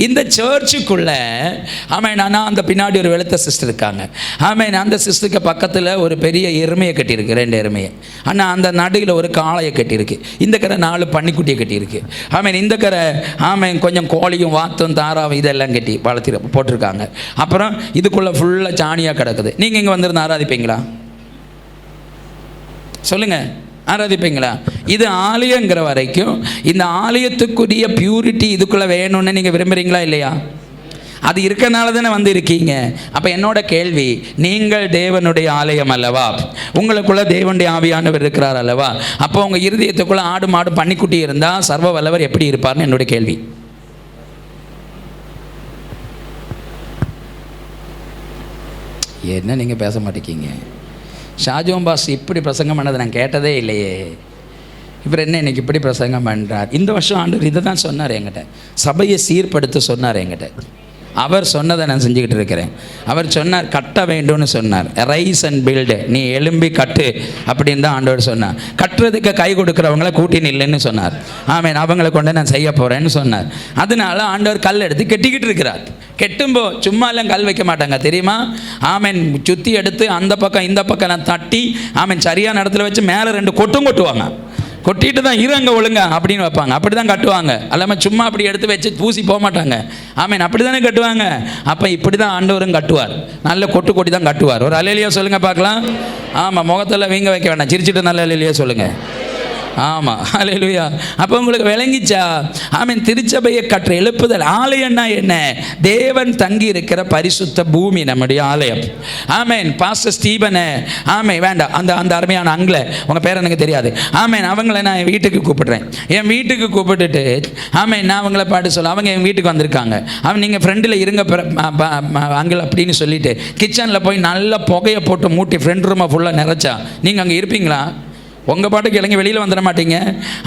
இந்த சர்ச்சுக்குள்ளே நான் அந்த பின்னாடி ஒரு வெளுத்த சிஸ்டர் இருக்காங்க. அந்த சிஸ்டருக்கு பக்கத்தில் ஒரு பெரிய எருமையை கட்டியிருக்கு, 2 எருமையை. ஆனால் அந்த நடுவில் ஒரு காளையை கட்டியிருக்கு. இந்த கரை 4 பன்னிக்குட்டியை கட்டியிருக்கு. இந்த கரை கொஞ்சம் கோழியும் வாத்தும் தாராவும் இதெல்லாம் கட்டி வளர்த்தி போட்டிருக்காங்க. அப்புறம் இதுக்குள்ளே ஃபுல்லாக சாணியாக கிடக்குது. நீங்கள் இங்கே வந்திருந்து ஆராதிப்பீங்களா? சொல்லுங்கள், ஆராதிப்பீங்களா? இது ஆலயங்கிற வரைக்கும் இந்த ஆலயத்துக்குரிய பியூரிட்டி இதுக்குள்ளே வேணும்னு நீங்கள் விரும்புகிறீங்களா இல்லையா? அது இருக்கனால தானே வந்து இருக்கீங்க. அப்போ என்னோட கேள்வி, நீங்கள் தேவனுடைய ஆலயம் அல்லவா? உங்களுக்குள்ள தேவனுடைய ஆவியானவர் இருக்கிறார் அல்லவா? அப்போ உங்கள் இருதயத்துக்குள்ளே ஆடு மாடு பன்னிக்குட்டி இருந்தால் சர்வ வல்லவர் எப்படி இருப்பார்னு என்னுடைய கேள்வி. என்ன நீங்கள் பேச மாட்டேங்கிங்க? ஷாஜோன் பாஸ் இப்படி பிரசங்கம் பண்ணதை நான் கேட்டதே இல்லையே. இவர் என்ன இன்னைக்கு இப்படி பிரசங்கம் பண்ணுறார்? இந்த வருஷம் ஆண்டவர் இதை தான் சொன்னார் என்கிட்ட, சபையை சீர்படுத்த சொன்னார் என்கிட்ட. அவர் சொன்னதை நான் செஞ்சுக்கிட்டு இருக்கிறேன். அவர் சொன்னார் கட்ட வேண்டும்னு சொன்னார். ரைஸ் அண்ட் பில்டு, நீ எழும்பி கட்டு அப்படின்னு தான் ஆண்டவர் சொன்னார். கட்டுறதுக்கு கை கொடுக்குறவங்கள கூட்டி நில்லுன்னு சொன்னார். அவங்களை கொண்டு நான் செய்ய போகிறேன்னு சொன்னார். அதனால ஆண்டவர் கல் எடுத்து கெட்டிக்கிட்டு இருக்கிறார். கெட்டும்போ சும்மாலாம் கல் வைக்க மாட்டாங்க தெரியுமா? சுற்றி எடுத்து அந்த பக்கம் இந்த பக்கம் நான் தட்டி சரியான இடத்துல வச்சு மேலே 2 கொட்டுவாங்க. கொட்டிட்டு தான் அங்கே ஒழுங்க அப்படின்னு வைப்பாங்க. அப்படி தான் கட்டுவாங்க. அல்லாமல் சும்மா அப்படி எடுத்து வச்சு பூசி போக மாட்டாங்க. அப்படி தானே கட்டுவாங்க. அப்போ இப்படி தான் ஆண்டவரும் கட்டுவார். நல்ல கொட்டி தான் கட்டுவார். ஒரு அல்லேலூயா சொல்லுங்கள் பார்க்கலாம். முகத்தில் வீங்க வைக்க வேண்டாம், சிரிச்சுட்டு நல்ல அல்லேலூயா சொல்லுங்கள். ஹல்லேலூயா. அப்போ உங்களுக்கு விளங்கிச்சா? திருச்சபையை கற்ற எழுப்புதல். ஆலயம்னா என்ன? தேவன் தங்கி இருக்கிற பரிசுத்த பூமி நம்முடைய ஆலயம். பாஸ்டர் ஸ்டீபனை வேண்டாம், அந்த அருமையான அங்கிளை, உங்கள் பேர் எனக்கு தெரியாது. அவங்கள நான் என் வீட்டுக்கு கூப்பிடுறேன். என் வீட்டுக்கு கூப்பிட்டுட்டு நான் அவங்கள பாட்டு சொல்ல, அவங்க என் வீட்டுக்கு வந்திருக்காங்க. நீங்கள் ஃப்ரெண்டில் இருங்க அங்கிள் அப்படின்னு சொல்லிட்டு கிச்சனில் போய் நல்ல புகையை போட்டு மூட்டி ஃப்ரெண்ட் ரூமை ஃபுல்லாக நிறைச்சா நீங்கள் அங்கே இருப்பீங்களா? உங்கள் பாட்டுக்கு இறங்கி வெளியில் வந்துட மாட்டீங்க.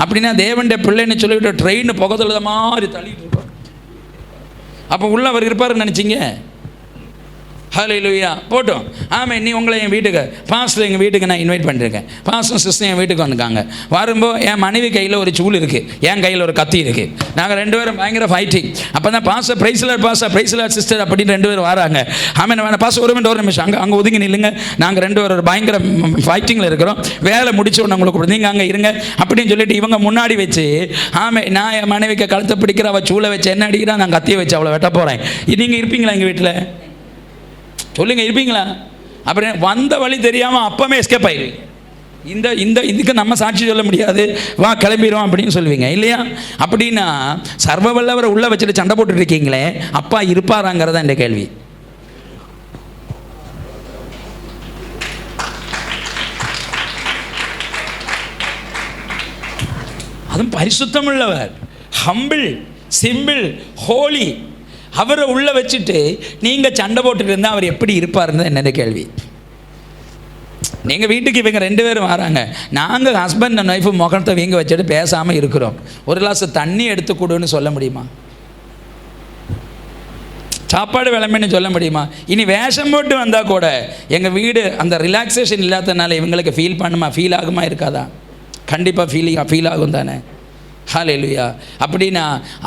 அப்படின்னா தேவனுடைய பிள்ளைன்னு சொல்லிவிட்டு ட்ரெயின் புகத்துல மாதிரி தள்ளிட்டு இருப்பார். அப்போ உள்ள அவர் இருப்பாருன்னு நினச்சிங்க? ஹல்லேலூயா. போட்டோம். நீ உங்களை என் வீட்டுக்கு, பாஸ்டர் எங்கள் வீட்டுக்கு நான் இன்வைட் பண்ணியிருக்கேன். பாஸ்டர் சிஸ்டர் என் வீட்டுக்கு வந்திருக்காங்க. வரும்போது என் மனைவி கையில் ஒரு சூல் இருக்குது, என் கையில் ஒரு கத்தி இருக்குது. நாங்கள் 2 பேரும் பயங்கர ஃபைட்டிங். அப்போ தான் பாஸ்டர் பிரைஸ்லாட் பாஸ்டர் பிரைஸ்லாட் சிஸ்டர் அப்படின்னு 2 பேர் வராங்க. பாஸ்டர் ஒரு நிமிஷம் அங்கே ஒதுங்கி நில்லுங்க, நாங்கள் 2 பேர் ஒரு பயங்கர ஃபைட்டிங்கில் இருக்கிறோம், வேலை முடிச்சு ஒன்று உங்களுக்கு நீங்கள் அங்கே இருங்க அப்படின்னு சொல்லிட்டு இவங்க முன்னாடி வச்சு நான் என் மனைவிக்கு கழுத்தை பிடிக்கிற, அவள் சூளை வச்சு என்ன அடிக்கிறா, நான் கத்தியை வச்சு அவளை வெட்ட போகிறேன். நீங்கள் இருப்பீங்களா எங்கள் வீட்டில்? சொல்லுங்க, இருப்பீங்களா? அப்புறம் வந்த வழி தெரியாமல் அப்பமே எஸ்கேப் ஆயிடுவீங்க. இதுக்கு நம்ம சாட்சி சொல்ல முடியாது, வா கிளம்பிடுவோம் அப்படின்னு சொல்லுவீங்க இல்லையா? அப்படின்னா சர்வ வல்லவரை உள்ள வச்சுட்டு சண்டை போட்டுட்டு இருக்கீங்களே, அப்பா இருப்பாராங்கிறதா இந்த கேள்வி. அதுவும் பரிசுத்தம் உள்ளவர், ஹம்பிள், சிம்பிள், ஹோலி, அவரை உள்ள வச்சுட்டு நீங்கள் சண்டை போட்டுட்டு இருந்தால் அவர் எப்படி இருப்பாருன்னு என்னோட கேள்வி. நீங்கள் வீட்டுக்கு இவங்க 2 பேரும் வராங்க, நாங்கள் ஹஸ்பண்ட் அண்ட் ஒய்ஃபு முகத்தை வீங்க வச்சுட்டு பேசாமல் இருக்கிறோம். ஒரு கிளாஸ் தண்ணி எடுத்து கொடுன்னு சொல்ல முடியுமா? சாப்பாடு விளம்பன்னு சொல்ல முடியுமா? இனி வேஷம் போட்டு வந்தால் கூட எங்கள் வீடு அந்த ரிலாக்ஸேஷன் இல்லாததுனால இவங்களுக்கு ஃபீல் ஆகுமா இருக்காதா? கண்டிப்பாக ஃபீல் ஆகும் தானே. ஹல்லேலூயா. அப்படின்னா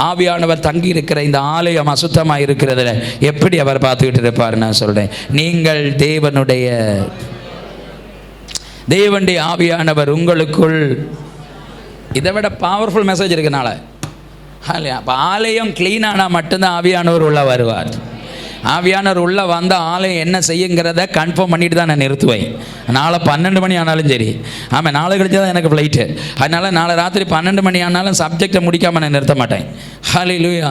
ஆவியானவர் தங்கி இருக்கிற இந்த ஆலயம் அசுத்தமாக இருக்கிறதுல எப்படி அவர் பார்த்துக்கிட்டு இருப்பார்? நான் சொல்கிறேன், நீங்கள் தேவனுடைய ஆவியானவர் உங்களுக்குள். இதை விட பவர்ஃபுல் மெசேஜ் இருக்குனால. அப்போ ஆலயம் க்ளீன் ஆனால் மட்டும்தான் ஆவியானவர் உள்ள வருவார். ஆவியானவர் உள்ளே வந்த ஆலயம் என்ன செய்யுங்கிறத கன்ஃபார்ம் பண்ணிட்டு தான் நான் நிறுத்துவேன். நாளை 12 மணி ஆனாலும் சரி. நாளை கழிச்சு தான் எனக்கு ஃப்ளைட்டு. அதனால் நாளை ராத்திரி 12 மணி ஆனாலும் சப்ஜெக்டை முடிக்காமல் நான் நிறுத்த மாட்டேன். ஹல்லேலூயா.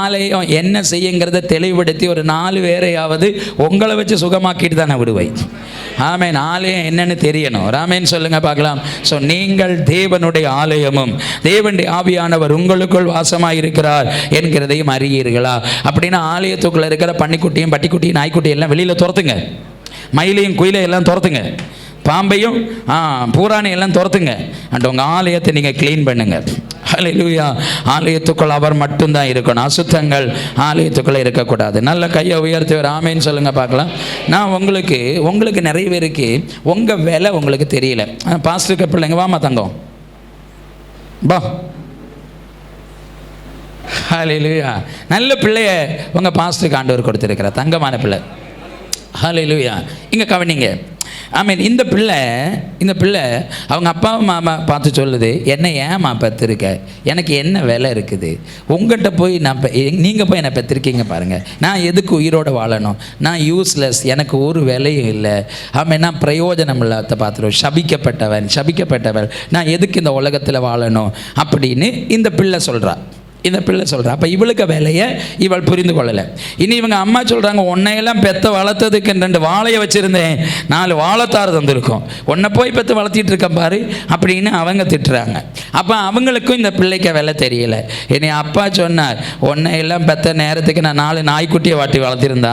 ஆலயம் என்ன செய்யுங்கிறத தெளிவுபடுத்தி ஒரு 4 பேரையாவது உங்களை வச்சு சுகமாக்கிட்டு தான் நான் விடுவேன். ஆலயம் என்னன்னு தெரியணும். ராமேன்னு சொல்லுங்கள் பார்க்கலாம். ஸோ நீங்கள் தேவனுடைய ஆலயமும் தேவனுடைய ஆவியானவர் உங்களுக்குள் வாசமாக இருக்கிறார் என்கிறதையும் அறியீர்களா? அப்படின்னா ஆலயத்துக்குள்ளே இருக்கிற பன்னிக்குட்டியும் பட்டிக்குட்டியும் நாய்க்குட்டியும் எல்லாம் வெளியில் துரத்துங்க. மயிலையும் குயிலையும் எல்லாம் துரத்துங்க. பாம்பையும் பூரானை எல்லாம் துரத்துங்க. அண்ட் உங்கள் ஆலயத்தை நீங்கள் க்ளீன் பண்ணுங்க. ஹல்லேலூயா. ஆலயத்துக்குள் அவர் மட்டும்தான் இருக்கணும். அசுத்தங்கள் ஆலயத்துக்குள்ளே இருக்கக்கூடாது. நல்ல கையை உயர்த்தி ஒரு ஆமேன்னு சொல்லுங்கள் பார்க்கலாம். நான் உங்களுக்கு நிறைய பேருக்கு உங்கள் வேலை உங்களுக்கு தெரியல. பாஸ்டருக்கு பிள்ளைங்க வாமா தங்கம் பா. ஹல்லேலூயா. நல்ல பிள்ளைய உங்கள் பாஸ்டருக்கு ஆண்டவர் கொடுத்துருக்கிறார், தங்கமான பிள்ளை. ஹல்லேலூயா. இங்கே கவனிங்க. ஆமீன். இந்த பிள்ளை அவங்க அப்பா மாமா பார்த்து சொல்லுது, என்னை ஏமா பெற்றிருக்க, எனக்கு என்ன விலை இருக்குது, உங்கள்கிட்ட போய் நீங்கள் போய் என்னை பெற்றிருக்கீங்க பாருங்கள், நான் எதுக்கு உயிரோடு வாழணும், நான் யூஸ்லெஸ், எனக்கு ஒரு விலையும் இல்லை, ஆமாம், நான் பிரயோஜனம் இல்லாத பார்த்துருவோம், சபிக்கப்பட்டவள், நான் எதுக்கு இந்த உலகத்தில் வாழணும் அப்படின்னு இந்த பிள்ளை சொல்கிறா. அப்போ இவளுக்கு வேலையை இவள் புரிந்து கொள்ளலை. இனி இவங்க அம்மா சொல்கிறாங்க, உன்னையெல்லாம் பெற்ற வளர்த்ததுக்கு 2 வாழையை வச்சுருந்தேன், 4 வாழைத்தார் தந்திருக்கோம், உன்னை போய் பெற்று வளர்த்திட்டு இருக்க பாரு அப்படின்னு அவங்க திட்டுறாங்க. அப்போ அவங்களுக்கும் இந்த பிள்ளைக்கு வேலை தெரியல. இனி அப்பா சொன்னார், உன்னையெல்லாம் பெற்ற நேரத்துக்கு நான் 4 நாய்க்குட்டியை வாட்டி வளர்த்திருந்தா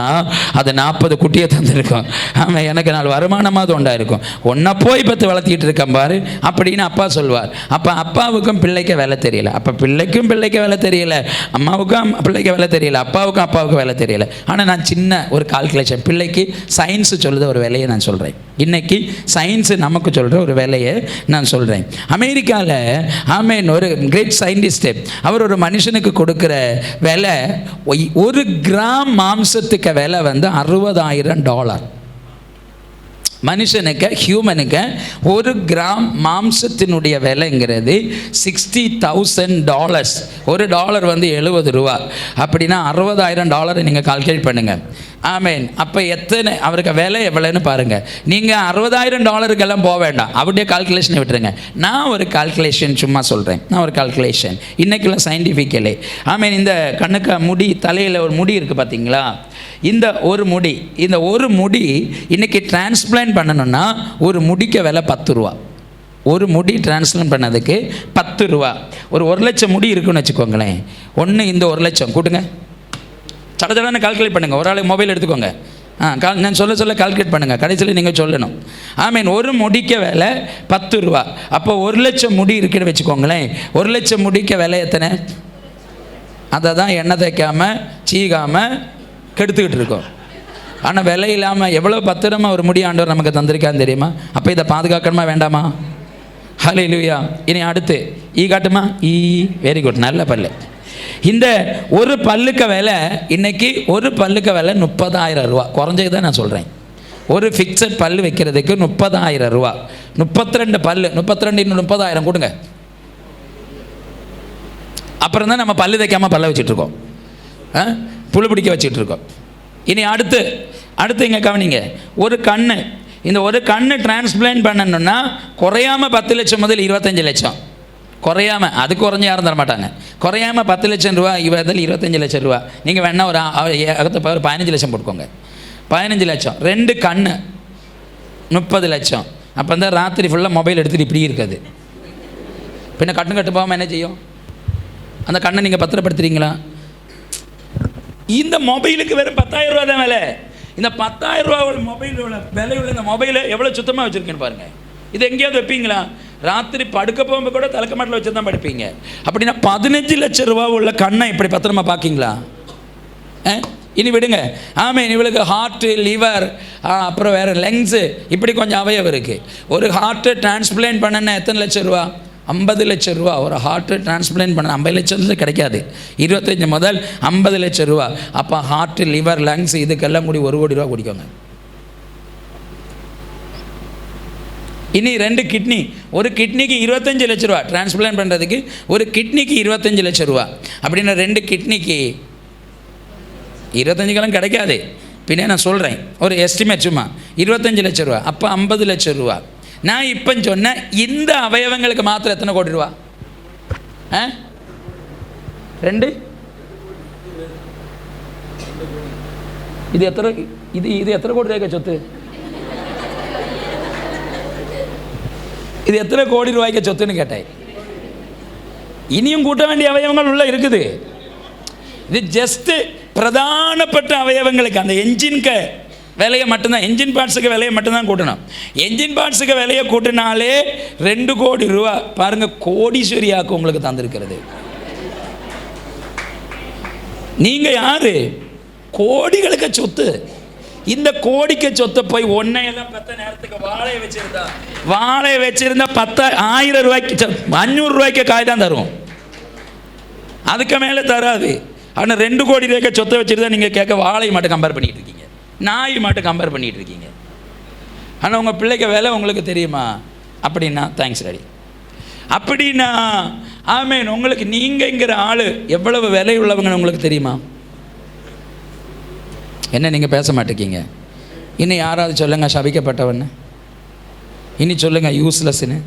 அது 40 குட்டியை தந்திருக்கோம், ஆமாம், எனக்கு 4 வருமானமாவது உண்டாயிருக்கும், உன்னை போய் பெற்று வளர்த்திட்டு இருக்கேன் பாரு அப்படின்னு அப்பா சொல்வார். அப்போ அப்பாவுக்கும் பிள்ளைக்கு வேலை தெரியல. அப்போ பிள்ளைக்கு வேலை தெரியல, அம்மாவுக்கும் பிள்ளைக்கு வேலை தெரியல, அப்பாவுக்கு வேலை தெரியல. ஆனால் நான் சின்ன ஒரு கால்குலேஷன், பிள்ளைக்கு சயின்ஸு சொல்லுத ஒரு வேலையை நான் சொல்கிறேன். இன்னைக்கு சயின்ஸு நமக்கு சொல்கிற ஒரு வேலையை நான் சொல்கிறேன். அமெரிக்காவில் ஆமேன் ஒரு கிரேட் சயின்டிஸ்ட்டு, அவர் ஒரு மனுஷனுக்கு கொடுக்குற விலை, 1 கிராம் மாம்சத்துக்கு விலை வந்து $60,000. மனுஷனுக்கு, ஹியூமனுக்கு 1 கிராம் மாம்சத்தினுடைய விலைங்கிறது $60,000. $1 வந்து $70. அப்படின்னா $60,000 நீங்கள் கால்குலேட் பண்ணுங்கள். ஆமேன். அப்போ எத்தனை அவருக்கு விலை எவ்வளோன்னு பாருங்கள். நீங்கள் $60,000 போக வேண்டாம், அப்படியே கால்குலேஷனை விட்டுருங்க. நான் ஒரு கால்குலேஷன் சும்மா சொல்கிறேன். இன்றைக்கெல்லாம் சயின்டிஃபிக்கலி ஆமேன். இந்த கண்ணுக்கு முடி, தலையில் ஒரு முடி இருக்குது பார்த்தீங்களா, இந்த ஒரு முடி இன்றைக்கி டிரான்ஸ்பிளான்ட் பண்ணணும்னா ஒரு முடிக்க விலை $10. ஒரு முடி டிரான்ஸ்பிளான்ட் பண்ணதுக்கு $10. ஒரு 1,00,000 முடி இருக்குன்னு வச்சுக்கோங்களேன். இந்த 1,00,000 கூட்டுங்க, சடச்சடன்னு கால்குலேட் பண்ணுங்கள். ஒரு ஆளுக்கு மொபைல் எடுத்துக்கோங்க, நான் சொல்ல கால்குலேட் பண்ணுங்கள், கடைசியில் நீங்கள் சொல்லணும். ஆமீன். ஒரு முடிக்க விலை $10. அப்போ 1,00,000 முடி இருக்குன்னு வச்சுக்கோங்களேன். 1,00,000 முடிக்க விலை எத்தனை? அதை தான் எண்ணெய் தேய்க்காமல் சீகாமல் கெடுத்துக்கிட்டு இருக்கோம். ஆனால் விலை இல்லாமல் எவ்வளோ பத்திரமா ஒரு முடி ஆண்டவர் நமக்கு தந்திருக்கான்னு தெரியுமா? அப்போ இதை பாதுகாக்கணுமா வேண்டாமா? ஹல்லேலூயா. இனி அடுத்து காட்டுமா? வெரி குட், நல்ல பல்லு. இந்த ஒரு பல்லுக்கு விலை இன்னைக்கு $30,000. குறைஞ்சது தான் நான் சொல்கிறேன். ஒரு ஃபிக்ஸட் பல்லு வைக்கிறதுக்கு $30,000. 32 பல்லு, 32 இன்னும் 30,000 கொடுங்க. அப்புறம் தான் நம்ம பல்லு தைக்காமல் பல்ல வச்சுட்ருக்கோம், புழு பிடிக்க வச்சுட்ருக்கோம். இனி அடுத்து இங்கே கவனிங்க. இந்த ஒரு கண்ணு டிரான்ஸ்பிளான்ட் பண்ணணுன்னா குறையாமல் 10 லட்சம் முதல் 25 லட்சம், குறையாமல், அது குறைஞ்ச யாரும் தர மாட்டாங்க, குறையாமல் 10 லட்சம் ரூபா, இதில் 25 லட்சம் ரூபா. நீங்கள் வேணால் ஒரு 15 லட்சம் போட்டுக்கோங்க. 15 லட்சம். 2 கண்ணு 30 லட்சம். அப்போ தான் ராத்திரி ஃபுல்லாக மொபைல் எடுத்துகிட்டு இப்படி இருக்காது. பின்ன கட்டு போகாமல் என்ன செய்யும்? அந்த கண்ணை நீங்கள் பத்திரப்படுத்துறீங்களா? இந்த மொபைலுக்கு வெறும் $10,000 தான் விலை. இந்த $10,000 மொபைலோட விலையுள்ள இந்த மொபைலை எவ்வளோ சுத்தமாக வச்சுருக்கேன்னு பாருங்கள். இது எங்கேயாவது வைப்பீங்களா? ராத்திரி படுக்க போகும்போது கூட தலைக்கமாட்டில் வச்சு தான் படுப்பீங்க. அப்படின்னா 15 லட்சம் ரூபா உள்ள கண்ணை இப்படி பத்திரமா பார்க்கிங்களா? இனி விடுங்க. ஆமாம், இவளுக்கு ஹார்ட்டு, லிவர், அப்புறம் வேறு லங்ஸு, இப்படி கொஞ்சம் அவயவம் இருக்குது. ஒரு ஹார்ட்டு டிரான்ஸ்பிளான்ட் பண்ணனா எத்தனை லட்சம் ரூபா? 50 லட்சம் ரூபா. ஒரு ஹார்ட்டு டிரான்ஸ்பிளான்ட் பண்ண 50 லட்சம் கிடைக்காது, 25 முதல் 50 லட்சம் ரூபா. அப்போ ஹார்ட்டு, லிவர், லங்ஸ் இதுக்கெல்லாம் கூடி $1 கோடி குடிக்கோங்க. இனி 2 கிட்னி, ஒரு கிட்னிக்கு 25 லட்ச ரூபா டிரான்ஸ்பிளான்ட் பண்ணுறதுக்கு, ஒரு கிட்னிக்கு 25 லட்சம் ரூபா. அப்படின்னா 2 கிட்னிக்கு 25 கிடைக்காது. பின்னே நான் சொல்கிறேன், ஒரு எஸ்டிமேட் சும்மா 25 லட்சம் ரூபா. அப்போ 50 லட்சம் ரூபா. நான் இப்போ சொன்ன இந்த அவயவங்களுக்கு மாத்திரம் எத்தனை கோடி ரூபா? 2. இது எத்தனை கோடி ரூபாய்க்கு சொத்து? இது எத்தனை கோடி ரூபாய்க்கு சொத்துன்னு கேட்டேன். இனியும் கூட்ட வேண்டிய அவயவங்கள் உள்ள இருக்குது. இது ஜஸ்ட் பிரதானப்பட்ட அவயவங்களுக்கு, அந்த என்ஜின்க்கு விலையை மட்டும்தான், என்ஜின் பார்ட்ஸுக்கு விலையை மட்டும்தான் கூட்டணும். என்ஜின் பார்ட்ஸுக்கு விலையை கூட்டினாலே 2 கோடி ரூபா. பாருங்கள், கோடீஸ்வரியாக்கு உங்களுக்கு தந்திருக்கிறது. நீங்கள் யாரு? கோடிகளுக்கு சொத்து. இந்த கோடிக்கு சொத்தை போய் ஒன்னையெல்லாம் 10 நேரத்துக்கு வாழையை வச்சிருந்தா 10,000 ரூபாய்க்கு 500 ரூபாய்க்கு காய் தான் தரும். அதுக்கு மேலே தராது. ஆனால் 2 கோடி ரூபாய்க்கு சொத்தை வச்சுட்டு தான் நீங்கள் கேட்க வாழை மட்டும் கம்பேர் பண்ணிகிட்டு இருக்கீங்க, நாய் மட்டும் கம்பேர் பண்ணிகிட்டு இருக்கீங்க. ஆனால் உங்கள் பிள்ளைக்கு விலை உங்களுக்கு தெரியுமா? அப்படின்னா தேங்க்ஸ் டாடி. அப்படின்னா ஆமேன், உங்களுக்கு நீங்கங்கிற ஆள் எவ்வளவு விலை உள்ளவங்கன்னு உங்களுக்கு தெரியுமா? என்ன நீங்கள் பேச மாட்டேங்க? இன்னும் யாராவது சொல்லுங்கள் சபிக்கப்பட்டவன்னு, இனி சொல்லுங்கள் யூஸ்லெஸ்ன்னு.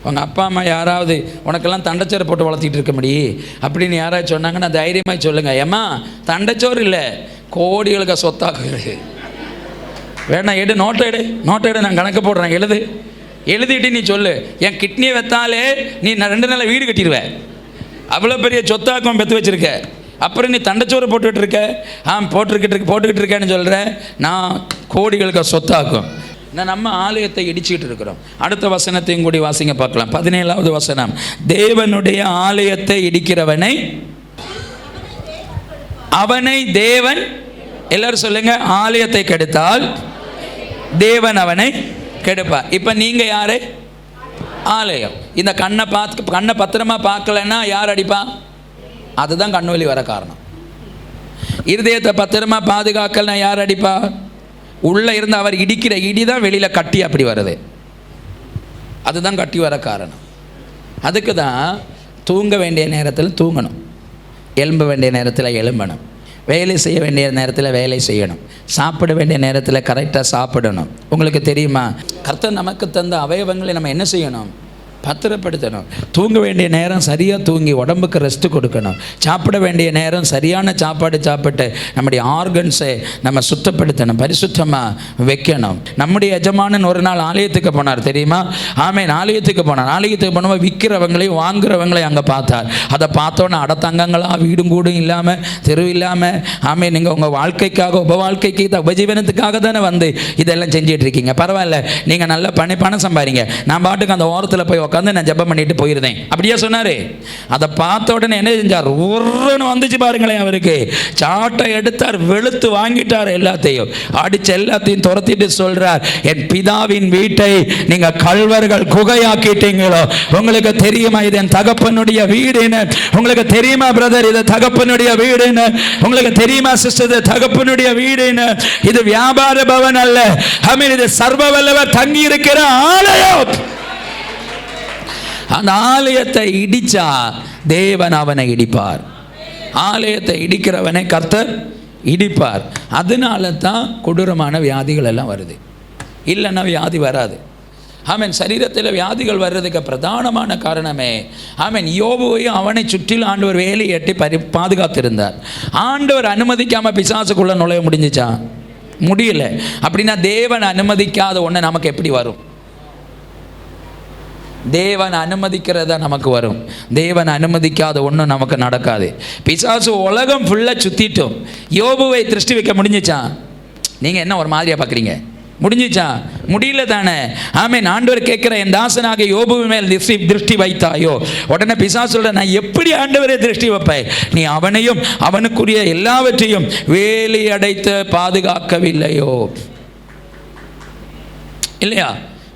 உங்கள் அப்பா அம்மா யாராவது உனக்கெல்லாம் தண்டச்சோரை போட்டு வளர்த்திட்டு இருக்க முடியும் அப்படின்னு யாராவது சொன்னாங்கன்னா தைரியமாக சொல்லுங்கள், ஏம்மா தண்டச்சோறு இல்லை கோடிகளுக்கு சொத்தாக்குது. வேணா எடு, நோட்டை எடு, நான் கணக்கு போடுறேன், எழுதிட்டு நீ சொல்லு, என் கிட்னியை வைத்தாலே நீ 2 நாள் வீடு கட்டிடுவேன், அவ்வளோ பெரிய சொத்தாக்கம் பெற்று வச்சுருக்க. அப்புறம் நீ தண்டச்சோறு போட்டுக்கிட்டு இருக்க, போட்டுக்கிட்டு இருக்கேன்னு சொல்கிறேன், நான் கோடிகளுக்கு சொத்தாக்கும். நம்ம ஆலயத்தை இடிச்சுக்கிட்டு இருக்கிறோம். அடுத்த வசனத்தையும் கூடி வாசிங்க பார்க்கலாம். 17வது வசனம், தேவனுடைய ஆலயத்தை இடிக்கிறவனை தேவன், எல்லாரும் சொல்லுங்க, ஆலயத்தை கெடுத்தால் தேவன் அவனை கெடுப்பார். இப்போ நீங்க யாரு? ஆலயம். இந்த கண்ணை பத்திரமா பார்க்கலன்னா யார் அடிப்பா? அதுதான் கண்ணொலி வர காரணம். இருதயத்தை பத்திரமா பாதுகாக்கலன்னா யார் அடிப்பா? உள்ளே இருந்து அவர் இடிக்கிற இடிதான் வெளியில் கட்டி அப்படி வருது, அதுதான் கட்டி வர காரணம். அதுக்கு தான் தூங்க வேண்டிய நேரத்தில் தூங்கணும், எழும்ப வேண்டிய நேரத்தில் எழும்பணும், வேலை செய்ய வேண்டிய நேரத்தில் வேலை செய்யணும், சாப்பிட வேண்டிய நேரத்தில் கரெக்டாக சாப்பிடணும். உங்களுக்கு தெரியுமா, கர்த்தர் நமக்கு தந்த அவயவங்களை நம்ம என்ன செய்யணும்? பத்திரப்படுத்தணும். தூங்க வேண்டிய நேரம் சரியாக தூங்கி உடம்புக்கு ரெஸ்ட்டு கொடுக்கணும். சாப்பிட வேண்டிய நேரம் சரியான சாப்பாடு சாப்பிட்டு நம்முடைய ஆர்கன்ஸை நம்ம சுத்தப்படுத்தணும், பரிசுத்தமாக வைக்கணும். நம்முடைய எஜமானன் ஒரு நாள் ஆலயத்துக்கு போனார் தெரியுமா? ஆமேன், ஆலயத்துக்கு போனவங்க விற்கிறவங்களையும் வாங்குறவங்களையும் அங்கே பார்த்தார். அதை பார்த்தோன்னே அடத்தங்கங்களாக வீடும் கூடும் இல்லாமல் தெரு இல்லாமல், ஆமேன், நீங்கள் உங்கள் வாழ்க்கைக்காக வாழ்க்கைக்கு உபஜீவனத்துக்காக தானே வந்து இதெல்லாம் செஞ்சிட்டு இருக்கீங்க. பரவாயில்ல, நீங்கள் நல்லா பணம் சம்பாதிங்க, நான் பாட்டுக்கு அந்த ஓரத்தில் போய் உட்காந்து நான் ஜெபம் பண்ணிட்டு போயிருந்தேன் அப்படியே சொன்னாரு. அதை பார்த்த உடனே என்ன செஞ்சார்? ஒருன்னு வந்துச்சு பாருங்களேன், அவருக்கு சாட்டை எடுத்தார், வெளுத்து வாங்கிட்டார், எல்லாத்தையும் அடிச்சு எல்லாத்தையும் துரத்திட்டு சொல்றார், என் பிதாவின் வீட்டை நீங்க கள்வர்கள் குகையாக்கிட்டீங்களோ. உங்களுக்கு தெரியுமா இது என் தகப்பனுடைய வீடுன்னு? உங்களுக்கு தெரியுமா பிரதர் இது தகப்பனுடைய வீடுன்னு? உங்களுக்கு தெரியுமா சிஸ்டர் இது தகப்பனுடைய வீடுன்னு? இது வியாபார பவன் அல்ல, இது சர்வ வல்லவர் தங்கி இருக்கிற ஆலயம். அந்த ஆலயத்தை இடிச்சா தேவன் அவனை இடிப்பார். ஆலயத்தை இடிக்கிறவனை கர்த்தர் இடிப்பார். அதனால தான் கொடூரமான வியாதிகள் எல்லாம் வருது, இல்லைன்னா வியாதி வராது. ஆமேன், சரீரத்தில் வியாதிகள் வர்றதுக்கு பிரதானமான காரணமே ஆமேன், யோபுவையும் அவனை சுற்றிலும் ஆண்டவர் வேலி எட்டி பாதுகாத்திருந்தார். ஆண்டவர் அனுமதிக்காமல் பிசாசுக்குள்ள நுழைய முடிஞ்சிச்சா? முடியல. அப்படின்னா தேவன் அனுமதிக்காத ஒன்று நமக்கு எப்படி வரும்? தேவன் அனுமதிக்கிறதா நமக்கு வரும், தேவன் அனுமதிக்காத ஒன்றும் நமக்கு நடக்காது. பிசாசு உலகம் ஃபுல்லாக சுற்றிட்டோம், யோபுவை திருஷ்டி வைக்க முடிஞ்சிச்சா? நீங்கள் என்ன ஒரு மாதிரியாக பார்க்குறீங்க? முடிஞ்சிச்சா? முடியல தானே. ஆமேன், ஆண்டவர் கேட்குற, என் தாசனாக யோபு மேல் திருஷ்டி வைத்தாயோ? உடனே பிசாசு சொல்ற, நான் எப்படி ஆண்டவரே திருஷ்டி வைப்பேன்? நீ அவனையும் அவனுக்குரிய எல்லாவற்றையும் வேலி அடைத்து பாதுகாக்கவில்லையோ? இல்லையா?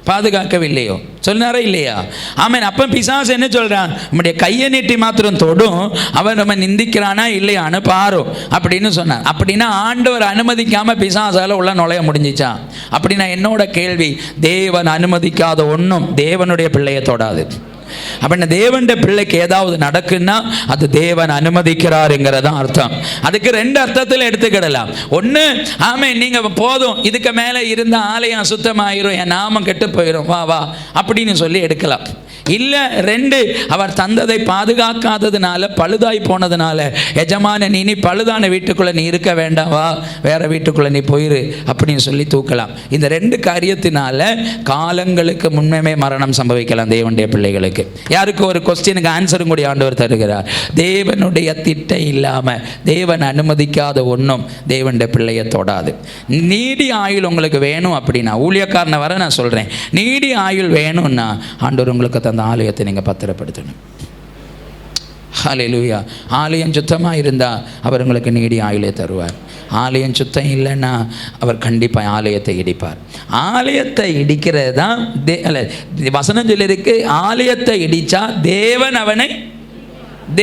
பாதுகாக்கவில்லையோ? சொன்னாரா இல்லையா? ஆமேன். அப்போ பிசாசு என்ன சொல்கிறான்? நம்முடைய கையை நீட்டி மாத்திரம் தொடும், அவன் நம்ம நிந்திக்கிறானா இல்லையான்னு பாரும் அப்படின்னு சொன்னான். அப்படின்னா ஆண்டவர் அனுமதிக்காமல் பிசாசால உள்ள நுழைய முடிஞ்சிச்சா? அப்படின்னா என்னோட கேள்வி, தேவன் அனுமதிக்காத ஒன்றும் தேவனுடைய பிள்ளையை தொடாது. அப்படின்னா தேவனுடைய பிள்ளைக்கு ஏதாவது நடக்குன்னா அது தேவன் அனுமதிக்கிறாருங்கிறதான் அர்த்தம். அதுக்கு 2 அர்த்தத்தில் எடுத்துக்கிடலாம். ஒன்று, ஆமேன், நீங்கள் போதும், இதுக்கு மேலே இருந்த ஆலயம் சுத்தமாயிரும், என் நாமம் கெட்டு போயிடும், வா அப்படின்னு சொல்லி எடுக்கலாம். இல்லை 2, அவர் தந்ததை பாதுகாக்காததுனால பழுதாய் போனதுனால, எஜமான நீ பழுதான வீட்டுக்குள்ளே நீ இருக்க வேண்டாம், வா வேற வீட்டுக்குள்ளே நீ போயிரு அப்படின்னு சொல்லி தூக்கலாம். இந்த 2 காரியத்தினால காலங்களுக்கு முன்னமே மரணம் சம்பவிக்கலாம் தேவனுடைய பிள்ளைகளுக்கு. யாருக்கு ஒரு கொஸ்டினுக்கு ஆன்சரும் கூட ஆண்டவர் தருகிறார். தேவனுடைய திட்டம் இல்லாமல் தேவன் அனுமதிக்காத ஒன்றும் தேவனுடைய பிள்ளையை தொடாது. நீடி ஆயுள் உங்களுக்கு வேணும் அப்படின்னா, ஊழியக்காரனை வர நான் சொல்கிறேன், நீடி ஆயுள் வேணும்னா ஆண்டவர் உங்களுக்கு அந்த ஆலயத்தை நீங்கள் பத்திரப்படுத்தணும். ஹல்லேலூயா. ஆலயம் சுத்தமாக இருந்தால் அவர் உங்களுக்கு நீடி ஆயுளை தருவார். ஆலயம் சுத்தம் இல்லைன்னா அவர் கண்டிப்பாக ஆலயத்தை இடிப்பார். ஆலயத்தை இடிக்கிறது தான் வசனம் சொல்லியிருக்கு, ஆலயத்தை இடித்தா தேவன் அவனை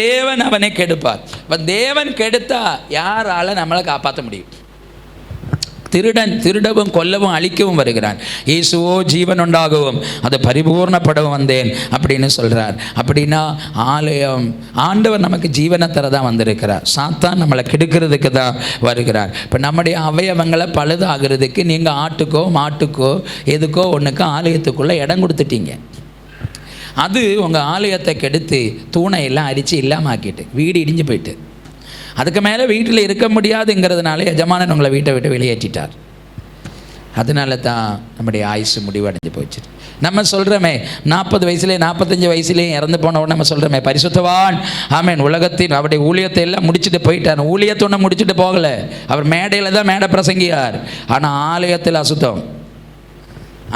தேவன் அவனை கெடுப்பார். இப்போ தேவன் கெடுத்தா யாரால நம்மளை காப்பாற்ற முடியும்? திருடன் திருடவும் கொல்லவும் அழிக்கவும் வருகிறான், இயேசுவோ ஜீவன் உண்டாகவும் அது பரிபூர்ணப்படவும் வந்தேன் அப்படின்னு சொல்கிறார். அப்படின்னா ஆண்டவர் நமக்கு ஜீவனை தர தான் வந்திருக்கிறார், சாத்தான் நம்மளை கெடுக்கிறதுக்கு தான் வருகிறார். இப்போ நம்முடைய அவயவங்களை பழுதாகிறதுக்கு நீங்கள் ஆட்டுக்கோ மாட்டுக்கோ எதுக்கோ ஒன்றுக்கு ஆலயத்துக்குள்ளே இடம் கொடுத்துட்டீங்க. அது உங்கள் ஆலயத்தை கெடுத்து தூணை எல்லாம் அரித்து இல்லாமல் ஆக்கிட்டு வீடு இடிஞ்சு போயிட்டு அதுக்கு மேலே வீட்டில் இருக்க முடியாதுங்கிறதுனால எஜமானன் உங்களை வீட்டை விட்டு வெளியேற்றிட்டார். அதனால தான் நம்முடைய ஆயுசு முடிவடைஞ்சு போச்சு. நம்ம சொல்கிறோமே 40 வயசுலேயே 45 வயசுலேயும் இறந்து போன உடனே நம்ம சொல்கிறோமே பரிசுத்தவான் ஆமென், உலகத்தின் அவருடைய ஊழியத்தை எல்லாம் முடிச்சுட்டு போயிட்டார். ஊழியத்தை ஒன்று முடிச்சுட்டு போகலை, அவர் மேடையில் தான் மேடை பிரசங்கியார், ஆனால் ஆலயத்தில் அசுத்தம்.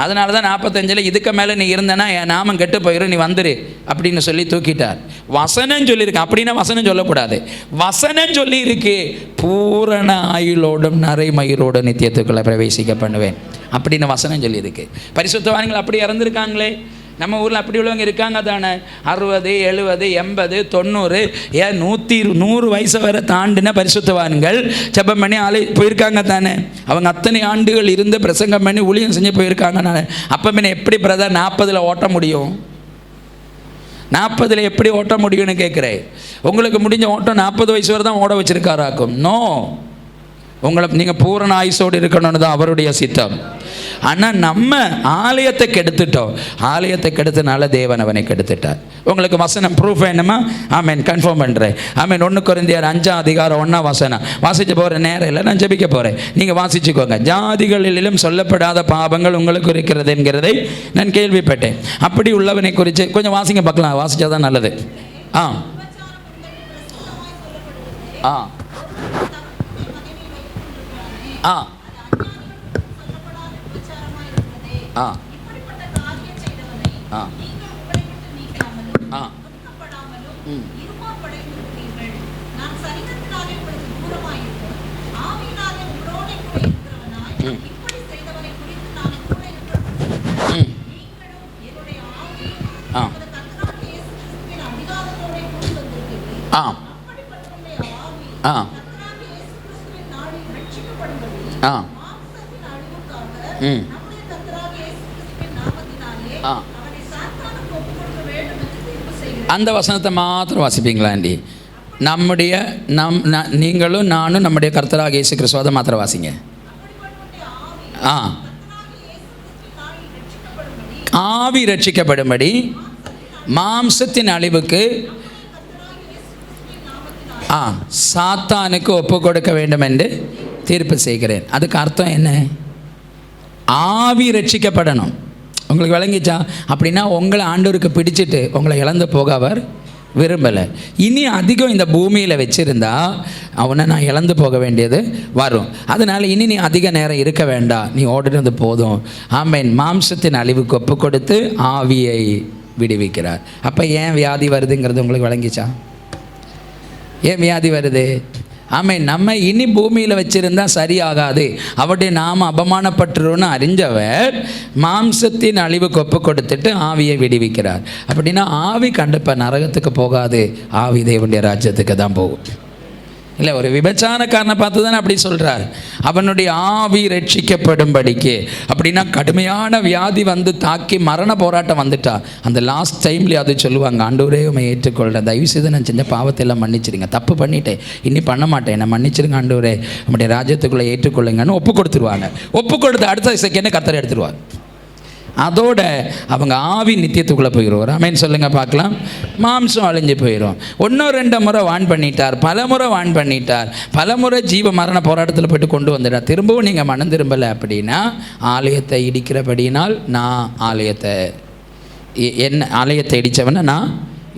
அதனால தான் 45 இதுக்கு மேலே நீ இருந்தனா என் நாமம் கெட்டு போயிடும், நீ வந்துரு அப்படின்னு சொல்லி தூக்கிட்டார். வசனம் சொல்லியிருக்கு, அப்படின்னா வசனம் சொல்லக்கூடாது. வசனம் சொல்லியிருக்கு, பூரண ஆயுளோடும் நரை மயிரோடும் நித்தியத்துக்குள்ளே பிரவேசிக்க பண்ணுவேன் அப்படின்னு வசனம் சொல்லியிருக்கு. பரிசுத்தவான்கள் அப்படி இறந்துருக்காங்களே, நம்ம ஊரில் அப்படி உள்ளவங்க இருக்காங்க தானே. 60, 70, 80, 90 ஏன் 100 வயசு வரை தாண்டின பரிசுத்தவான்கள் ஜெபம் பண்ணி போயிருக்காங்க தானே. அவங்க அத்தனை ஆண்டுகள் இருந்து பிரசங்கம் பண்ணி ஊழியம் செஞ்சு போயிருக்காங்க தானே. அப்போ பின்ன எப்படி பிரதர் 40 ஓட்ட முடியும்? 40 எப்படி ஓட்ட முடியும்னு கேட்குறேன். உங்களுக்கு முடிஞ்ச ஓட்டம் 40 வயசு வரை தான் ஓட வச்சிருக்காராக்கும். நோ, உங்களை நீங்கள் பூரண ஆயுசோடு இருக்கணும்னு தான் அவருடைய சித்தம். ஆனால் நம்ம ஆலயத்தை கெடுத்துட்டோம். ஆலயத்தை கெடுத்தனால தேவன் அவனை கெடுத்துட்டார். உங்களுக்கு வசனம் ப்ரூஃப் வேணுமா? ஆமென், கன்ஃபார்ம் பண்ணுறேன். ஆமென், 1 கொரிந்தியர் 5:1 வாசிச்சு போகிற நேரம் இல்லை, நான் ஜெபிக்க போகிறேன், நீங்கள் வாசிச்சுக்கோங்க. ஜாதிகளிலும் சொல்லப்படாத பாவங்கள் உங்களுக்கு இருக்கிறது என்கிறதை நான் கேள்விப்பட்டேன். அப்படி உள்ளவனை குறித்து கொஞ்சம் வாசிங்க பார்க்கலாம், வாசித்தா தான் நல்லது. ஆ ஆ ஆ ஆ ஆ ஆ அந்த வசனத்தை மாத்திரம் வாசிப்பீங்களா ஆண்டி? நீங்களும் நானும் நம்முடைய கர்த்தராகிய இயேசு கிறிஸ்துவை மாத்திரம் வாசிங்க. ஆவி ரட்சிக்கப்படும்படி மாம்சத்தின் அழிவுக்கு சாத்தானுக்கு ஒப்பு கொடுக்க வேண்டும் என்று தீர்ப்பு செய்கிறேன். அதுக்கு அர்த்தம் என்ன? ஆவி ரட்சிக்கப்படணும். உங்களுக்கு விளங்கிச்சா? அப்படின்னா உங்களை ஆண்டவருக்கு பிடிச்சிட்டு உங்களை இழந்து போக அவர் விரும்பலை. இனி அதிகம் இந்த பூமியில் வச்சுருந்தா அவனை நான் இழந்து போக வேண்டியது வரும். அதனால் இனி நீ அதிக நேரம் இருக்க வேண்டாம், நீ ஓடுறது போதும். ஆமென். மாம்சத்தின் அழிவுக்கு ஒப்பு கொடுத்து ஆவியை விடுவிக்கிறார். அப்போ ஏன் வியாதி வருதுங்கிறது உங்களுக்கு விளங்கிச்சா? ஏன் வியாதி வருது? ஆமென். நம்ம இனி பூமியில் வச்சுருந்தா சரியாகாது, அவருடைய நாம அபமானப்பட்டுருன்னு அறிஞ்சவர் மாம்சத்தின் அழிவுக்கு ஒப்பு கொடுத்துட்டு ஆவியை விடுவிக்கிறார். அப்படின்னா ஆவி கண்டிப்பாக நரகத்துக்கு போகாது, ஆவி தேவனுடைய ராஜ்யத்துக்கு தான் போகும். இல்லை, ஒரு விபச்சாரக்காரனை பார்த்து தானே அப்படி சொல்கிறார், அவனுடைய ஆவி ரட்சிக்கப்படும்படிக்கு. அப்படின்னா கடுமையான வியாதி வந்து தாக்கி மரண போராட்டம் வந்துட்டா அந்த லாஸ்ட் டைம்லேயே அது சொல்லுவாங்க, ஆண்டவரே உம்மை ஏற்றுக்கொள்கிறேன், தயவுசெய்து நான் செஞ்ச பாவத்தை எல்லாம் மன்னிச்சிருங்க, தப்பு பண்ணிட்டேன், இனி பண்ண மாட்டேன், என்னை மன்னிச்சிருங்க ஆண்டவரே, நம்முடைய ராஜ்யத்துக்குள்ளே ஏற்றுக்கொள்ளுங்கன்னு ஒப்பு கொடுத்துருவாங்க. ஒப்பு கொடுத்து அடுத்த செகண்டே கர்த்தர் எடுத்துருவார். அதோட அவங்க ஆவி நித்தியத்துக்குள்ளே போயிடுவார். ஆமென் சொல்லுங்க பார்க்கலாம். மாம்சம் அழிஞ்சு போயிடும். 1-2 முறை வான் பண்ணிட்டார், பல முறை வான் பண்ணிட்டார், பல முறை ஜீவ மரண போராட்டத்தில் போய்ட்டு கொண்டு வந்துட்டார். திரும்பவும் நீங்கள் மனம் திரும்பலை அப்படின்னா ஆலயத்தை இடிக்கிறபடினால் நான் ஆலயத்தை இடித்தவனை நான்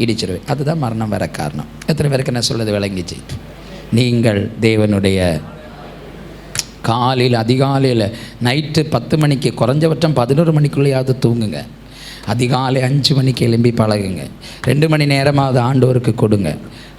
இடிச்சிருவேன். அதுதான் மரணம் வர காரணம். எத்தனை பேருக்கு நான் சொல்லுறது விளங்கிச்சு? நீங்கள் தேவனுடைய காலையில் அதிகாலையில் நைட்டு 10 மணிக்கு குறைஞ்சபட்சம் 11 மணிக்குள்ளேயாவது தூங்குங்க. அதிகாலை 5 மணிக்கு எழும்பி பழகுங்க. 2 மணி நேரமாவது ஆண்டவருக்கு கொடுங்க.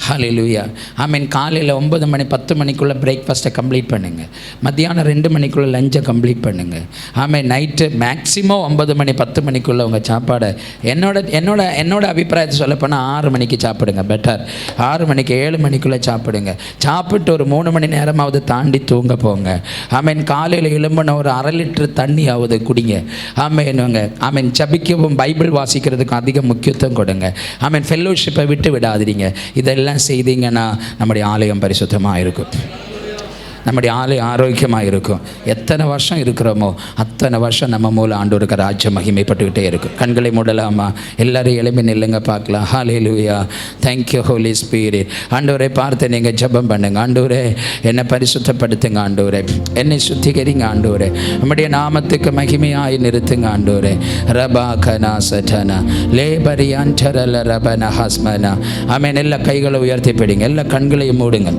ஹல்லேலூயா. ஆமீன். காலையில் 9 மணி 10 மணிக்குள்ளே பிரேக்ஃபாஸ்ட்டை கம்ப்ளீட் பண்ணுங்கள். மத்தியானம் 2 மணிக்குள்ளே லஞ்சை கம்ப்ளீட் பண்ணுங்கள். ஆமீன். நைட்டு மேக்ஸிமம் 9 மணி 10 மணிக்குள்ளே உங்கள் சாப்பாடை என்னோட அபிப்பிராயத்தை சொல்லப்போனால் 6 மணிக்கு சாப்பிடுங்க. பெட்டர் 6 மணிக்கு 7 மணிக்குள்ளே சாப்பிடுங்க. சாப்பிட்டு ஒரு 3 மணி நேரமாவது தாண்டி தூங்க போங்க. ஆமீன். காலையில் எழும்பின ஒரு 1/2 லிட்டர் தண்ணியாவது குடிங்க. ஆமீனுங்க. ஆமீன். ஜபிக்கவும் பைபிள் வாசிக்கிறதுக்கு அதிக முக்கியத்துவம் கொடுங்க. ஆமீன். ஃபெல்லோஷிப்பை விட்டு விடாதீங்க. இதெல்லாம் செய்தீங்கன்னா நம்முடைய ஆலயம் பரிசுத்தமாக இருக்கும், நம்முடைய ஆலயம் ஆரோக்கியமாக இருக்கும். எத்தனை வருஷம் இருக்கிறோமோ அத்தனை வருஷம் நம்ம மூலம் ஆண்டவருக்கு ராஜ்யம் மகிமைப்பட்டுக்கிட்டே இருக்கும். கண்களை மூடலாமா? எல்லாரும் எழுப்பி நில்லுங்க பார்க்கலாம். ஹல்லேலூயா. Thank you Holy Spirit. ஆண்டவரை பார்த்து நீங்கள் ஜெபம் பண்ணுங்க. ஆண்டவரே என்னை பரிசுத்தப்படுத்துங்க. ஆண்டவரே என்னை சுத்திகரிங்க. ஆண்டவரே நம்முடைய நாமத்துக்கு மகிமையாய் நிறுத்துங்க. ஆண்டவரே ரபா கனா சட்டனா லேபரியான் சரல ரபன ஹஸ்மனா. ஆமேன். எல்லா கைகளை உயர்த்தி பிடிங்க. எல்லா கண்களையும் மூடுங்க.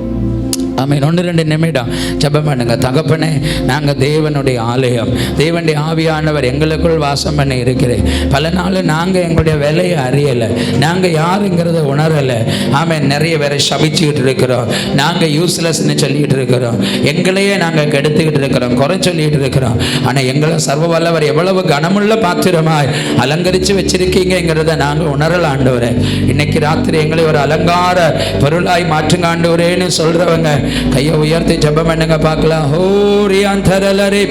ஆமீன். 1-2 நிமிடம் ஜெபம் பண்ணுங்க. தகப்பனே, நாங்கள் தேவனுடைய ஆலயம், தேவனுடைய ஆவியானவர் எங்களுக்குள் வாசம் பண்ணி இருக்கிறேன். பல நாள் நாங்கள் எங்களுடைய விலையை அறியலை, நாங்கள் யாருங்கிறத உணரலை. ஆமீன். நிறைய பேரை சபிச்சுக்கிட்டு இருக்கிறோம், நாங்கள் யூஸ்லெஸ்ன்னு சொல்லிகிட்டு இருக்கிறோம், எங்களையே நாங்கள் கெடுத்துக்கிட்டு இருக்கிறோம், குறை சொல்லிகிட்டு இருக்கிறோம். ஆனால் எங்களை சர்வ வல்லவர் எவ்வளவு கனமுள்ள பாத்திரமாய் அலங்கரித்து வச்சிருக்கீங்கிறத நாங்கள் உணரல. ஆண்டவரே, இன்னைக்கு ராத்திரி எங்களை ஒரு அலங்கார பொருளாய் மாற்றுங்க ஆண்டவரேன்னு சொல்கிறவங்க கையை உயர்த்தி ஜெபம் பண்ணுங்க பார்க்கலாம். ஹோரியாந்தரலரி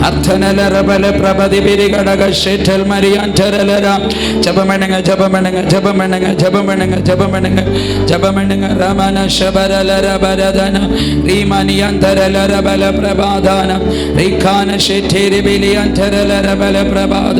அத்தனலரபல பிரபதி பிரிகடக ஷேட்டல் மரியாந்தரலரா. ஜெபம் பண்ணுங்க, ஜெபம் பண்ணுங்க, ஜெபம் பண்ணுங்க, ஜெபம் பண்ணுங்க, ஜெபம் பண்ணுங்க, ஜெபம் பண்ணுங்க. ரமன ஷபரலரபரதன ரீமனியந்தரலரபல பிரபாதான ரிகான ஷேட்டேரி பிலியந்தரலரபல பிரபாத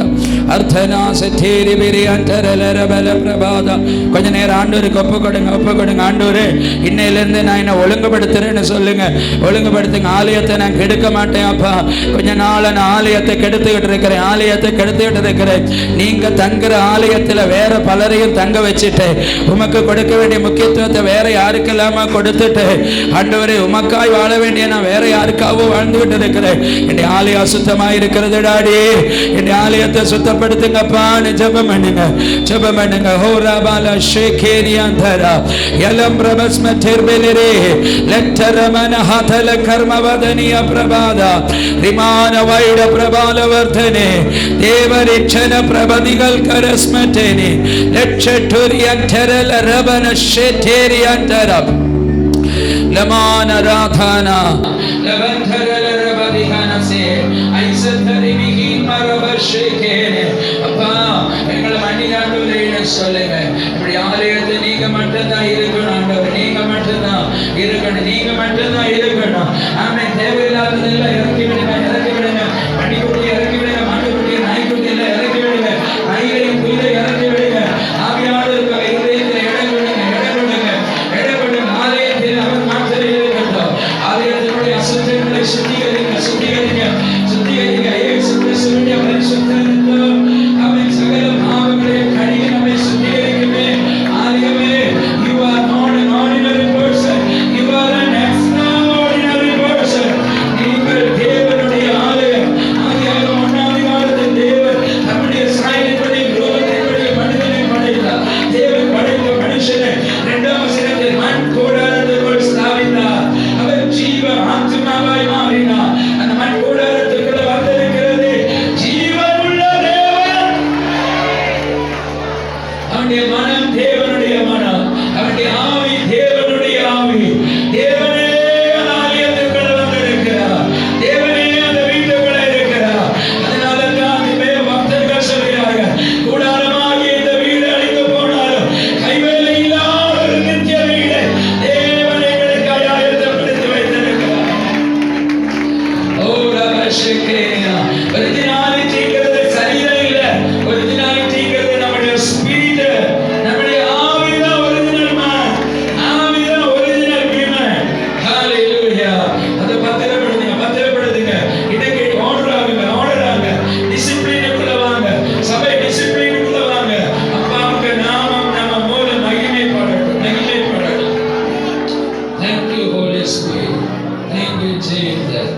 அர்த்தனா ஷேட்டேரி பிலியந்தரலரபல பிரபாத. கொஞ்ச நேரம் ஆண்டவருக்கு ஒப்பு கொடுங்க, ஒப்பு கொடுங்க. ஆண்டவரே, இன்னையிலிருந்து நான் என்ன ஒழுங்குபடுத்த சொல்லுங்க, ஒழுங்குபடுத்துங்க. ஆலயத்தை நான் கெடுக்க மாட்டேன் அப்பா. கொஞ்ச நாள் நான் ஆலயத்தை கெடுத்துக்கிட்டு இருக்கிறேன், ஆலயத்தை கெடுத்துக்கிட்டு இருக்கிறேன். நீங்க தங்குற ஆலயத்தில் வேற பலரையும் தங்க வச்சுட்டு உமக்கு கொடுக்க வேண்டிய முக்கியத்துவத்தை வேற யாருக்கெல்லாமா கொடுத்துட்டு ஆண்டவரே உமக்காய் வாழ வேண்டிய நான் வேற யாருக்காகவும் வாழ்ந்துகிட்டு இருக்கிறேன். என் ஆலயம் அசுத்தமாக இருக்கிறது டாடி, என் ஆலயத்தை சுத்தப்படுத்துங்கப்பான்னு ஜெபம் பண்ணுங்க, ஜெபம் பண்ணுங்க. ஹோராபால ஷேகேரியாந்தரா யலம் பிரபஸ்ம தெர்பெலரே லெட்டரமன ஹதல கர்மவதனிய பிரபாத ரிமான வைட பிரபாலவர்தனே தேவரிச்சன பிரபதிகள் கரஸ்மதேனே லெட்சட்டுரியந்தரல ரபன ஷேட்டேரியந்தரம் லமான ராதானா லவந்தரல ரபதிஹனசே ஐசத்தரி மிஹி மரவஷேகேனே. அப்பா, எங்களை மன்னியாண்டவரே சொல்லுங்க. இப்படி ஆலயத்தை நீங்க மட்டும்தான் இருக்கணும் ஆண்டவர், நீங்க மட்டும்தான் இருக்கணும், நீங்க மட்டும்தான் இருக்கணும். ஆமென். தேவையில்லாததெல்லாம் இறக்கி விடுங்க, இறக்கி விடுங்க. பண்டிகுட்டியை இறக்கி விடுங்க, மாட்டுக்குட்டியை நாய்க்குட்டி எல்லாம் இறக்கி விடுங்க, நாய்களையும் புயலை இறக்கி விடுங்க. ஆவியானவருக்கு இதயத்தில் இடம் விடுங்க, இடம் விடுங்க, இடம் விடுங்க. ஆலயத்தில் அவர் மாற்றல் இருக்கட்டும். ஆலயத்தினுடைய அசுத்தங்களை சுத்திகரிங்க, சுத்திகரிங்க, சுத்திகரிங்க. இயேசு கிறிஸ்துவினுடைய பரிசுத்த ரத்தம் அவன் சகல பாவங்களையும் கழுவி நம்மை சுத்திகரிக்குமே. ஆலயமே, you are not an ordinary person, you are an extraordinary person. நீங்கள் தேவனுடைய ஆலயம். ஆதியாகமம் 1ஆம் அதிகாரத்தில் தேவன் தம்முடைய சாயலின்படி ரூபத்தின்படி மனிதனை படைத்தார். தேவன் படைத்த மனுஷனை 2ஆம் வசனத்தில் மண் கூடாரத்திற்குள் ஸ்தாபித்தார். அவர் ஜீவ ஆத்மாவாய் மாறினார். அந்த மண் கூடாரத்திற்குள்ள வந்திருக்கிறது ஜீவனுள்ள தேவன். அவனுடைய மனம் தேவனுடைய மனம், அவனுடைய ஆவி தேவனுடைய ஆவி. தேவனே அந்த ஆலயத்துக்குள்ள வந்திருக்கிறார், தேவனே அந்த வீட்டுக்குள்ள இருக்கிறார். அதனால தான் பக்தர்கள் சொல்கிறார்கள், கூடாரமாகிய இந்த வீடு அழிந்து போனாலும் கைவேலை இல்லாத ஒரு நித்திய வீடு தேவன் எங்களுக்கு ஆயத்தப்படுத்தி வைத்திருக்கிறார். ஒரிஜினாலிட்டிங்கிறது சரீரம் இல்ல, ஒரிஜினாலிட்டிங்கிறது நம்முடைய ஸ்பிரிட், நம்முடைய ஆவிதான் ஒரிஜினல் மேன், ஆவிதான் ஒரிஜினல் விமன். ஹalleluya. அத பத்திரப்படுத்துங்க, பத்திரப்படுத்துங்க. இன்னைக்கு ஆர்டர் ஆகுங்க, ஆர்டர் ஆகுங்க. டிசிப்ளினுக்குள்ள வாங்க, சபை டிசிப்ளினுக்குள்ள வாங்க. அப்பாவுக்கு நாமம் நம்ம மூலம் மகிமைப்படட்டும், மகிமைப்படட்டும். Thank you Holy Spirit. Thank you Jesus.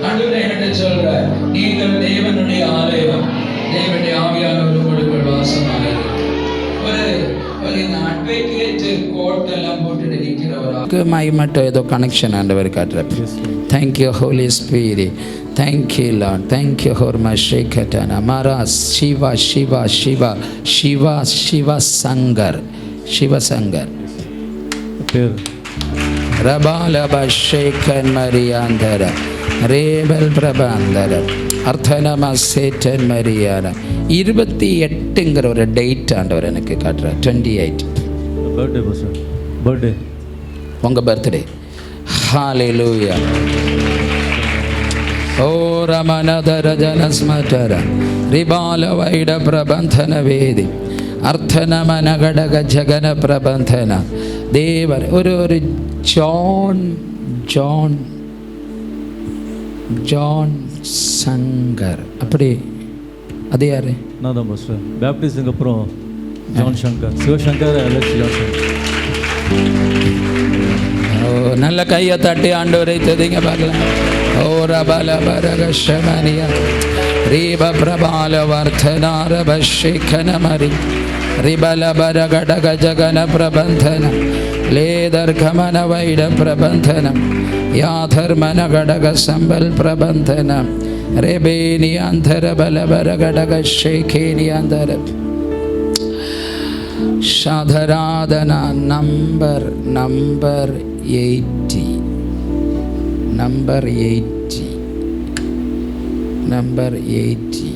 ஆண்டவரே என்கிட்ட சொல்றார், நீங்கள் தேவனுடைய ஆலயம், தேவனுடைய ஆவியானவர் உங்களுக்கு வாசமாக இந்த அட்வொகேட் கோட் எல்லாம் போட்டுட்டு நிற்கிறவரா மை மட்டும் ஏதோ கனெக்ஷன் ஆண்டவர் காட்டுறார். Thank you Holy Spirit, thank you Lord, thank you ஹோர்மா ஷேகட்டன மாரா சிவா சிவா சிவா சிவா சிவசங்கர் சிவசங்கர் ரபாலபேகன் மரியாந்தர ரேபல் பிரபாந்தர அர்த்தனமா சேட்டன் மரியார 28ங்கிற ஒரு டேட் ஆண்டவர் எனக்கு காட்டுறார். 28 பர்த்டே உங்க பர்த்டே. ஹalleluya. ஓ ரமனதர ஜனஸ்மதர ரிபால வைட பிரபந்தன வேதி அர்த்தனமன கடக ஜகன பிரபந்தன தேவர் ஒரு ஜான் ஜான் ஜான் சங்கர் அப்படி அது யாரு? நான் தான் பாஸ்டர். பேப்டிஸ்டுக்கு அப்புறம் John Sankar, Sivasankar, Alex Johnson. ஓ நல்ல கையை தட்டி ஆண்டவரை துதிங்க பார்க்கலாம். ஓ ரபல பரகஷமனியா ரீப பிரபால வர்த்தனார பஷேகன மரி ரிபல பரகடக ஜகன பிரபந்தன லேதர் கமன வைட பிரபந்தனம் யாதர்மன கடக சம்பல் பிரபந்தனம் ரெபேனி அந்தர பலபர கடக ஷேகேனி அந்தர சாதராதனா number 80 number 80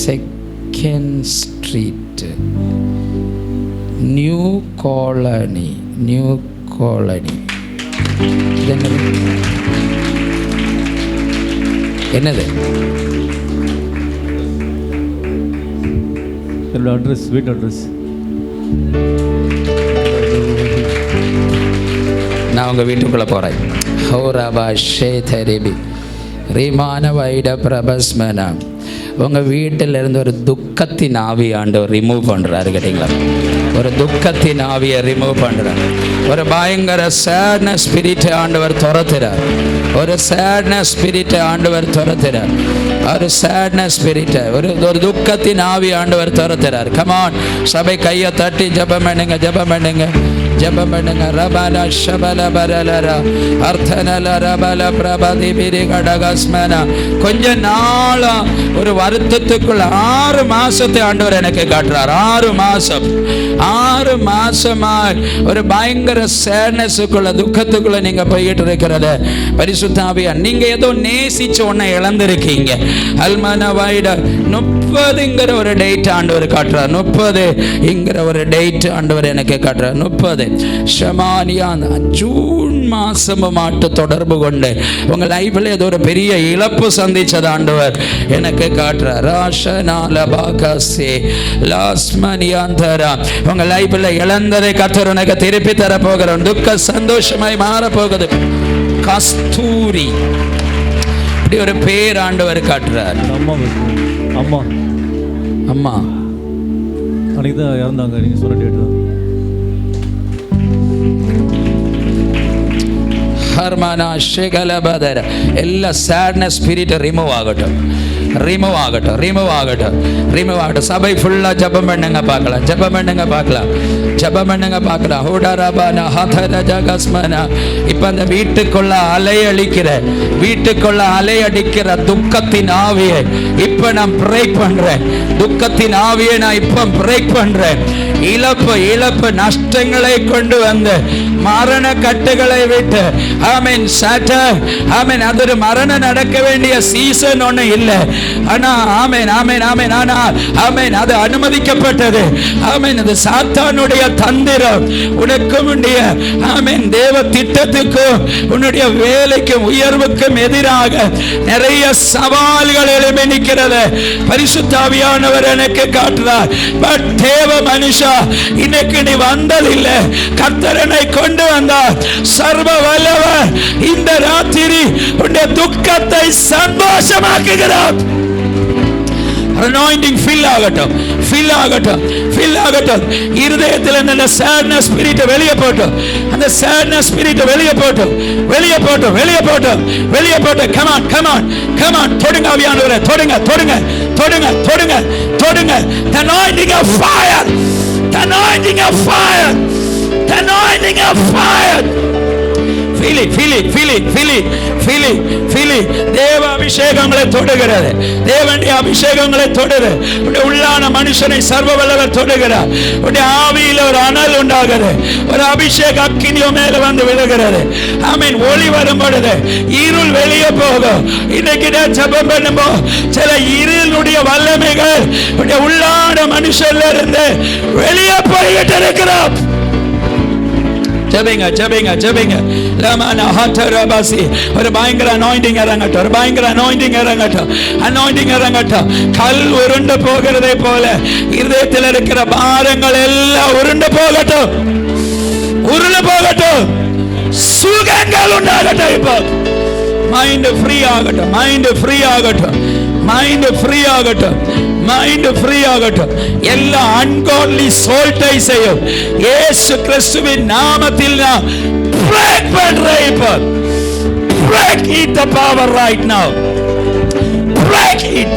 second street new colony என்னது? என்னோட அட்ரஸ், வீட்டு அட்ரஸ். நான் உங்கள் வீட்டுக்குள்ளே போகிறேன். ஹௌரபா ஷேதரிபி ரீமான வைட பிரபஸ்மனா உங்கள் வீட்டில் இருந்து ஒரு துக்கத்தின் ஆவி ஆண்டவர் ரிமூவ் பண்ணுறாரு. கேட்டிங்களா? ஒரு துக்கத்தின் ஆவியை ரிமூவ் பண்ணுறார். ஒரு பயங்கர சேட்னஸ் ஸ்பிரிட்டை ஆண்டவர் துரத்துறார். ஒரு சேட்னஸ் ஸ்பிரிட்டை ஆண்டவர் துரத்துறார். ஒரு சேட்னஸ் ஸ்பிரிட்டை ஒரு துக்கத்தின் ஆவி ஆண்டவர் துரத்துறார். கமான், சபை கையை தட்டி ஜெபம் பண்ணுங்க, ஜெபம் பண்ணுங்க, ஜெபம் பண்ணுங்க. ரபல ஷபல பரலர அர்த்தனல ரபல பிரபதி பிரி கடகஸ்மன கொஞ்ச நாளா ஒரு வருத்தத்துக்குள்ள 6 மாசத்தை ஆண்டவர் எனக்கு காட்டுறார். 6 மாசமாய் ஒரு பயங்கர சேட்னஸுக்குள்ள துக்கத்துக்குள்ள நீங்க போயிட்டு இருக்கிறத பரிசுத்த ஆவியா நீங்க ஏதோ நேசிச்ச ஒன்ன இழந்திருக்கீங்க. அல்மன வைட 30ங்கிற ஒரு டேட் ஆண்டவர் காட்டுறார். 30ங்கிற ஒரு டேட் ஆண்டவர் எனக்கு காட்டுறார். 30 ஷமானியா ஜூன் மாசமாட்டு தொடர்பு கொண்டு உங்க லைஃப்ல ஏதோ ஒரு பெரிய இழப்பு சந்திச்சது ஆண்டவர் எனக்கு காட்டுறார். ராஷனால பாகசே லாஸ்மனியாந்தரா உங்க லைஃப்ல இழந்ததை கர்த்தர் உனக்கு திருப்பி தர போகிறார். துக்க சந்தோஷமாய் மாற போகுது. கஸ்தூரி இப்படி ஒரு பேர் ஆண்டவர் காட்டுறார். அம்மா அம்மா அன்னைக்கு தான் இறந்தாங்க. நீங்க சொல்ல டேட் தான். ஹர்மனா ஷேகலபதர எல்லா சேட்னஸ் ஸ்பிரிட் ரிமூவ் ஆகட்டும், ரிமூவ் ஆகட்டும், ரிமூவ் ஆகட்டும், ரிமூவ் ஆகட்டும். சபை ஃபுல்லா ஜெபம் பண்ணுங்க பார்க்கலாம், ஜெபம் பண்ணுங்க பார்க்கலாம், ஜெபம் பண்ணுங்க பார்க்கலாம். ஹோடரபானா ஹதர ஜகஸ்மனா இப்ப அந்த வீட்டுக்குள்ள அலையடிக்கிற துக்கத்தின் ஆவியை இப்ப நான் பிரேக் பண்றேன். துக்கத்தின் ஆவியை நான் இப்ப பிரேக் பண்றேன். இழப்பு நஷ்டங்களை கொண்டு வந்து மரண கட்டுகளை விட்டு ஆமென் சாட்டன் ஆமென். அது ஒரு மரணம் நடக்க வேண்டிய சீசன் ஒண்ணு இல்லை. ஆனா ஆமென் ஆமென் ஆமென் ஆனா ஆமென் அது அனுமதிக்கப்பட்டது. ஆமென் அது சாத்தானுடைய தந்திரம். உனக்கும் உன்னுடைய ஆமென் தேவ திட்டத்துக்கும் உன்னுடைய வேலைக்கும் உயர்வுக்கும் எதிராக நிறைய சவால்கள் எழும்பி நிற்கிறது. பரிசுத்த ஆவியானவர் எனக்கு காட்டுறார். பட் தேவ மனுஷா இன்னைக்கு நீ வந்ததில்லை, கர்த்தரனை கொண்டு வந்தார். சர்வ வல்லவர் இந்த ராத்திரி உன்னுடைய துக்கத்தை சந்தோஷமாக்குகிறார். anointing fill ஆகட்டும், fill ஆகட்டும், fill ஆகட்டும். இருதயத்தில் அந்த sadness spirit வெளியே போட்டும், அந்த sadness spirit வெளியே போட்டும், வெளியே போட்டும், வெளியே போட்டும், வெளியே போட்டும். come on, come on, come on. தொடுங்க ஆவியானவரே, தொடுங்க, தொடுங்க, தொடுங்க, தொடுங்க, தொடுங்க. the anointing of fire, the anointing of fire, the anointing of fire. feel it, feel it, feel it, feel it, feel it, feel it. தேவ அபிஷேகங்களை தொடுகிறது, தேவனுடைய அபிஷேகங்களை தொடுது. உடைய உள்ளான மனுஷனை சர்வ வல்லவர் தொடுகிறார். உடைய ஆவியில் ஒரு அனல் உண்டாகிறது, ஒரு அபிஷேக அக்கினியோ மேல வந்து விழுகிறது. ஆமென். ஒளி வரும் பொழுது இருள் வெளியே போகும். இன்னைக்கு ஜெபம் பண்ணும்போது சில இருளுடைய வல்லமைகள் உடைய உள்ளான மனுஷன்ல இருந்து வெளியே போய்கிட்டு இருக்கிறோம். ஜெபிங்க, ஜெபிங்க, ஜெபிங்க. லமனா ஹதரபாசி. ஒரு பயங்கர anointing இறங்கட்டும், ஒரு பயங்கர anointing இறங்கட்டும், anointing இறங்கட்டும். கல் உருண்டு போகிறதை போல இதயத்தில் இருக்கிற பாரங்கள் எல்லாம் உருண்டு போகட்டும், உருண்டு போகட்டும். சுகங்கள் உண்டாகட்டும். இப்போ மைண்ட் ஃப்ரீ ஆகட்டும், மைண்ட் ஃப்ரீ ஆகட்டும், மைண்ட் ஃப்ரீ ஆகட்டும், மைண்ட் ஃப்ரீ ஆகட்டும். எல்லா அன்காட்லி சோல்ட்டை செய்யும் இயேசு கிறிஸ்துவின் நாமத்தில் நான் பிரேக் பண்றேன். இப்போ break it the power right now, break it.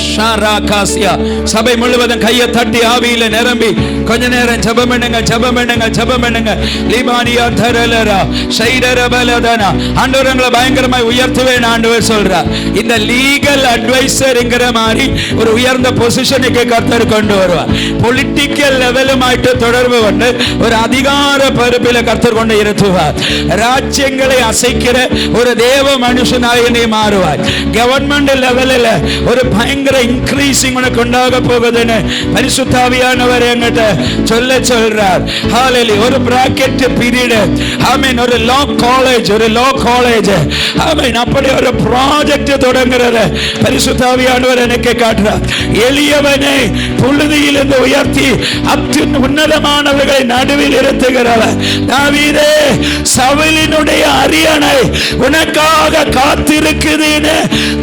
ஷாராகாசியா. சபை முழுவதும் கையை தட்டி ஆவியில நிரம்பி கொஞ்ச நேரம் ஜெபம் பண்ணுங்க, ஜெபம் பண்ணுங்க, ஜெபம் பண்ணுங்க. லிபானியா தரலரா ஷைடரபலதனா. ஆண்டவரங்களை பயங்கரமாய் உயர்த்துவேன் ஆண்டவர் சொல்றார். இந்த லீகல் அட்வைசர்ங்கிற மாதிரி ஒரு உயர்ந்த பொசிஷனுக்கு கர்த்தர் கொண்டு வருவார். பொலிட்டிக்கல் லெவலுமாயிட்டு தொடர்பு கொண்டு ஒரு அதிகார பொறுப்பில் கர்த்தர் கொண்டு இருத்துவார். ராஜ்யங்களை அசைக்கிற ஒரு தேவ மனுஷனாக நீ மாறுவார். கவர்மெண்ட் லெவலில் ஒரு பயங்கர இன்க்ரீசிங் உனக்கு உண்டாக போகுதுன்னு பரிசுத்த ஆவியானவர் என்கிட்ட சொல்றார். ஹalleluya. ஒரு பிராக்கெட் பீரியட், ஆமென். ஒரு லா காலேஜ், ஒரு லா காலேஜ், ஆமென். அப்படி ஒரு ப்ராஜெக்ட் தொடங்குறது பரிசுத்த ஆவியானவர் எனக்கு காட்டுறார். எளியவனை புழுதியிலிருந்து உயர்த்தி உன்னதமானவர்களை நடுவில் இருத்துகிறவர். தாவீதே, சவுலினுடைய அரியணை உனக்காக காத்திருக்குதுன்னு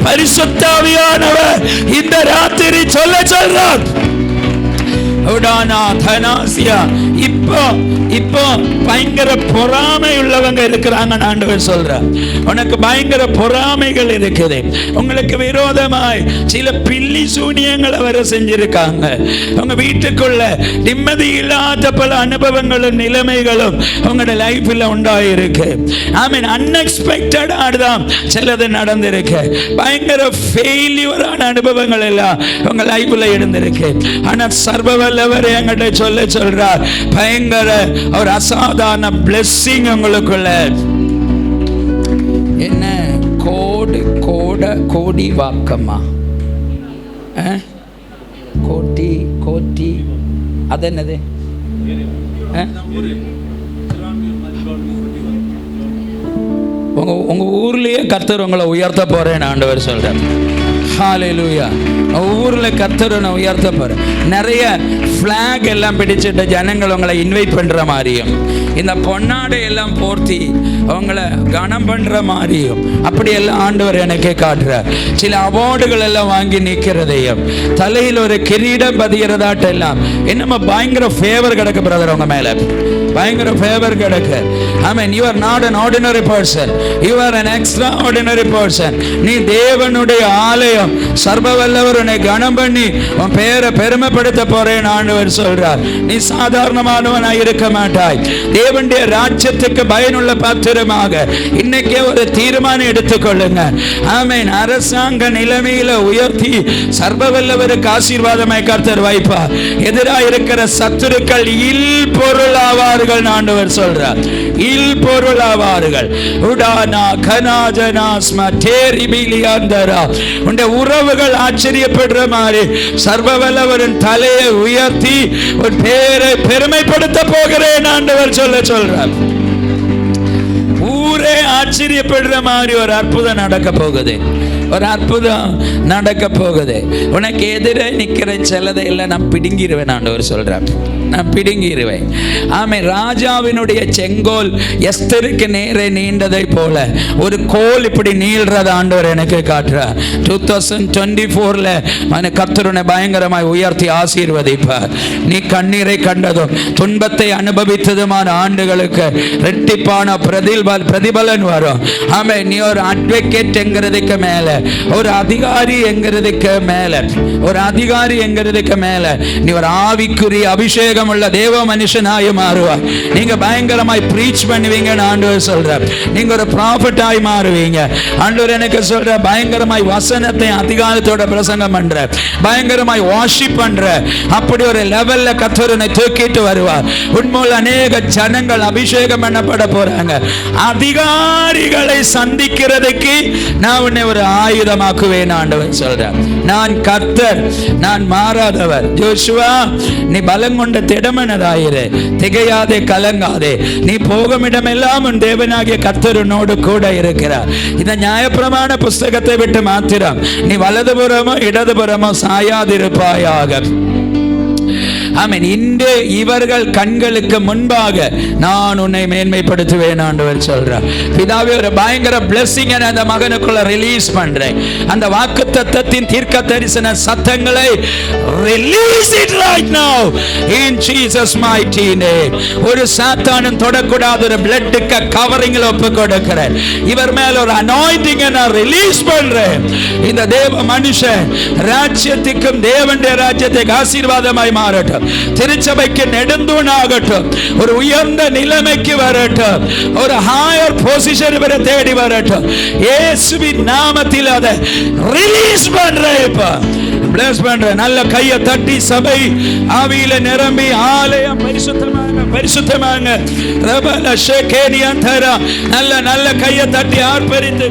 பரிசுத்த ஆவியானவர் இந்த ராத்திரி சொல்றார். இப்போ பயங்கர பொறாமை உள்ளவங்க இருக்கிறாங்க. ஆண்டவர் சொல்றார், உனக்கு பயங்கர பொறாமைகள் இருக்குது. உங்களுக்கு விரோதமாய் சில பில்லி சூனியங்களை வர செஞ்சிருக்காங்க. உங்க வீட்டுக்குள்ள நிம்மதி இல்லாத பல அனுபவங்களும் நிலைமைகளும் உங்களோட லைஃப்ல உண்டாயிருக்கு. ஆமீன். அன்எக்ஸ்பெக்டடா தான் சிலது நடந்திருக்கு. பயங்கர ஃபெயிலியரான அனுபவங்கள் எல்லாம் உங்க லைஃப்ல இருந்திருக்கு. ஆனா சர்வ என்கிட்ட சொல்றார், பயங்கர ஒரு அசாதாரண பிளெஸிங் உங்களுக்குள்ள. என்ன கோடி வாக்கமா, கோட்டி அது என்னது? உங்க ஊர்லயே கர்த்தர் உங்களை உயர்த்த போறேன் ஆண்டவர் சொல்றார். ஹalleluya. ஊர்ல கர்த்தரை உயர்த்த போற நிறைய ஃபிளாக் எல்லாம் பிடிச்சிட்ட ஜனங்கள் உங்களை இன்வைட் பண்ற மாதிரியும், இந்த பொன்னாடை எல்லாம் போர்த்தி அவங்கள கனம் பண்ற மாதிரியும் அப்படி எல்லாம் ஆண்டவர் எனக்கு காட்டுறார். சில அவார்டுகள் எல்லாம் வாங்கி நிற்கிறதையும், தலையில் ஒரு கிரீடம் பதிகிறதாட்ட எல்லாம் என்னமோ பயங்கர ஃபேவர் கிடக்கு பிரதர் உங்க மேல, பயங்கர ஃபேவர் கிடக்கு. ஆமென். you are not an ordinary person, you are an extraordinary person. நீ தேவனுடைய ஆலயம். சர்வ வல்லவர் உன்னை கனம் பண்ணி உன் பெயரை பெருமைப்படுத்த போறேன் ஆண்டவர் சொல்றார். நீ சாதாரணமானவனாய் இருக்க மாட்டாய். தேவனுடைய ராஜ்யத்துக்கு பயனுள்ள பாத்திரமாக இன்னைக்கே ஒரு தீர்மானம் எடுத்துக்கொள்ளுங்க. ஆமென். அரசாங்க நிலைமையில உயர்த்தி சர்வ வல்லவருக்கு ஆசீர்வாதமாய் கர்த்தர் வைப்பார். எதிராக இருக்கிற சத்துருக்கள் இல் பொருளாவார்கள் ஆண்டவர் சொல்றார். இல் பொருளாவார்கள். உடானா கனாஜனா ஸ்மடேரி பிலியாந்தரா. உன்னுடைய உறவுகள் ஆச்சரியப்படுற மாதிரி சர்வ வல்லவரின் தலையை உயர்த்தி ஒரு பேரை பெருமைப்படுத்த போகிறேன் ஆண்டவர் சொல்றார். ஊரே ஆச்சரியப்படுற மாதிரி ஒரு அற்புதம் நடக்க போகுது, ஒரு அற்புதம் நடக்க போகுது. உனக்கு எதிரே நிக்கிற சிலதை எல்லாம் நான் பிடுங்கிடுவேன் ஆண்டவர் சொல்றார். நான் பிடுங்கிடுவேன். ஆமே, ராஜாவினுடைய செங்கோல் எஸ்தருக்கு நேரே நீண்டதை போல ஒரு கோல் இப்படி நீள்றத ஆண்டவர் எனக்கு காட்டுறார். 2024 கர்த்தருனை பயங்கரமாய் உயர்த்தி ஆசீர்வதிப்பார். நீ கண்ணீரை கண்டதும் துன்பத்தை அனுபவித்ததுமான ஆண்டுகளுக்கு ரெட்டிப்பான பிரதிபலன் வரும். ஆமே, நீ ஒரு அட்வொகேட் என்கிறதுக்கு மேல, ஒரு அதிகாரி என்கிறதுக்கு மேல, ஒரு அதிகாரி என்கிறதுக்கு மேல நீ ஒரு ஆவிக்குரிய அபிஷேகம் உள்ள தேவ மனுஷனாய் மாறுவாய். நீங்க பயங்கரமாய் பிரீச் பண்ணுவீங்கன்னு ஆண்டவர் சொல்றார். நீங்க ஒரு ப்ராஃபட்டாய் மாறுவீங்க. ஆண்டவர் எனக்கு சொல்ற பயங்கரமாய் வசனத்தை அதிகாரத்தோட பிரசங்கம் பண்ற, பயங்கரமாய் வாஷிப் பண்ற, அப்படி ஒரு லெவல்ல கர்த்தரை தூக்கிட்டு வருவார். உண்மையில் அநேக ஜனங்கள் அபிஷேகம் பண்ணப்பட போறாங்க. அதிகாரிகளை சந்திக்கிறதுக்கு நான் உன்னை ஒரு ஆயுதமாக்குவேன் ஆண்டவர் சொல்றார். நான் கர்த்தர், நான் மாறாதவர். ஜோஷுவா, நீ பலம் கொண்ட திடமனதாயிரு, திகையாதே, கலங்காதே. நீ போகும் இடமெல்லாம் உன் தேவனாகிய கர்த்தர் உன்னோடு கூட இருக்கிறார். இந்த நியாயப்பிரமாண புஸ்தகத்தை விட்டு மாத்திரம் நீ வலதுபுறமோ இடதுபுறமோ சாயாதிருப்பாயாக. ஆமென். இன்று இவர்கள் கண்களுக்கு முன்பாக நான் உன்னை மேன்மைப்படுத்துவேன் ஆண்டவர் சொல்றார். பிதாவே, ஒரு பயங்கர blessing அந்த மகனுக்குள்ள ரிலீஸ் பண்றேன். அந்த வாக்குத்தத்தத்தின் தீர்க்க தரிசன சத்தங்களை release it right now in Jesus mighty name. ஒரு சாத்தானும் தொடக்கூடாத ஒரு பிளட்க்கு கவரிங்ல ஒப்பு கொடுக்கிறேன். இவர் மேல ஒரு anointing நான் ரிலீஸ் பண்றேன். இந்த தேவ மனுஷன் ராஜ்யத்துக்கும் தேவனுடைய ராஜ்யத்துக்கு ஆசீர்வாதமாய் மாறட்டும். திருச்சபைக்கு நெடுந்தூணாகட்டும். ஒரு உயர்ந்த நிலைமைக்கு வரட்டும். ஒரு ஹையர் பொசிஷன் வரை தேடி வரட்டும். இயேசுவின் நாமத்தில் அதை ரிலீஸ் பண்றேன். இப்ப பிளஸ் பண்றேன். நல்ல கையை தட்டி சபை ஆவியில நிரம்பி ஆலயம் பரிசுத்தமாக ரபல ஷேகேனியன் தரா நல்ல கையை தட்டி ஆர்ப்பரித்து